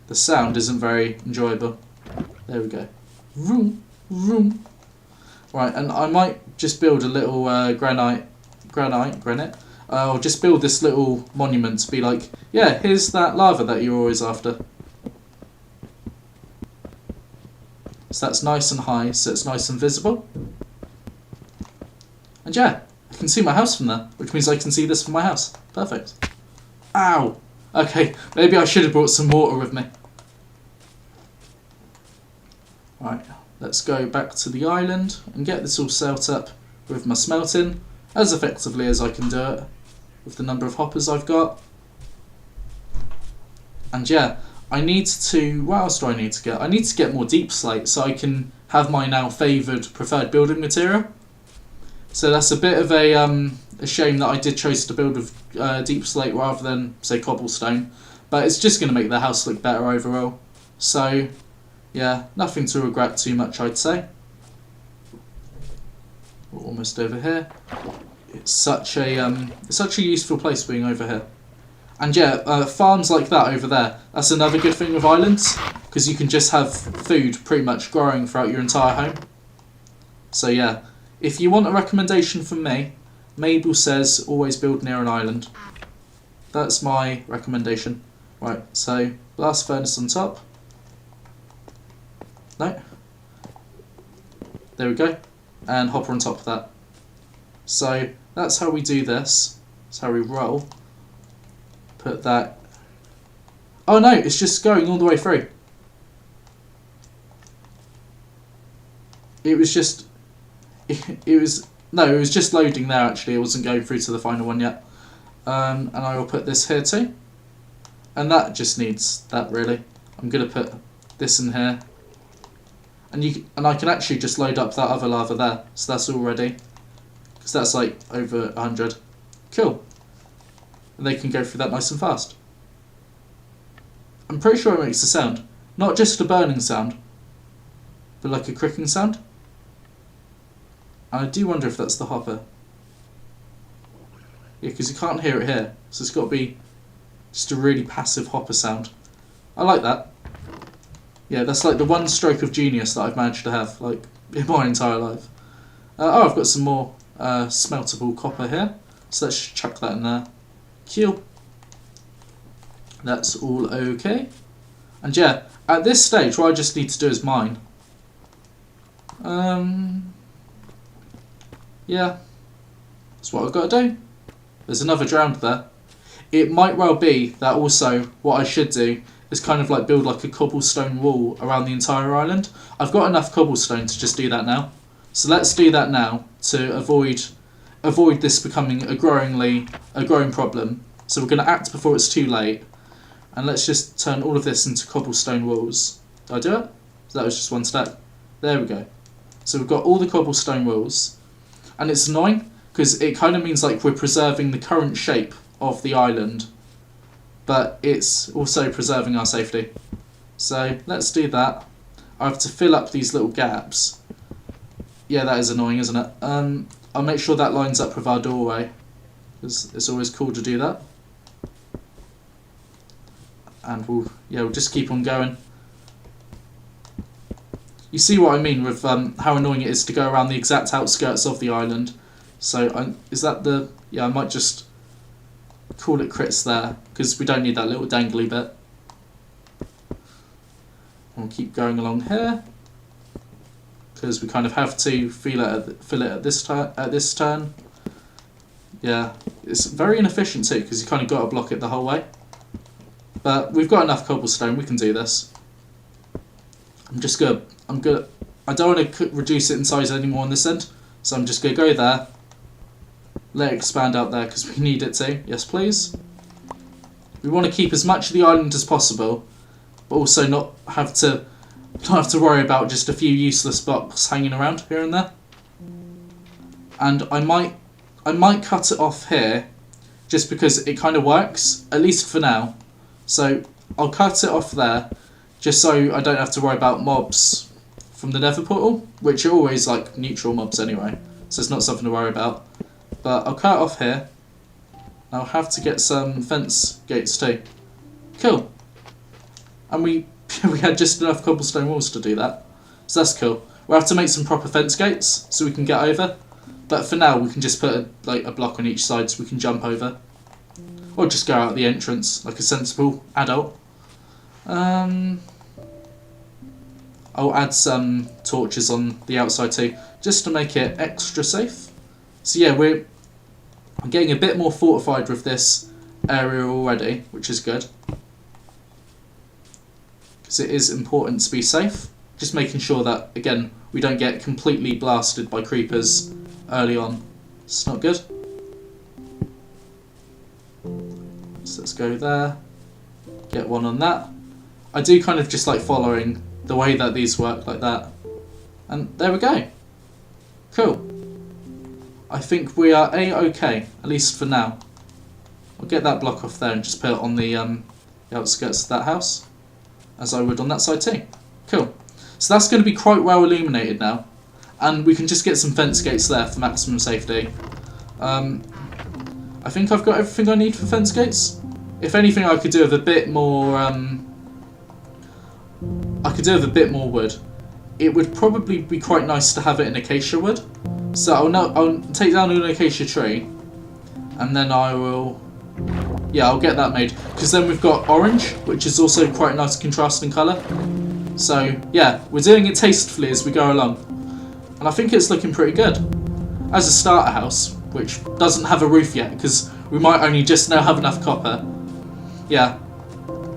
The sound isn't very enjoyable. There we go. Vroom, vroom. Right, and I might just build a little granite. I'll just build this little monument to be like, yeah, here's that lava that you're always after. So that's nice and high, so it's nice and visible. And yeah, I can see my house from there, which means I can see this from my house. Perfect. Ow! Okay, maybe I should have brought some water with me. Right, let's go back to the island and get this all set up with my smelting as effectively as I can do it with the number of hoppers I've got. And yeah, I need to, what else do I need to get? I need to get more deep slate so I can have my now favoured preferred building material. So that's a bit of a shame that I did choose to build with deep slate rather than, say, cobblestone. But it's just going to make the house look better overall. So yeah, nothing to regret too much, I'd say. We're almost over here. It's such a useful place being over here. And yeah, farms like that over there, that's another good thing with islands, because you can just have food pretty much growing throughout your entire home. So yeah, if you want a recommendation from me, Mabel says always build near an island. That's my recommendation. Right, so blast furnace on top. No. There we go. And hopper on top of that. So that's how we do this. That's how we roll. Put that. Oh no, it's just going all the way through. It was just. It was just loading there actually. It wasn't going through to the final one yet. And I will put this here too. And that just needs that really. I'm gonna put this in here. And I can actually just load up that other lava there. So that's all ready. Because that's like over 100. Cool. And they can go through that nice and fast. I'm pretty sure it makes a sound. Not just a burning sound, but like a cricking sound. And I do wonder if that's the hopper. Yeah, because you can't hear it here. So it's got to be just a really passive hopper sound. I like that. Yeah, that's like the one stroke of genius that I've managed to have, like, in my entire life. Oh, I've got some more smeltable copper here. So let's chuck that in there. Cool. That's all okay. And yeah, at this stage, what I just need to do is mine. Yeah, that's what I've got to do. There's another drowned there. It might well be that also what I should do is kind of like build like a cobblestone wall around the entire island. I've got enough cobblestone to just do that now. So let's do that now to avoid this becoming a growing problem. So we're going to act before it's too late. And let's just turn all of this into cobblestone walls. Did I do it? So that was just one stack. There we go. So we've got all the cobblestone walls. And it's annoying because it kind of means like we're preserving the current shape of the island, but it's also preserving our safety. So let's do that. I have to fill up these little gaps. Yeah, that is annoying, isn't it? I'll make sure that lines up with our doorway, because it's always cool to do that. And we'll just keep on going. You see what I mean with how annoying it is to go around the exact outskirts of the island. So is that the... Yeah, I might just call it crits there, because we don't need that little dangly bit. We'll keep going along here, because we kind of have to fill it at this turn. Yeah, it's very inefficient too, because you kind of got to block it the whole way. But we've got enough cobblestone, we can do this. I don't want to reduce it in size anymore on this end, so I'm just going to go there. Let it expand out there because we need it to. Yes, please. We want to keep as much of the island as possible, but also not have to worry about just a few useless blocks hanging around here and there. And I might cut it off here, just because it kind of works, at least for now. So I'll cut it off there, just so I don't have to worry about mobs from the Nether portal, which are always like neutral mobs anyway, so it's not something to worry about. But I'll cut it off here. I'll have to get some fence gates too. Cool. And we had just enough cobblestone walls to do that. So that's cool. We'll have to make some proper fence gates so we can get over. But for now we can just put a block on each side so we can jump over. Or just go out the entrance like a sensible adult. I'll add some torches on the outside too, just to make it extra safe. So yeah, we're getting a bit more fortified with this area already, which is good. Because it is important to be safe. Just making sure that, again, we don't get completely blasted by creepers early on. It's not good. So let's go there. Get one on that. I do kind of just like following the way that these work like that. And there we go. Cool. I think we are A-okay, at least for now. I'll get that block off there and just put it on the outskirts of that house, as I would on that side too. Cool. So that's going to be quite well illuminated now, and we can just get some fence gates there for maximum safety. I think I've got everything I need for fence gates. If anything, I could do with a bit more. Wood. It would probably be quite nice to have it in acacia wood. So I'll take down an acacia tree, and then I'll get that made, because then we've got orange, which is also quite a nice contrasting colour. So yeah, we're doing it tastefully as we go along, and I think it's looking pretty good. As a starter house, which doesn't have a roof yet, because we might only just now have enough copper. Yeah,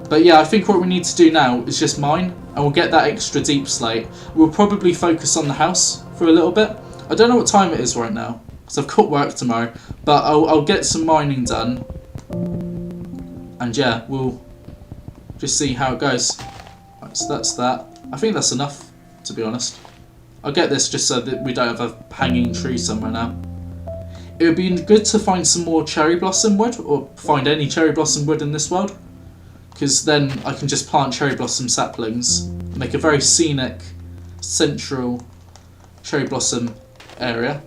but yeah, I think what we need to do now is just mine, and we'll get that extra deep slate. We'll probably focus on the house for a little bit. I don't know what time it is right now, because I've got work tomorrow, but I'll get some mining done, and yeah, we'll just see how it goes. Right, so that's that. I think that's enough, to be honest. I'll get this just so that we don't have a hanging tree somewhere now. It would be good to find some more cherry blossom wood, or find any cherry blossom wood in this world, because then I can just plant cherry blossom saplings, make a very scenic, central cherry blossom area.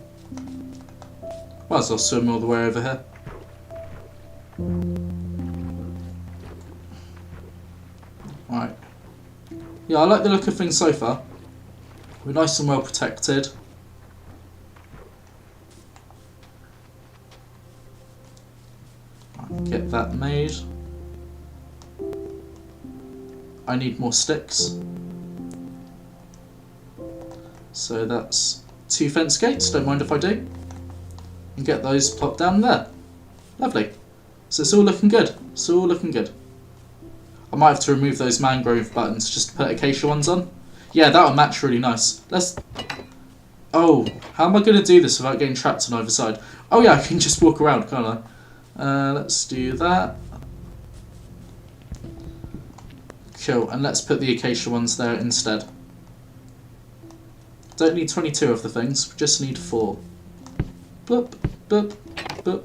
Might as well swim all the way over here. Right. Yeah, I like the look of things so far. We're nice and well protected. Right, get that made. I need more sticks. So that's 2 fence gates, don't mind if I do. And get those plopped down there. Lovely. So it's all looking good. It's all looking good. I might have to remove those mangrove buttons just to put acacia ones on. Yeah, that would match really nice. Let's... Oh, how am I going to do this without getting trapped on either side? Oh yeah, I can just walk around, can't I? Let's do that. Cool, and let's put the acacia ones there instead. Don't need 22 of the things, we just need 4. Bloop, bloop, bloop,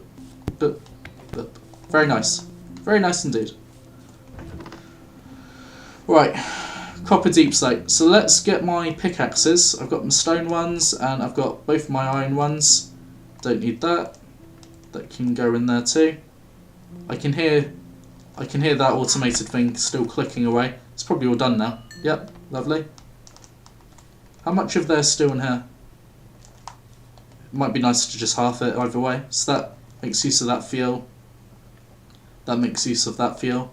bloop, bloop. Very nice. Very nice indeed. Right, copper deep slate. So let's get my pickaxes. I've got my stone ones and I've got both my iron ones. Don't need that. That can go in there too. I can hear that automated thing still clicking away. It's probably all done now. Yep, lovely. How much of there's still in here? It might be nice to just half it either way. So that makes use of that fuel. That makes use of that fuel.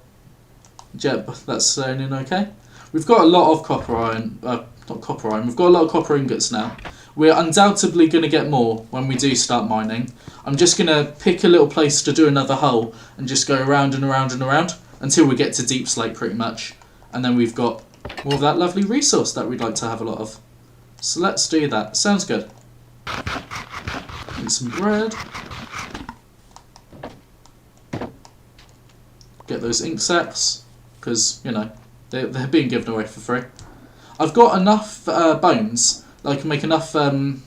Yep, that's thrown in okay. We've got a lot of copper iron, not copper iron, we've got a lot of copper ingots now. We're undoubtedly going to get more when we do start mining. I'm just going to pick a little place to do another hole and just go around and around and around until we get to deep slate pretty much. And then we've got more of that lovely resource that we'd like to have a lot of. So let's do that. Sounds good. Need some bread. Get those ink sacks, because, you know, they're being given away for free. I've got enough bones that I can make enough bone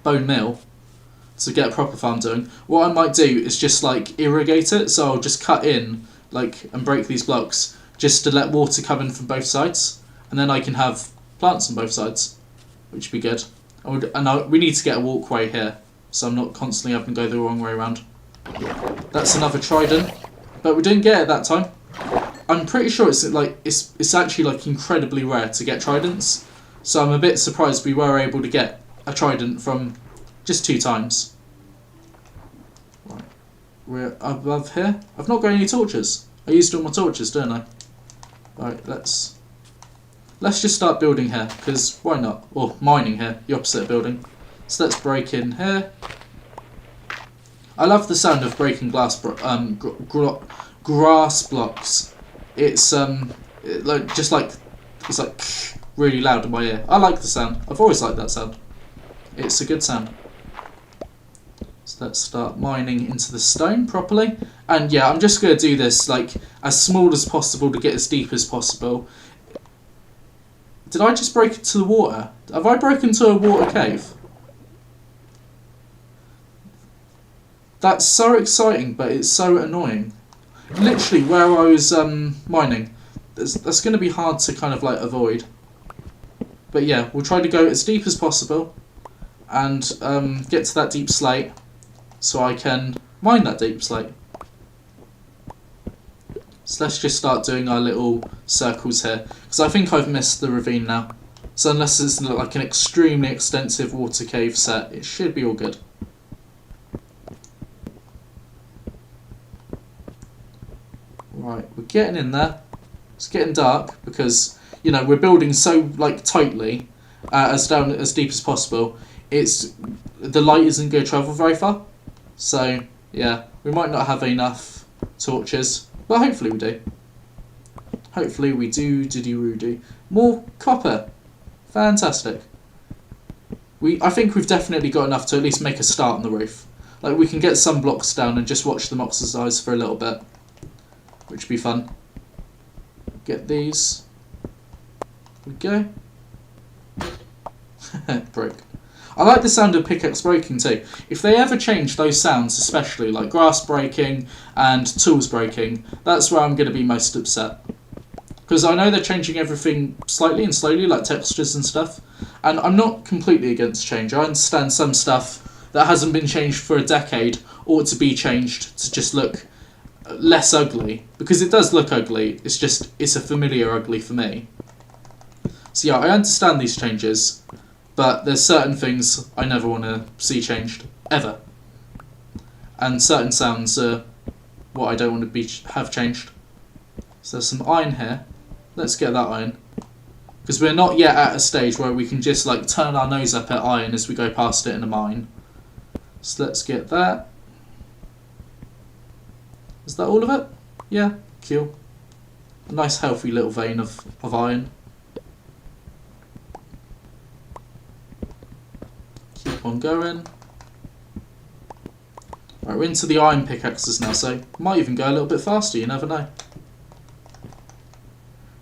meal to get a proper farm doing. What I might do is just like irrigate it, so I'll just cut in like and break these blocks just to let water come in from both sides, and then I can have plants on both sides, which would be good. We need to get a walkway here, so I'm not constantly having to go the wrong way around. That's another trident, but we didn't get it that time. I'm pretty sure it's actually like incredibly rare to get tridents, so I'm a bit surprised we were able to get a trident from just 2 times. Right, we're above here. I've not got any torches. I used all my torches, don't I? Right, let's just start building here, because why not? Or mining here, the opposite of building. So let's break in here. I love the sound of breaking grass blocks. It's it's like really loud in my ear. I like the sound. I've always liked that sound. It's a good sound. So let's start mining into the stone properly. And yeah, I'm just going to do this like as small as possible to get as deep as possible. Did I just break into the water? Have I broken into a water cave? That's so exciting, but it's so annoying. Literally, where I was mining, that's going to be hard to kind of like avoid. But yeah, we'll try to go as deep as possible and get to that deep slate so I can mine that deep slate. So let's just start doing our little circles here, because I think I've missed the ravine now. So unless it's like an extremely extensive water cave set, it should be all good. Right, we're getting in there. It's getting dark because, you know, we're building so like tightly, as deep as possible. The light isn't going to travel very far. So yeah, we might not have enough torches, but hopefully we do. Hopefully we do. More copper. Fantastic. I think we've definitely got enough to at least make a start on the roof. Like, we can get some blocks down and just watch them oxidize for a little bit, which would be fun. Get these. There we go. Broke. I like the sound of pickaxe breaking too. If they ever change those sounds, especially like grass breaking and tools breaking, that's where I'm going to be most upset. Because I know they're changing everything slightly and slowly, like textures and stuff. And I'm not completely against change. I understand some stuff that hasn't been changed for a decade ought to be changed to just look less ugly. Because it does look ugly, it's a familiar ugly for me. So yeah, I understand these changes, but there's certain things I never want to see changed, ever. And certain sounds are what I don't want to have changed. So there's some iron here. let's get that iron. Because we're not yet at a stage where we can just like turn our nose up at iron as we go past it in a mine. So let's get that. Is that all of it? Yeah, cool. A nice healthy little vein of iron. Keep on going. Right, we're into the iron pickaxes now, so might even go a little bit faster, you never know.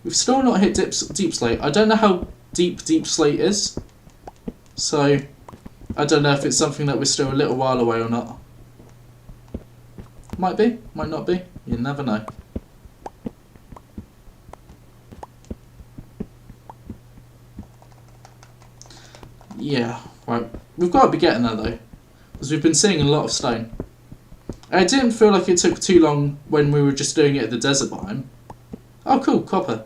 We've still not hit deep slate. I don't know how deep slate is, so I don't know if it's something that we're still a little while away or not. Might be, might not be, you never know. Yeah, right, we've got to be getting there though, because we've been seeing a lot of stone. I didn't feel like it took too long when we were just doing it at the desert biome. Oh cool, copper.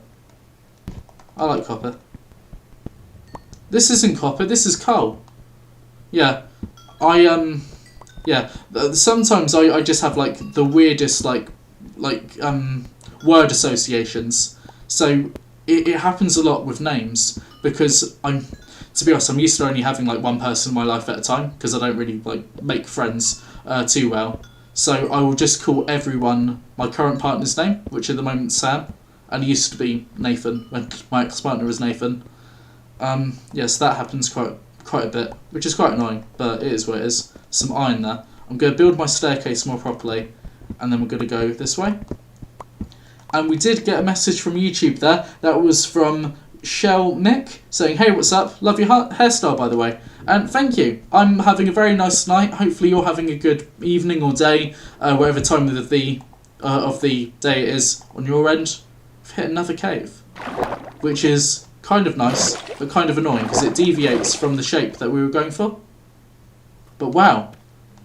I like copper. This isn't copper, this is coal. Yeah, yeah, sometimes I just have like the weirdest like word associations. So it happens a lot with names, because to be honest, I'm used to only having like one person in my life at a time, because I don't really like make friends too well. So I will just call everyone my current partner's name, which at the moment is Sam, and he used to be Nathan when my ex-partner was Nathan. Yes, that happens quite a bit, which is quite annoying, but it is what it is. Some iron there. I'm going to build my staircase more properly, and then we're going to go this way. And we did get a message from YouTube there. That was from Shell Nick saying, "Hey, what's up? Love your hairstyle, by the way." And thank you. I'm having a very nice night. Hopefully you're having a good evening or day, whatever time of the day it is on your end. We've hit another cave, which is kind of nice, but kind of annoying because it deviates from the shape that we were going for. But wow,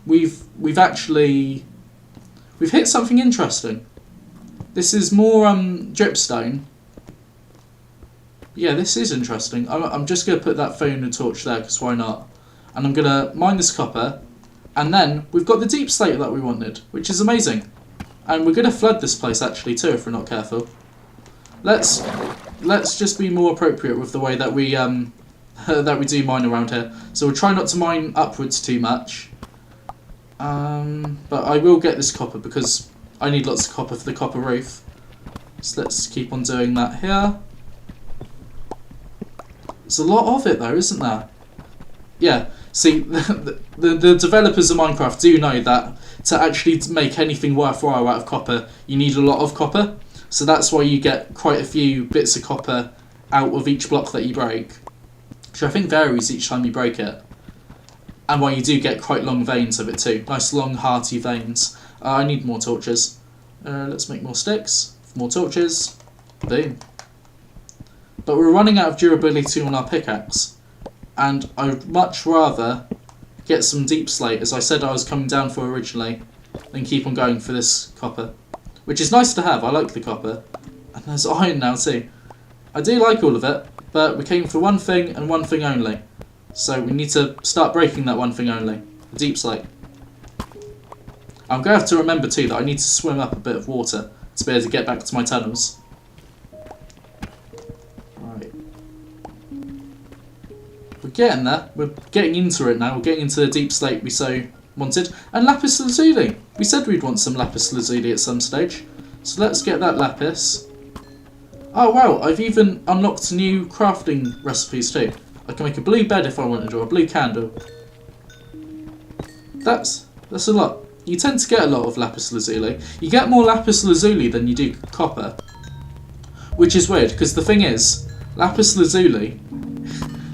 we've hit something interesting. This is more dripstone. Yeah, this is interesting. I'm just going to put that phone and torch there, because why not? And I'm going to mine this copper. And then we've got the deep slate that we wanted, which is amazing. And we're going to flood this place actually too, if we're not careful. Let's just be more appropriate with the way that we that we do mine around here. So we'll try not to mine upwards too much. But I will get this copper, because I need lots of copper for the copper roof. So let's keep on doing that here. There's a lot of it though, isn't there? Yeah, see, the developers of Minecraft do know that to actually make anything worthwhile out of copper, you need a lot of copper. So that's why you get quite a few bits of copper out of each block that you break, which I think varies each time you break it. And why you do get quite long veins of it too. Nice long hearty veins. I need more torches. Let's make more sticks, more torches. Boom. But we're running out of durability on our pickaxe, and I'd much rather get some deep slate, as I said I was coming down for originally, than keep on going for this copper. Which is nice to have, I like the copper. And there's iron now too. I do like all of it, but we came for one thing and one thing only. So we need to start breaking that one thing only, the deep slate. I'm going to have to remember too that I need to swim up a bit of water to be able to get back to my tunnels. We're getting there. We're getting into it now. We're getting into the deep slate we so wanted. And lapis lazuli. We said we'd want some lapis lazuli at some stage. So let's get that lapis. Oh wow, I've even unlocked new crafting recipes too. I can make a blue bed if I wanted, or a blue candle. That's a lot. You tend to get a lot of lapis lazuli. You get more lapis lazuli than you do copper. Which is weird, because the thing is, lapis lazuli...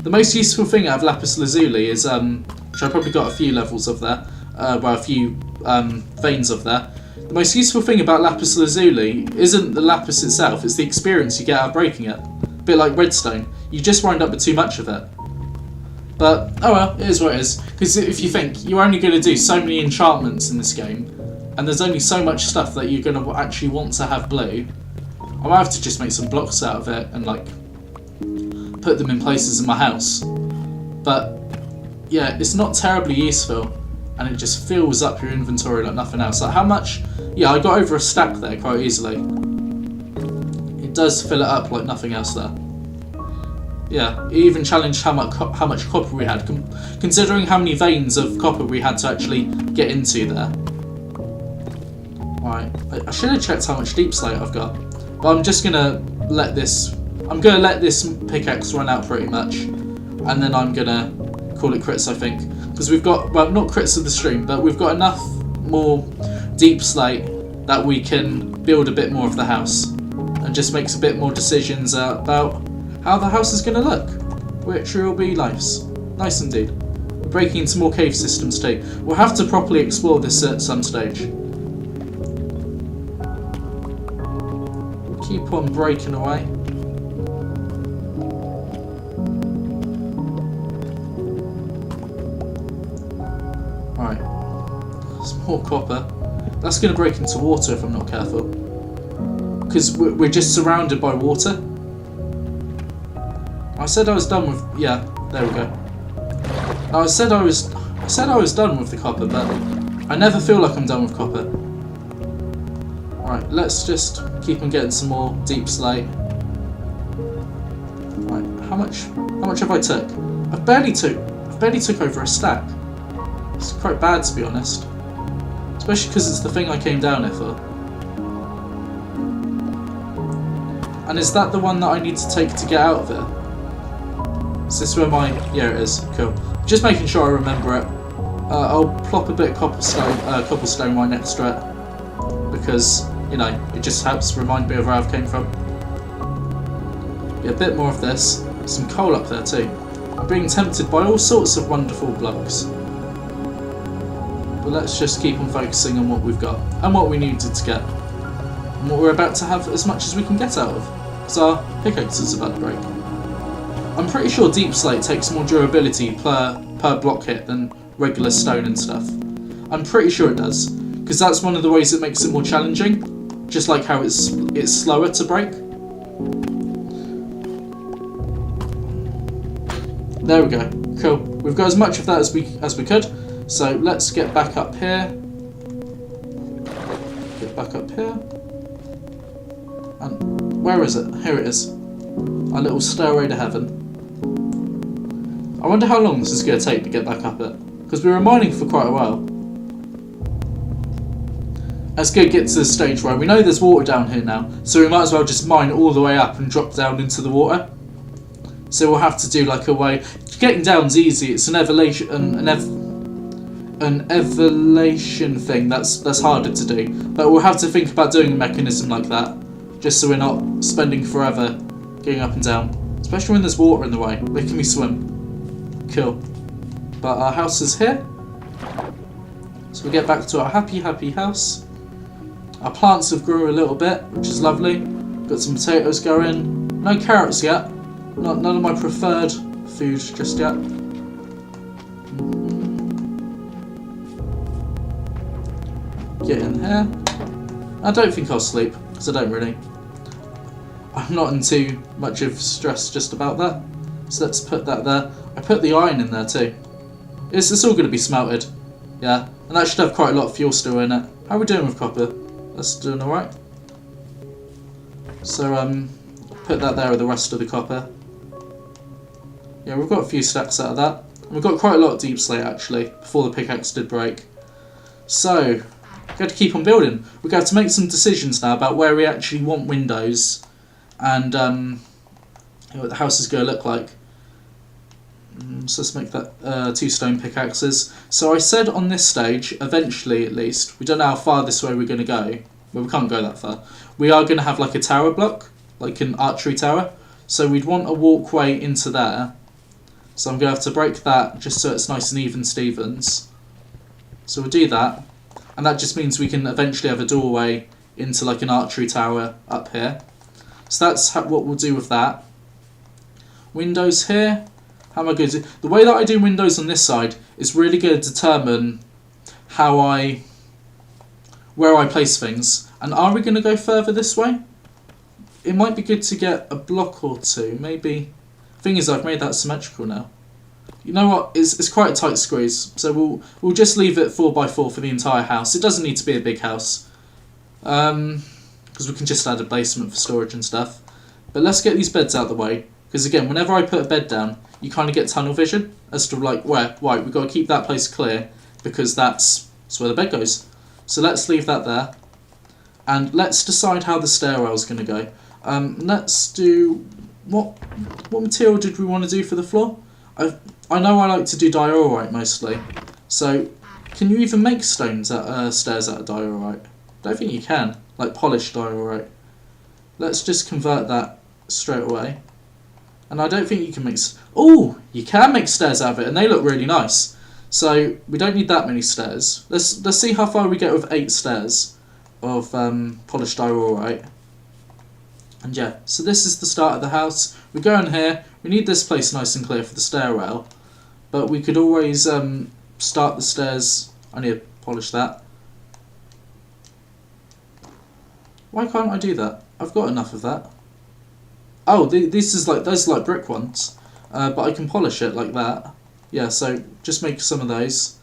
The most useful thing out of lapis lazuli is, which I probably got a few levels of there, well, a few veins of there. The most useful thing about lapis lazuli isn't the lapis itself, it's the experience you get out of breaking it. A bit like redstone, you just wind up with too much of it. But, oh well, it is what it is. Because if you think, you're only going to do so many enchantments in this game, and there's only so much stuff that you're going to actually want to have blue, I might have to just make some blocks out of it and, like, put them in places in my house. But yeah, it's not terribly useful, and it just fills up your inventory like nothing else. Like how much? Yeah, I got over a stack there quite easily. It it does fill it up like nothing else there. Yeah, it even challenged how much copper we had, considering how many veins of copper we had to actually get into there. Right, I should have checked how much deep slate I've got, but I'm just gonna let this. I'm gonna let this pickaxe run out pretty much, and then I'm gonna call it crits, I think, because we've got, well, not crits of the stream, but we've got enough more deep slate that we can build a bit more of the house, and just makes a bit more decisions about how the house is going to look, which will be nice. Nice indeed. We're breaking into more cave systems too. We'll have to properly explore this at some stage. Keep on breaking away. Right. There's more copper. That's going to break into water if I'm not careful. Because we're just surrounded by water. I said I was done with, yeah, there we go. I said I was done with the copper, but I never feel like I'm done with copper. Right, let's just keep on getting some more deep slate. Right, how much have I took? I barely took over a stack. It's quite bad, to be honest. Especially because it's the thing I came down here for. And is that the one that I need to take to get out of it? Is this where my... yeah, it is. Cool. Just making sure I remember it. I'll plop a bit of cobblestone right next to it. Because, you know, it just helps remind me of where I've came from. Yeah, a bit more of this. Some coal up there too. I'm being tempted by all sorts of wonderful blocks. But let's just keep on focusing on what we've got. And what we needed to get. And what we're about to have as much as we can get out of. Because our pickaxe is about to break. I'm pretty sure deep slate takes more durability per block hit than regular stone and stuff. I'm pretty sure it does, because that's one of the ways it makes it more challenging, just like how it's slower to break. There we go. Cool. We've got as much of that as we could. So let's get back up here. Get back up here. And where is it? Here it is. Our little stairway to heaven. I wonder how long this is going to take to get back up it, because we were mining for quite a while. Let's go get to the stage where we know there's water down here now, so we might as well just mine all the way up and drop down into the water. So we'll have to do like a way. Getting down's easy. It's an evolution thing that's harder to do, but we'll have to think about doing a mechanism like that, just so we're not spending forever getting up and down, especially when there's water in the way, making me swim. Cool. But our house is here, so we get back to our happy house. Our plants have grew a little bit, which is lovely. Got some potatoes going. No carrots yet. None of my preferred food just yet. Get in here. I don't think I'll sleep, because I don't really. I'm not in too much of stress just about that. So let's put that there. I put the iron in there too. It's all going to be smelted. Yeah, and that should have quite a lot of fuel still in it. How are we doing with copper? That's doing alright. So put that there with the rest of the copper. Yeah, we've got a few stacks out of that. And we've got quite a lot of deep slate actually, before the pickaxe did break. So, we've got to keep on building. We've got to make some decisions now about where we actually want windows and what the house is going to look like. So let's make that 2 stone pickaxes. So I said on this stage, eventually at least, we don't know how far this way we're going to go. Well, we can't go that far. We are going to have like a tower block, like an archery tower. So we'd want a walkway into there. So I'm going to have to break that just so it's nice and even Stevens. So we'll do that. And that just means we can eventually have a doorway into like an archery tower up here. So that's what we'll do with that. Windows here. How am I going to do? The way that I do windows on this side is really going to determine where I place things. And are we going to go further this way? It might be good to get a block or two, maybe. Thing is, I've made that symmetrical now. You know what? It's quite a tight squeeze, so we'll just leave it 4x4 for the entire house. It doesn't need to be a big house, because because we can just add a basement for storage and stuff. But let's get these beds out of the way, because again, whenever I put a bed down, you kind of get tunnel vision as to like where, right, we've got to keep that place clear, because that's where the bed goes. So let's leave that there. And let's decide how the stairwell is going to go. Let's do... What material did we want to do for the floor? I know I like to do diorite mostly. So, can you even make stairs out of diorite? I don't think you can. Like polished diorite. Let's just convert that straight away. And I don't think you can make... Oh! You can make stairs out of it, and they look really nice. So, we don't need that many stairs. Let's see how far we get with 8 stairs of polished diorite. And yeah, so this is the start of the house. We go in here. We need this place nice and clear for the stairwell. But we could always start the stairs. I need to polish that. Why can't I do that? I've got enough of that. Oh, those are like brick ones. But I can polish it like that. Yeah, so just make some of those.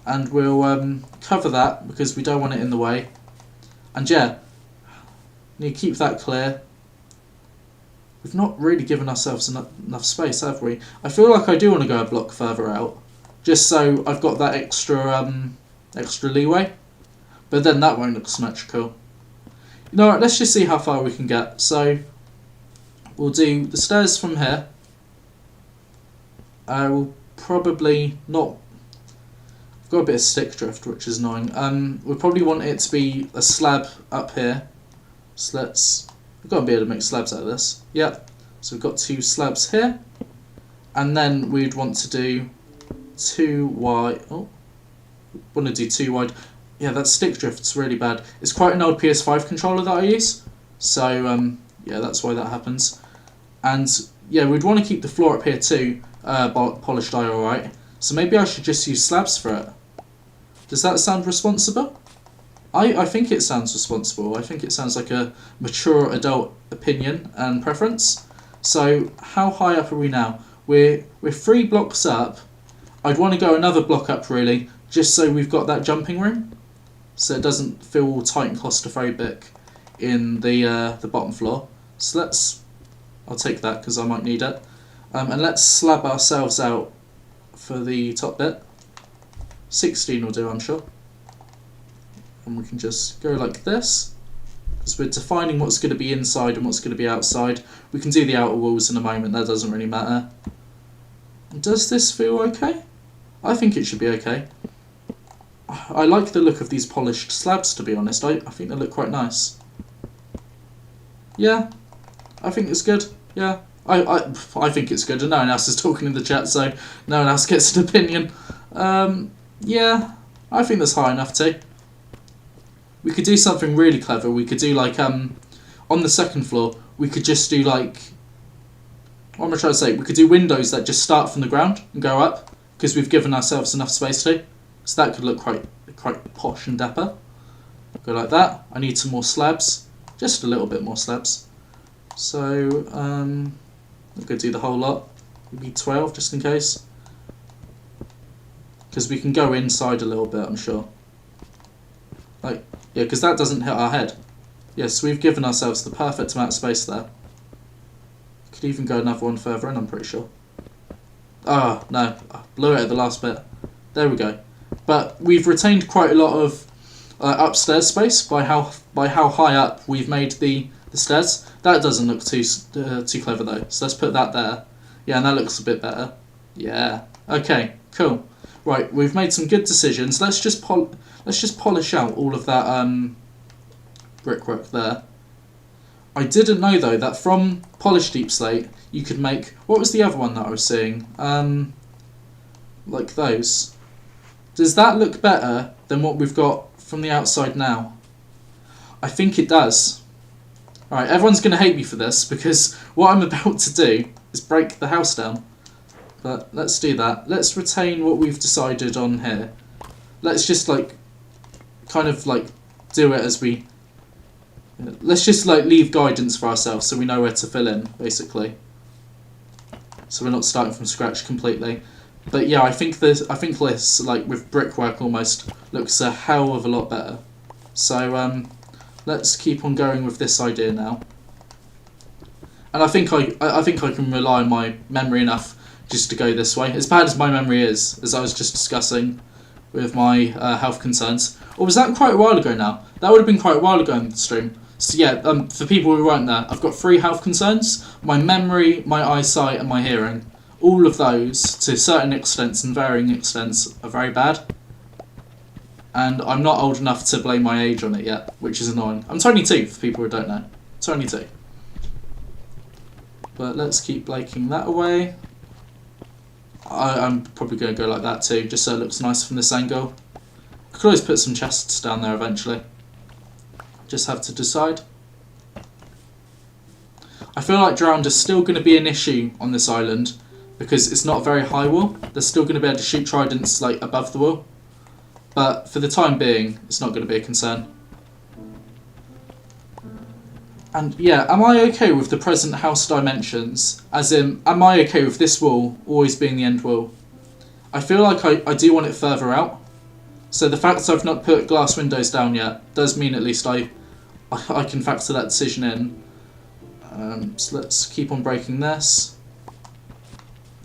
And we'll cover that because we don't want it in the way. And yeah, need to keep that clear. We've not really given ourselves enough space, have we? I feel like I do want to go a block further out, just so I've got that extra leeway. But then that won't look symmetrical. You know what, let's just see how far we can get. So, we'll do the stairs from here. We'll probably not... I've got a bit of stick drift, which is annoying. We'll probably want it to be a slab up here. So we've got to be able to make slabs out of this. Yep. So we've got 2 slabs here. And then we'd want to do 2 wide. Oh, want to do 2 wide. Yeah, that stick drift's really bad. It's quite an old PS5 controller that I use. So, yeah, that's why that happens. And, yeah, we'd want to keep the floor up here too, polished diorite. So maybe I should just use slabs for it. Does that sound responsible? I think it sounds responsible. I think it sounds like a mature adult opinion and preference. So how high up are we now? We're 3 blocks up. I'd want to go another block up really, just so we've got that jumping room, so it doesn't feel all tight and claustrophobic in the bottom floor. So I'll take that because I might need it. And let's slab ourselves out for the top bit. 16 will do, I'm sure. And we can just go like this, because we're defining what's going to be inside and what's going to be outside. We can do the outer walls in a moment, that doesn't really matter. Does this feel okay? I think it should be okay. I like the look of these polished slabs, to be honest. I think they look quite nice. Yeah, I think it's good. Yeah, I think it's good, and no one else is talking in the chat, so no one else gets an opinion. Yeah, I think that's high enough too. We could do something really clever. We could do like, on the second floor, we could just do like, what am I trying to say? We could do windows that just start from the ground and go up, because we've given ourselves enough space to. So that could look quite posh and dapper. Go like that. I need some more slabs. Just a little bit more slabs. So, I'm going to do the whole lot. Maybe 12 just in case. Because we can go inside a little bit, I'm sure. Like, yeah, because that doesn't hit our head. Yes, we've given ourselves the perfect amount of space there. Could even go another one further in, I'm pretty sure. Ah, no, I blew it at the last bit. There we go. But we've retained quite a lot of upstairs space by how high up we've made the stairs. That doesn't look too clever though. So let's put that there. Yeah, and that looks a bit better. Yeah. Okay. Cool. Right, we've made some good decisions. Let's just polish out all of that brickwork there. I didn't know though that from polished deep slate you could make, what was the other one that I was seeing? Like those. Does that look better than what we've got from the outside now? I think it does. Alright, everyone's going to hate me for this because what I'm about to do is break the house down. But let's do that. Let's retain what we've decided on here. Let's just kind of do it as we... Let's just leave guidance for ourselves so we know where to fill in, basically. So we're not starting from scratch completely. But yeah, I think this, with brickwork almost, looks a hell of a lot better. So let's keep on going with this idea now. And I think I can rely on my memory enough just to go this way. As bad as my memory is, as I was just discussing with my health concerns. Or was that quite a while ago now? That would have been quite a while ago in the stream. So yeah, for people who weren't there, I've got 3 health concerns: my memory, my eyesight, and my hearing. All of those, to certain extents and varying extents, are very bad. And I'm not old enough to blame my age on it yet, which is annoying. I'm 22, for people who don't know. 22. But let's keep blaking that away. I'm probably going to go like that too, just so it looks nice from this angle. I could always put some chests down there eventually. Just have to decide. I feel like drowned is still going to be an issue on this island because it's not a very high wall. They're still going to be able to shoot tridents like above the wall. But for the time being, it's not going to be a concern. And yeah, am I okay with the present house dimensions? As in, am I okay with this wall always being the end wall? I feel like I do want it further out. So the fact that I've not put glass windows down yet does mean at least I can factor that decision in. So let's keep on breaking this.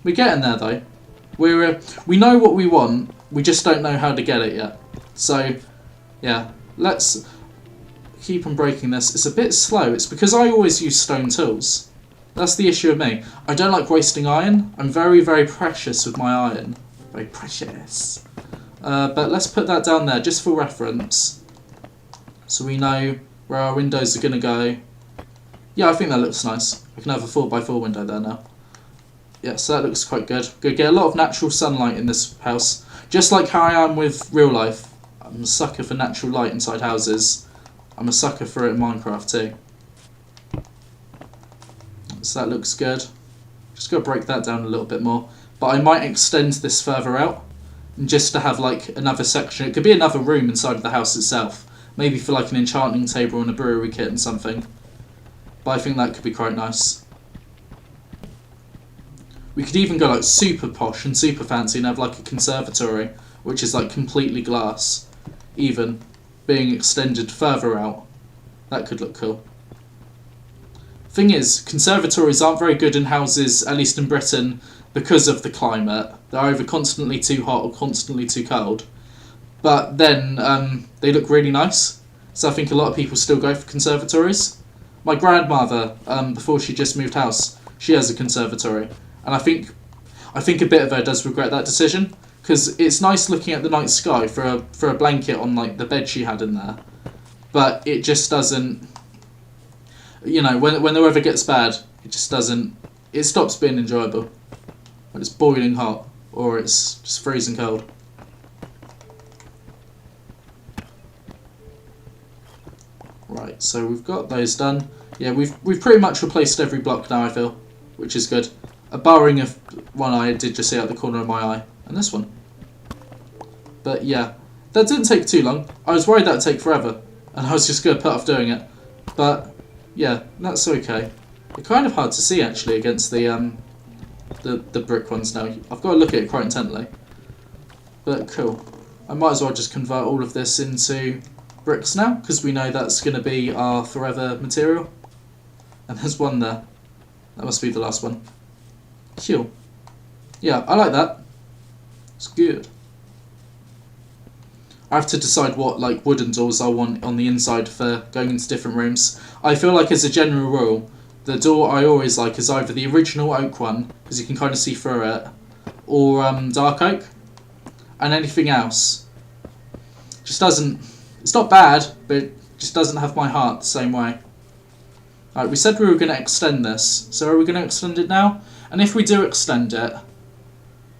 We're getting there though. We know what we want, we just don't know how to get it yet. So yeah, let's keep on breaking this. It's a bit slow. It's because I always use stone tools. That's the issue with me. I don't like wasting iron. I'm very, very precious with my iron. Very precious. But let's put that down there just for reference, so we know where our windows are going to go. Yeah, I think that looks nice. We can have a 4x4 window there now. Yeah, so that looks quite good. Good, get a lot of natural sunlight in this house. Just like how I am with real life. I'm a sucker for natural light inside houses. I'm a sucker for it in Minecraft too. So that looks good. Just got to break that down a little bit more. But I might extend this further out, just to have like another section. It could be another room inside of the house itself. Maybe for like an enchanting table and a brewery kit and something. But I think that could be quite nice. We could even go like super posh and super fancy and have like a conservatory, which is like completely glass, even being extended further out. That could look cool. Thing is, conservatories aren't very good in houses, at least in Britain, because of the climate. They're either constantly too hot or constantly too cold. But then they look really nice, so I think a lot of people still go for conservatories. My grandmother, before she just moved house, she has a conservatory, and I think a bit of her does regret that decision, because it's nice looking at the night sky for a blanket on like the bed she had in there, but it just doesn't. You know, when the weather gets bad, it just doesn't. It stops being enjoyable. When it's boiling hot or it's just freezing cold. Right, so we've got those done. Yeah, we've pretty much replaced every block now, I feel, which is good. Barring if one I did just see out the corner of my eye, and this one. But yeah, that didn't take too long. I was worried that would take forever, and I was just going to put off doing it. But yeah, that's okay. They're kind of hard to see actually against the brick ones now. I've got to look at it quite intently. But cool. I might as well just convert all of this into bricks now, because we know that's going to be our forever material. And there's one there. That must be the last one. Cool. Yeah, I like that. It's good. I have to decide what like wooden doors I want on the inside for going into different rooms. I feel like as a general rule, the door I always like is either the original oak one, because you can kind of see through it, or dark oak. And anything else just doesn't. It's not bad, but it just doesn't have my heart the same way. Alright, we said we were going to extend this, so are we going to extend it now? And if we do extend it,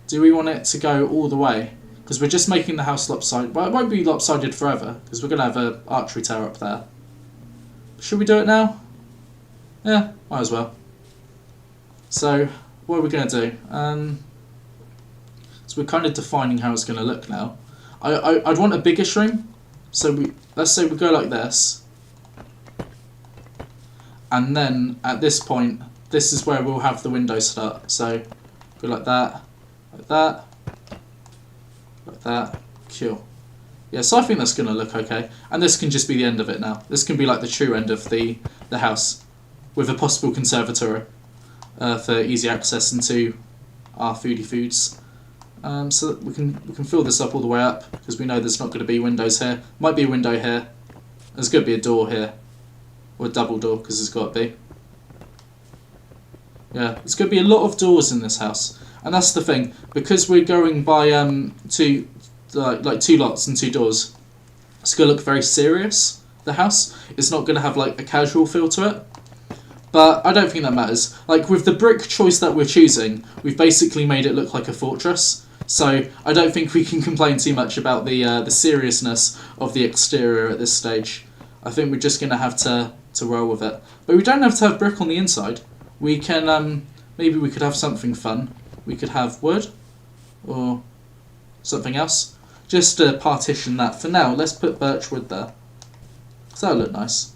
do we want it to go all the way? Because we're just making the house lopsided. Well, it won't be lopsided forever, because we're going to have an archery tower up there. Should we do it now? Yeah, might as well. So, what are we going to do? So we're kind of defining how it's going to look now. I'd want a biggish room. So let's say we go like this. And then, at this point, this is where we'll have the windows start. So, go like that, like that, like that. Cool. Yeah, so I think that's going to look okay. And this can just be the end of it now. This can be like the true end of the house, with a possible conservatory for easy access into our foodie foods. So that we can fill this up all the way up, because we know there's not going to be windows here. Might be a window here. There's going to be a door here, or a double door, because there's got to be. Yeah, there's going to be a lot of doors in this house, and that's the thing, because we're going by two lots and 2 doors. It's going to look very serious. The house, it's not going to have like a casual feel to it. But I don't think that matters. Like with the brick choice that we're choosing, we've basically made it look like a fortress. So I don't think we can complain too much about the seriousness of the exterior at this stage. I think we're just going to have to roll with it. But we don't have to have brick on the inside. We can maybe we could have something fun. We could have wood or something else. Just to partition that. For now, let's put birch wood there. So that'll look nice.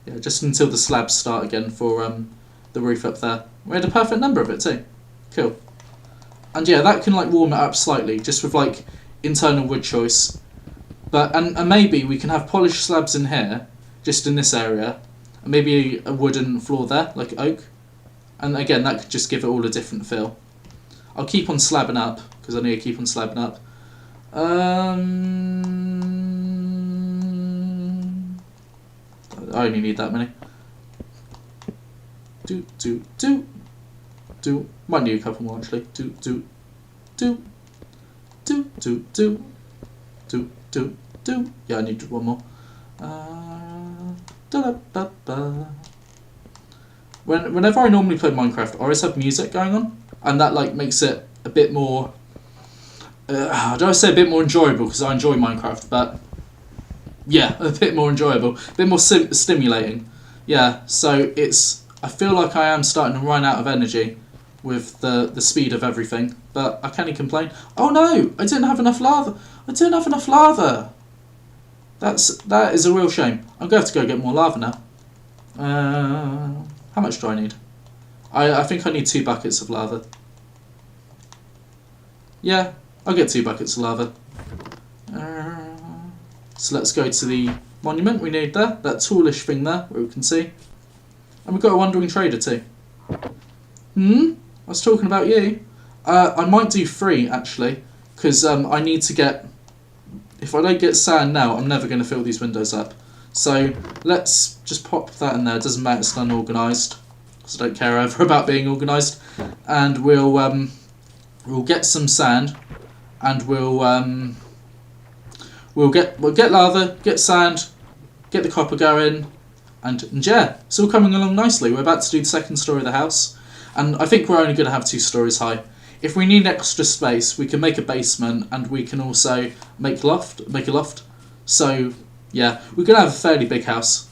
Yeah, just until the slabs start again for the roof up there. We had a perfect number of it too. Cool. And yeah, that can like warm it up slightly, just with like internal wood choice. But and maybe we can have polished slabs in here, just in this area, and maybe a wooden floor there, like oak. And again, that could just give it all a different feel. I'll keep on slabbing up, because I need to keep on slabbing up. I only need that many. Might need a couple more actually. Yeah, I need one more. Whenever I normally play Minecraft, I always have music going on, and that like makes it a bit more. Do I say a bit more enjoyable because I enjoy Minecraft, but yeah, a bit more enjoyable, a bit more stimulating. Yeah, so I feel like I am starting to run out of energy with the speed of everything, but I can't complain. Oh no, I didn't have enough lava. That is a real shame. I'm going to have to go get more lava now. How much do I need? I think I need 2 buckets of lava. Yeah, I'll get 2 buckets of lava. So let's go to the monument we need there, that tallish thing there, where we can see. And we've got a wandering trader too. I was talking about you. I might do 3 actually, because I need to get. If I don't get sand now, I'm never going to fill these windows up. So let's just pop that in there. It doesn't matter, it's unorganised, because I don't care ever about being organised. And we'll get some sand, and we'll get lava, get sand, get the copper going, and yeah, it's all coming along nicely. We're about to do the 2nd story of the house, and I think we're only going to have 2 stories high. If we need extra space, we can make a basement, and we can also make a loft. So yeah, we're going to have a fairly big house.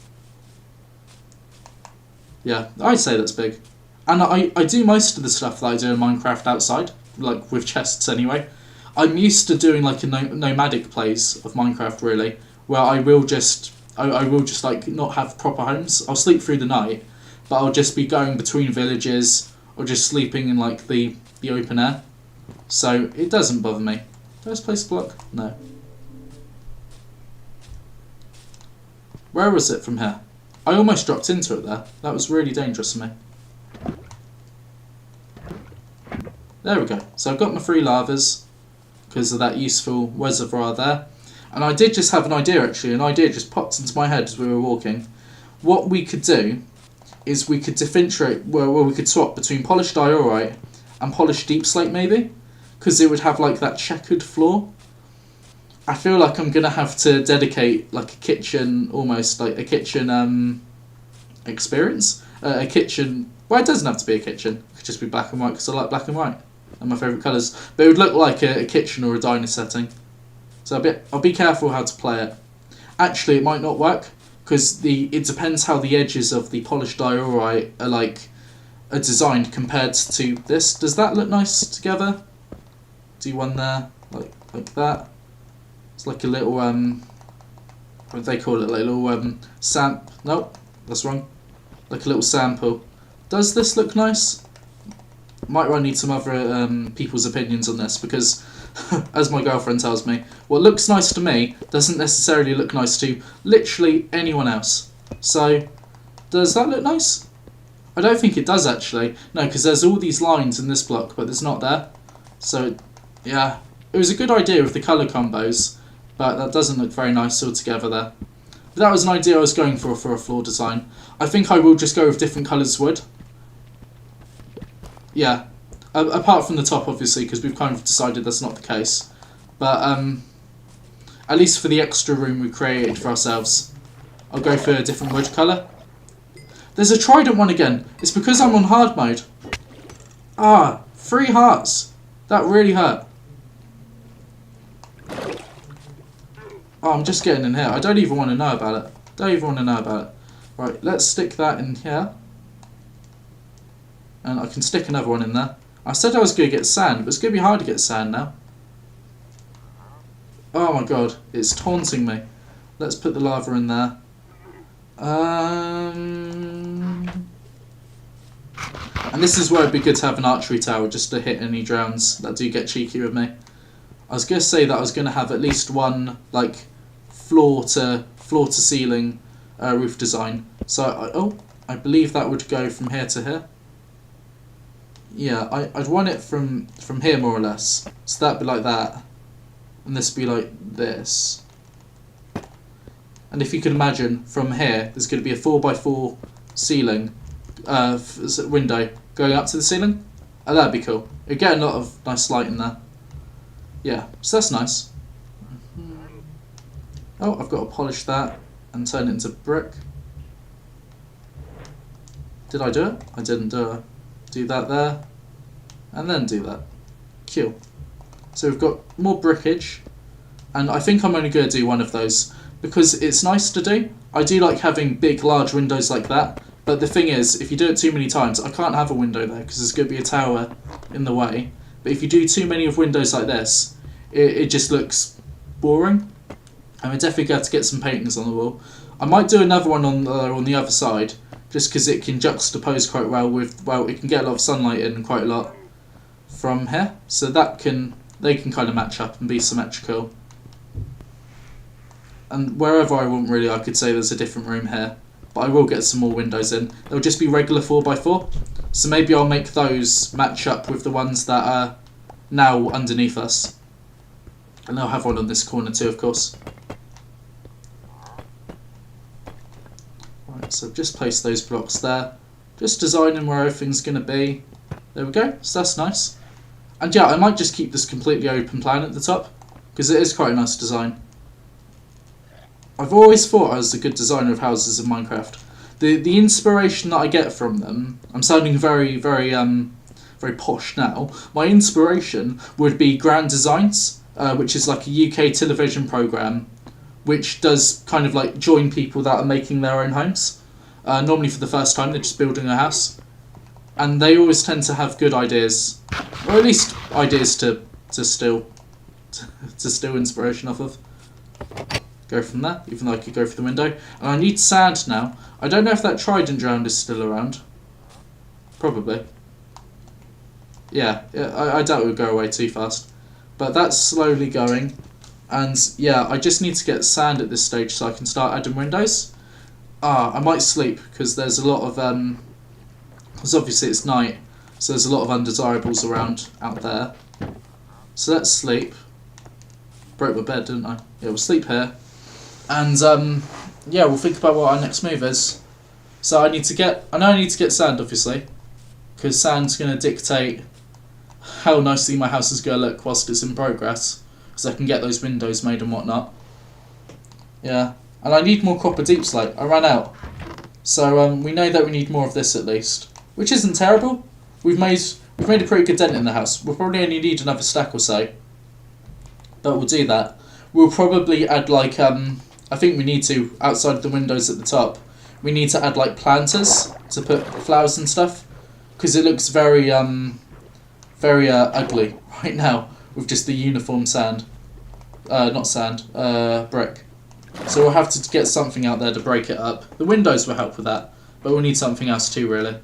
Yeah, I'd say that's big. And I do most of the stuff that I do in Minecraft outside, like with chests anyway. I'm used to doing like a nomadic plays of Minecraft really, where I will just like not have proper homes. I'll sleep through the night, but I'll just be going between villages or just sleeping in like the open air. So it doesn't bother me. Did I just place a block? No. Where was it from here? I almost dropped into it there. That was really dangerous for me. There we go. So I've got my 3 lavas because of that useful reservoir there. And I did just have an idea actually. An idea just popped into my head as we were walking. What we could do is we could differentiate, where we could swap between polished diorite and polished deep slate maybe, because it would have like that checkered floor. I feel like I'm gonna have to dedicate like a kitchen, almost like a kitchen experience. A kitchen. Well, it doesn't have to be a kitchen. It could just be black and white because I like black and white. And my favourite colours. But it would look like a kitchen or a diner setting. So I'll be careful how to play it. Actually, it might not work because it depends how the edges of the polished diorite are designed compared to this. Does that look nice together? Do one there like that. It's like a little what do they call it? Like a little nope, that's wrong. Like a little sample. Does this look nice? Might I need some other people's opinions on this, because as my girlfriend tells me. What looks nice to me doesn't necessarily look nice to literally anyone else. So, does that look nice? I don't think it does actually. No, because there's all these lines in this block, but there's not there. So, yeah. It was a good idea with the colour combos, but that doesn't look very nice altogether there. But that was an idea I was going for a floor design. I think I will just go with different colours wood. Yeah. Apart from the top, obviously, because we've kind of decided that's not the case. But, at least for the extra room we created for ourselves, I'll go for a different wood colour. There's a trident one again. It's because I'm on hard mode. Ah, 3 hearts. That really hurt. Oh, I'm just getting in here. I don't even want to know about it. Don't even want to know about it. Right, let's stick that in here. And I can stick another one in there. I said I was going to get sand, but it's going to be hard to get sand now. Oh my god, it's taunting me. Let's put the lava in there. And this is where it'd be good to have an archery tower just to hit any drowns that do get cheeky with me. I was going to say that I was going to have at least one like floor to ceiling roof design. So I believe that would go from here to here. Yeah, I'd want it from here more or less. So that'd be like that, and this would be like this. And if you can imagine, from here there's going to be a 4x4 ceiling window going up to the ceiling. Oh, that'd be cool. It'd get a lot of nice light in there. Yeah, so that's nice. Oh, I've got to polish that and turn it into brick. Did I do it? I didn't do it. Do that there, and then do that. Cool. So we've got more brickage, and I think I'm only going to do one of those because it's nice to do. I do like having big, large windows like that, but the thing is, if you do it too many times, I can't have a window there because there's going to be a tower in the way. But if you do too many of windows like this, it just looks boring. And we're definitely going to get some paintings on the wall. I might do another one on the other side, just because it can juxtapose quite well with, well, it can get a lot of sunlight in quite a lot from here. So they can kind of match up and be symmetrical. And wherever I want really, I could say there's a different room here. But I will get some more windows in. They'll just be regular 4x4. So maybe I'll make those match up with the ones that are now underneath us. And I'll have one on this corner too, of course. Right, so I've just placed those blocks there. Just designing where everything's going to be. There we go, so that's nice. And yeah, I might just keep this completely open plan at the top, because it is quite a nice design. I've always thought I was a good designer of houses in Minecraft. The inspiration that I get from them, I'm sounding very, very, very posh now. My inspiration would be Grand Designs, which is like a UK television programme, which does kind of like join people that are making their own homes. Normally for the first time, they're just building a house. And they always tend to have good ideas, or at least ideas to steal inspiration off of. Go from there, even though I could go through the window. And I need sand now. I don't know if that trident drowned is still around. Probably. Yeah, I doubt it would go away too fast. But that's slowly going. And yeah, I just need to get sand at this stage so I can start adding windows. I might sleep because there's a lot of because obviously it's night, so there's a lot of undesirables around out there. So let's sleep. Broke my bed, didn't I? Yeah, we'll sleep here. And yeah, we'll think about what our next move is. So I know I need to get sand, obviously, because sand's going to dictate how nicely my house is going to look whilst it's in progress, because I can get those windows made and whatnot. Yeah, and I need more copper deep slate. I ran out. So we know that we need more of this at least, which isn't terrible. We've made a pretty good dent in the house. We'll probably only need another stack or so, but we'll do that. We'll probably add like I think we need to, outside of the windows at the top, we need to add like planters to put flowers and stuff, because it looks very very ugly right now with just the uniform sand, not sand, brick. So we'll have to get something out there to break it up. The windows will help with that, but we'll need something else too, really.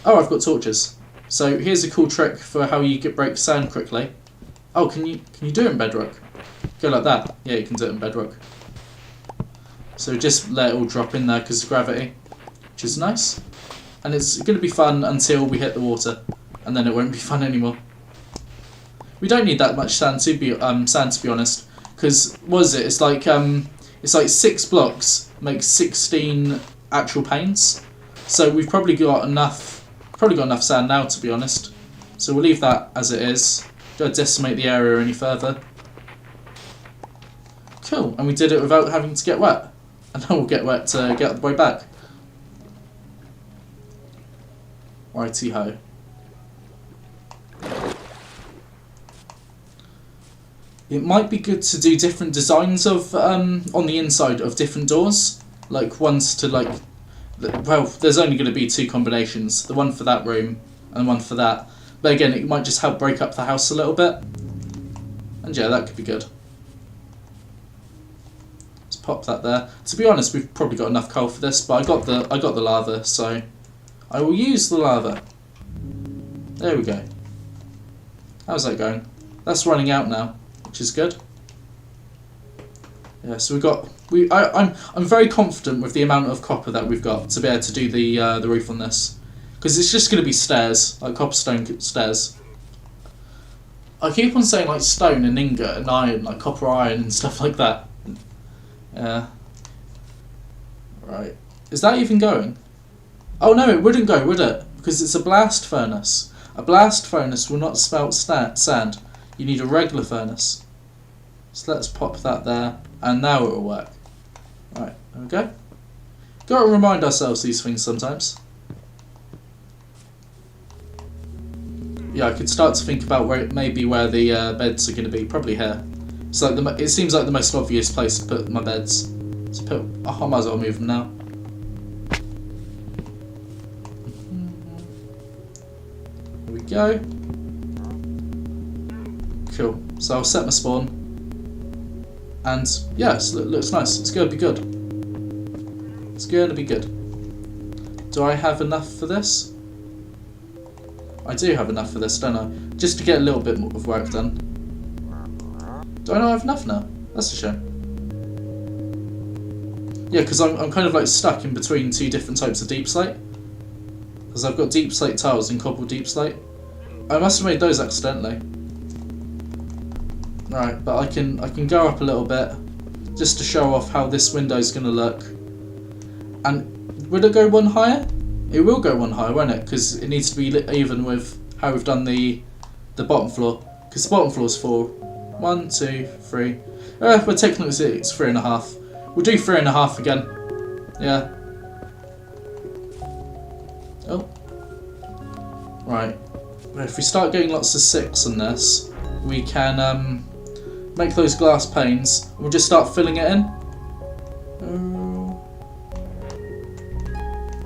Oh, I've got torches. So here's a cool trick for how you break sand quickly. Oh, can you do it in bedrock? Go like that. Yeah, you can do it in bedrock. So just let it all drop in there because of gravity, which is nice. And it's going to be fun until we hit the water, and then it won't be fun anymore. We don't need that much sand to be honest, because what is it? It's like 6 blocks makes 16 actual panes. So we've probably got enough sand now, to be honest. So we'll leave that as it is. Don't decimate the area any further. Cool, and we did it without having to get wet. And now we'll get wet to get the way back. Righty ho. It might be good to do different designs of on the inside of different doors, like ones to like. Well, there's only going to be 2 combinations: the one for that room and one for that. But again, it might just help break up the house a little bit. And yeah, that could be good. Let's pop that there. To be honest, we've probably got enough coal for this, but I got the lava, so I will use the lava. There we go. How's that going? That's running out now, which is good. Yeah, so I'm very confident with the amount of copper that we've got to be able to do the roof on this, because it's just going to be stairs, like copperstone stairs. I keep on saying like stone and ingot and iron, like copper iron and stuff like that. Yeah. Right. Is that even going? Oh no, it wouldn't go, would it? Because it's a blast furnace. A blast furnace will not smelt sand. You need a regular furnace. So let's pop that there, and now it will work. Right, there we go. Got to remind ourselves these things sometimes. Yeah, I could start to think about where the beds are going to be. Probably here. It's like it seems like the most obvious place to put my beds. I might as well move them now. There we go. Cool. So I'll set my spawn. And yes, it looks nice. It's going to be good. It's going to be good. Do I have enough for this? I do have enough for this, don't I? Just to get a little bit more of work done. Do I not have enough now? That's a shame. Yeah, because I'm kind of like stuck in between 2 different types of deep slate. Because I've got deep slate tiles and cobble deep slate. I must have made those accidentally. Right, but I can go up a little bit just to show off how this window is going to look. And would it go one higher? It will go one higher, won't it? Because it needs to be even with how we've done the bottom floor. Because the bottom floor is 4. 1, 2, 3. But technically it's 3.5. We'll do 3.5 again. Yeah. Oh. Right. If we start getting lots of 6 on this, we can make those glass panes. We'll just start filling it in.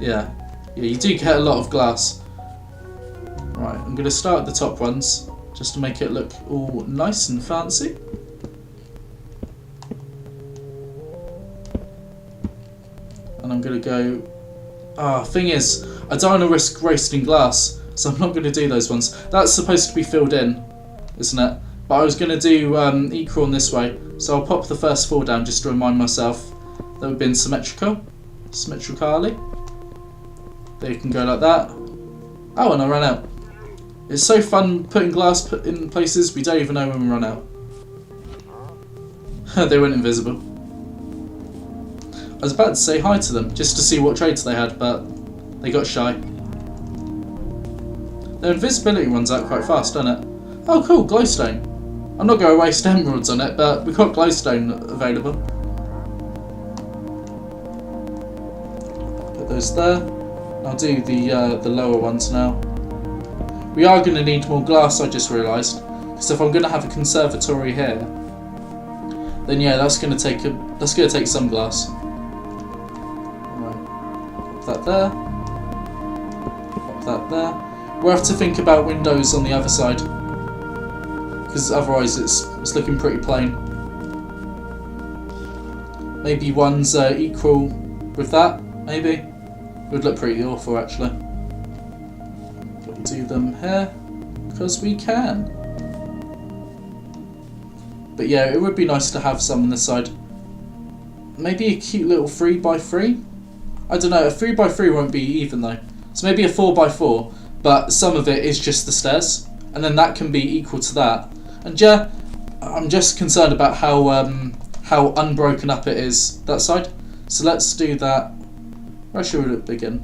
Yeah. Yeah, you do get a lot of glass. Right, I'm going to start at the top ones, just to make it look all nice and fancy. And I'm going to go... thing is, I don't want to risk roasting glass, so I'm not going to do those ones. That's supposed to be filled in, isn't it? But I was going to do equal on this way, so I'll pop the first 4 down just to remind myself that we've been symmetrically. They can go like that. Oh, and I ran out. It's so fun putting glass in places we don't even know when we run out. They went invisible. I was about to say hi to them just to see what traits they had, but they got shy. Their invisibility runs out quite fast, doesn't it? Oh cool, glowstone. I'm not going to waste emeralds on it, but we've got glowstone available. Put those there. I'll do the lower ones now. We are going to need more glass, I just realised, because if I'm going to have a conservatory here, then yeah, that's going to take some glass. Right, pop that there. Pop that there. We'll have to think about windows on the other side, because otherwise it's looking pretty plain. Maybe one's equal with that, maybe. It would look pretty awful actually. But we'll do them here, because we can. But yeah, it would be nice to have some on this side. Maybe a cute little 3x3? I don't know, a 3x3 won't be even though. So maybe a 4x4, but some of it is just the stairs. And then that can be equal to that. And yeah, I'm just concerned about how unbroken up it is, that side. So let's do that. Where should it begin?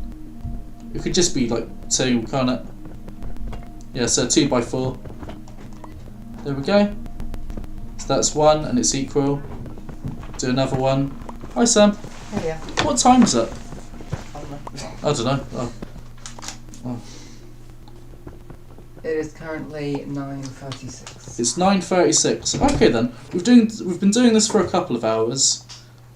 It could just be like 2, can't it? Yeah, so 2x4. There we go. So that's 1 and it's equal. Do another one. Hi Sam. Oh yeah. What time is it? I don't know. Oh. It is currently 9:36. It's 9:36. Okay then. We've been doing this for a couple of hours.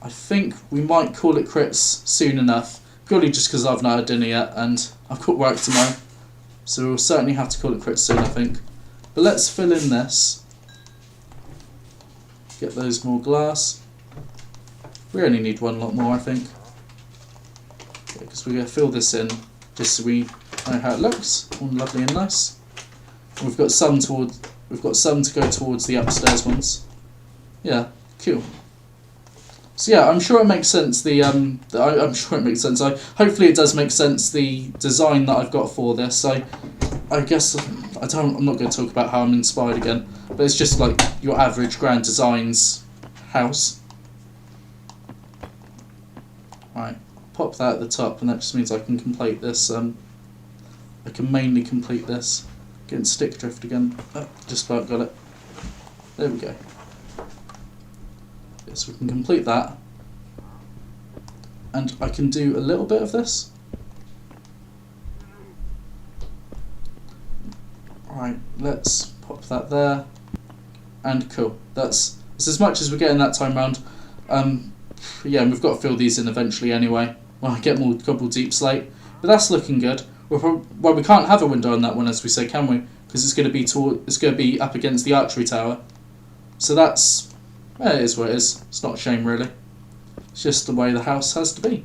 I think we might call it crits soon enough. Purely just because I've not had dinner yet and I've got work tomorrow. So we'll certainly have to call it crits soon, I think. But let's fill in this. Get those more glass. We only need one lot more, I think. Because we're going to fill this in just so we know how it looks. All lovely and nice. We've got some to go towards the upstairs ones. Yeah, cool. So yeah, I'm sure it makes sense. I'm sure it makes sense. Hopefully it does make sense. The design that I've got for this. I guess I'm not going to talk about how I'm inspired again, but it's just like your average Grand Designs house. Right, pop that at the top, and that just means I can complete this. I can mainly complete this. Getting stick drift again. Oh, just about got it. There we go. So we can complete that, and I can do a little bit of this. Right, let's pop that there, and cool. That's as much as we're getting that time round. Yeah, and we've got to fill these in eventually anyway. When I get more cobble deep slate, but that's looking good. Well, we can't have a window on that one, as we say, can we? Because it's going to be up against the archery tower. So that's. It is what it is. It's not a shame, really. It's just the way the house has to be.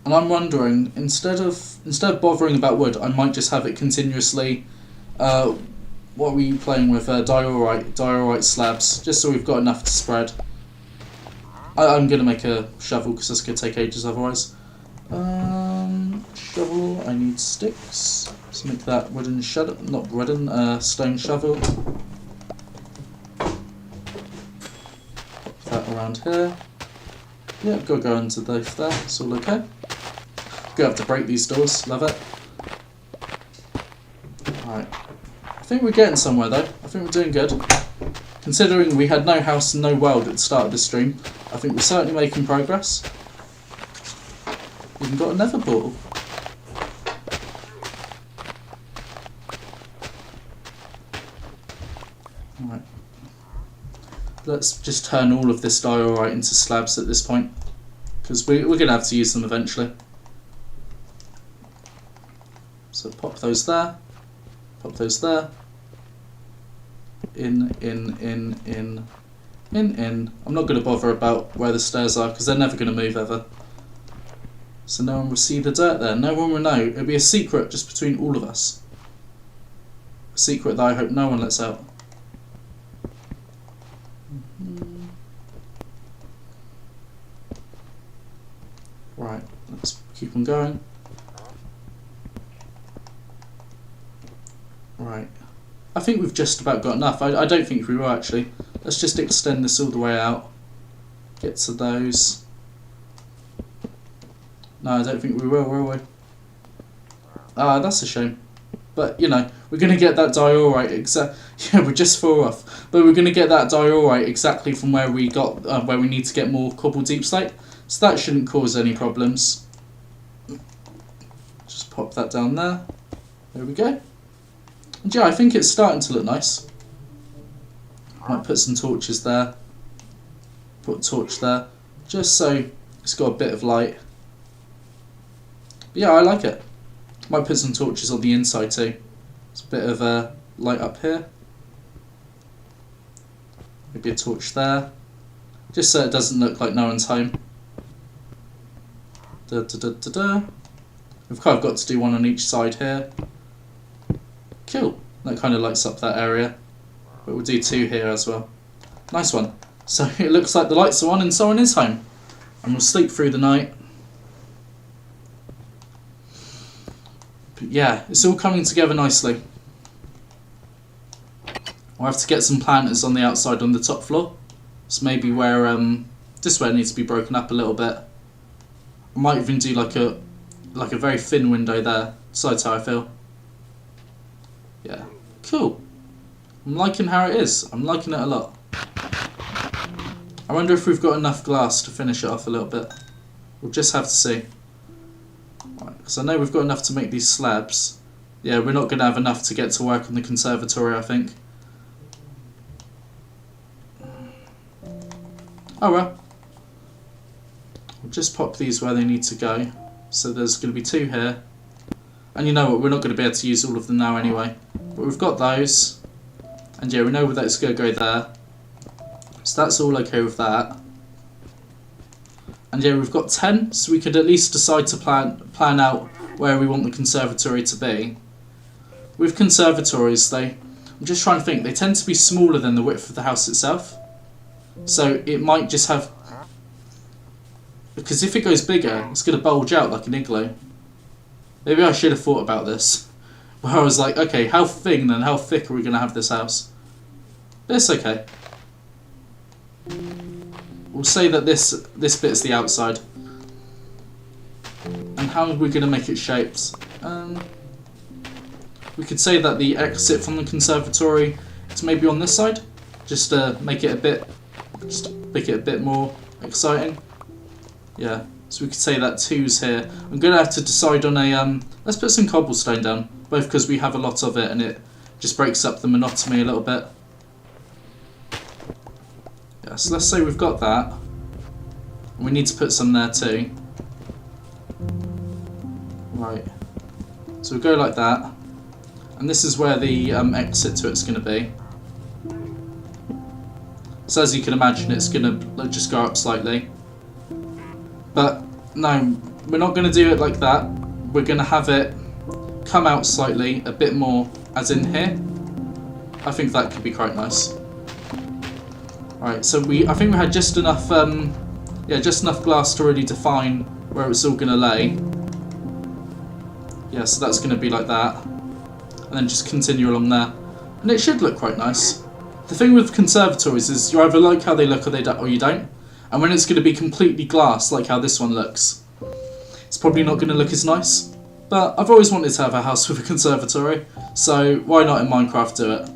And I'm wondering, instead of bothering about wood, I might just have it continuously. What are we playing with? Diorite slabs, just so we've got enough to spread. I'm gonna make a shovel because that's gonna take ages otherwise. Shovel. I need sticks. Let's make that wooden shovel, not wooden. Stone shovel. That around here. Yeah, go into both there. It's all okay. Gonna have to break these doors. Love it. Right. I think we're getting somewhere though. I think we're doing good. Considering we had no house and no world at the start of this stream, I think we're certainly making progress. Even got another portal. Right. Let's just turn all of this diorite into slabs at this point, because we're going to have to use them eventually. So pop those there, pop those there, in. I'm not going to bother about where the stairs are, because they're never going to move ever. So no one will see the dirt there, no one will know. It'll be a secret just between all of us. A secret that I hope no one lets out. Right, let's keep on going. Right, I think we've just about got enough. I don't think we will actually. Let's just extend this all the way out. Get to those. No, I don't think we will we? Ah, that's a shame. But, you know, we're going to get that diorite yeah, we're just 4 off. But we're going to get that diorite exactly from where we got, where we need to get more cobble deep slate. So that shouldn't cause any problems. Just pop that down there. There we go. And yeah, I think it's starting to look nice. Might put some torches there. Put a torch there. Just so it's got a bit of light. But yeah, I like it. Might put some torches on the inside too. It's a bit of a light up here. Maybe a torch there. Just so it doesn't look like no one's home. We've kind of got to do one on each side here. Cool. That kind of lights up that area. But we'll do 2 here as well. Nice one. So it looks like the lights are on and someone is home. And we'll sleep through the night. But yeah, it's all coming together nicely. We'll have to get some planters on the outside on the top floor. So maybe where this way needs to be broken up a little bit. I might even do like a very thin window there. So that's how I feel. Yeah, cool. I'm liking how it is. I'm liking it a lot. I wonder if we've got enough glass to finish it off a little bit. We'll just have to see. Because I know we've got enough to make these slabs. Yeah, we're not going to have enough to get to work on the conservatory, I think. Oh well. We'll just pop these where they need to go. So there's going to be 2 here. And you know what, we're not going to be able to use all of them now anyway. But we've got those. And yeah, we know that's going to go there. So that's all okay with that. And yeah, we've got 10, so we could at least decide to plan out where we want the conservatory to be. With conservatories, I'm just trying to think, they tend to be smaller than the width of the house itself. So it might just have... Because if it goes bigger, it's going to bulge out like an igloo. Maybe I should have thought about this. Where I was like, okay, how thin and how thick are we going to have this house? But it's okay. We'll say that this bit's the outside. And how are we going to make it shaped? We could say that the exit from the conservatory is maybe on this side. Just to make it a bit more exciting. Yeah. So we could say that 2's here. I'm going to have to decide on a... let's put some cobblestone down. Both because we have a lot of it and it just breaks up the monotony a little bit. Yeah, so let's say we've got that. And we need to put some there too. Right. So we'll go like that. And this is where the exit to it's going to be. So as you can imagine, it's going to just go up slightly. But no, we're not going to do it like that. We're going to have it come out slightly, a bit more, as in here. I think that could be quite nice. Right, so I think we had just enough, just enough glass to really define where it's all going to lay. Yeah, so that's going to be like that, and then just continue along there, and it should look quite nice. The thing with conservatories is you either like how they look or you don't. And when it's going to be completely glass, like how this one looks, it's probably not going to look as nice. But I've always wanted to have a house with a conservatory, so why not in Minecraft do it?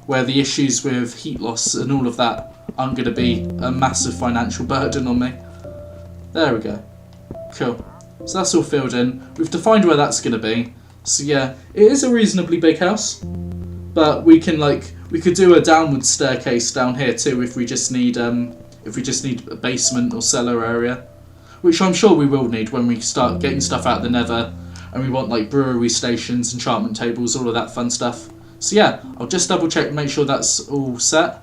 Where the issues with heat loss and all of that aren't going to be a massive financial burden on me. There we go. Cool. So that's all filled in. We've defined where that's going to be. So yeah, it is a reasonably big house. But we could do a downward staircase down here too if we just need a basement or cellar area, which I'm sure we will need when we start getting stuff out of the nether, and we want like brewery stations, enchantment tables, all of that fun stuff. So yeah, I'll just double check and make sure that's all set,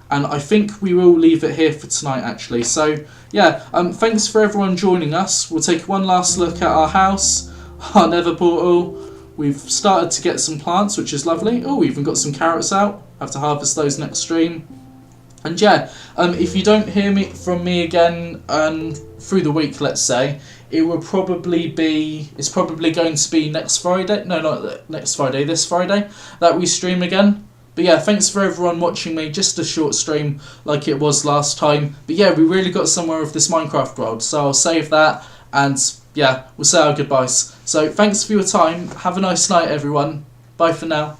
and I think we will leave it here for tonight actually. So yeah, thanks for everyone joining us. We'll take one last look at our house, our nether portal. We've started to get some plants, which is lovely. Oh, we even got some carrots out. Have to harvest those next stream. And yeah, if you don't hear from me again through the week, let's say, it's probably going to be next Friday. No, not next Friday, this Friday, that we stream again. But yeah, thanks for everyone watching me. Just a short stream like it was last time. But yeah, we really got somewhere with this Minecraft world. So I'll save that, and yeah, we'll say our goodbyes. So thanks for your time. Have a nice night, everyone. Bye for now.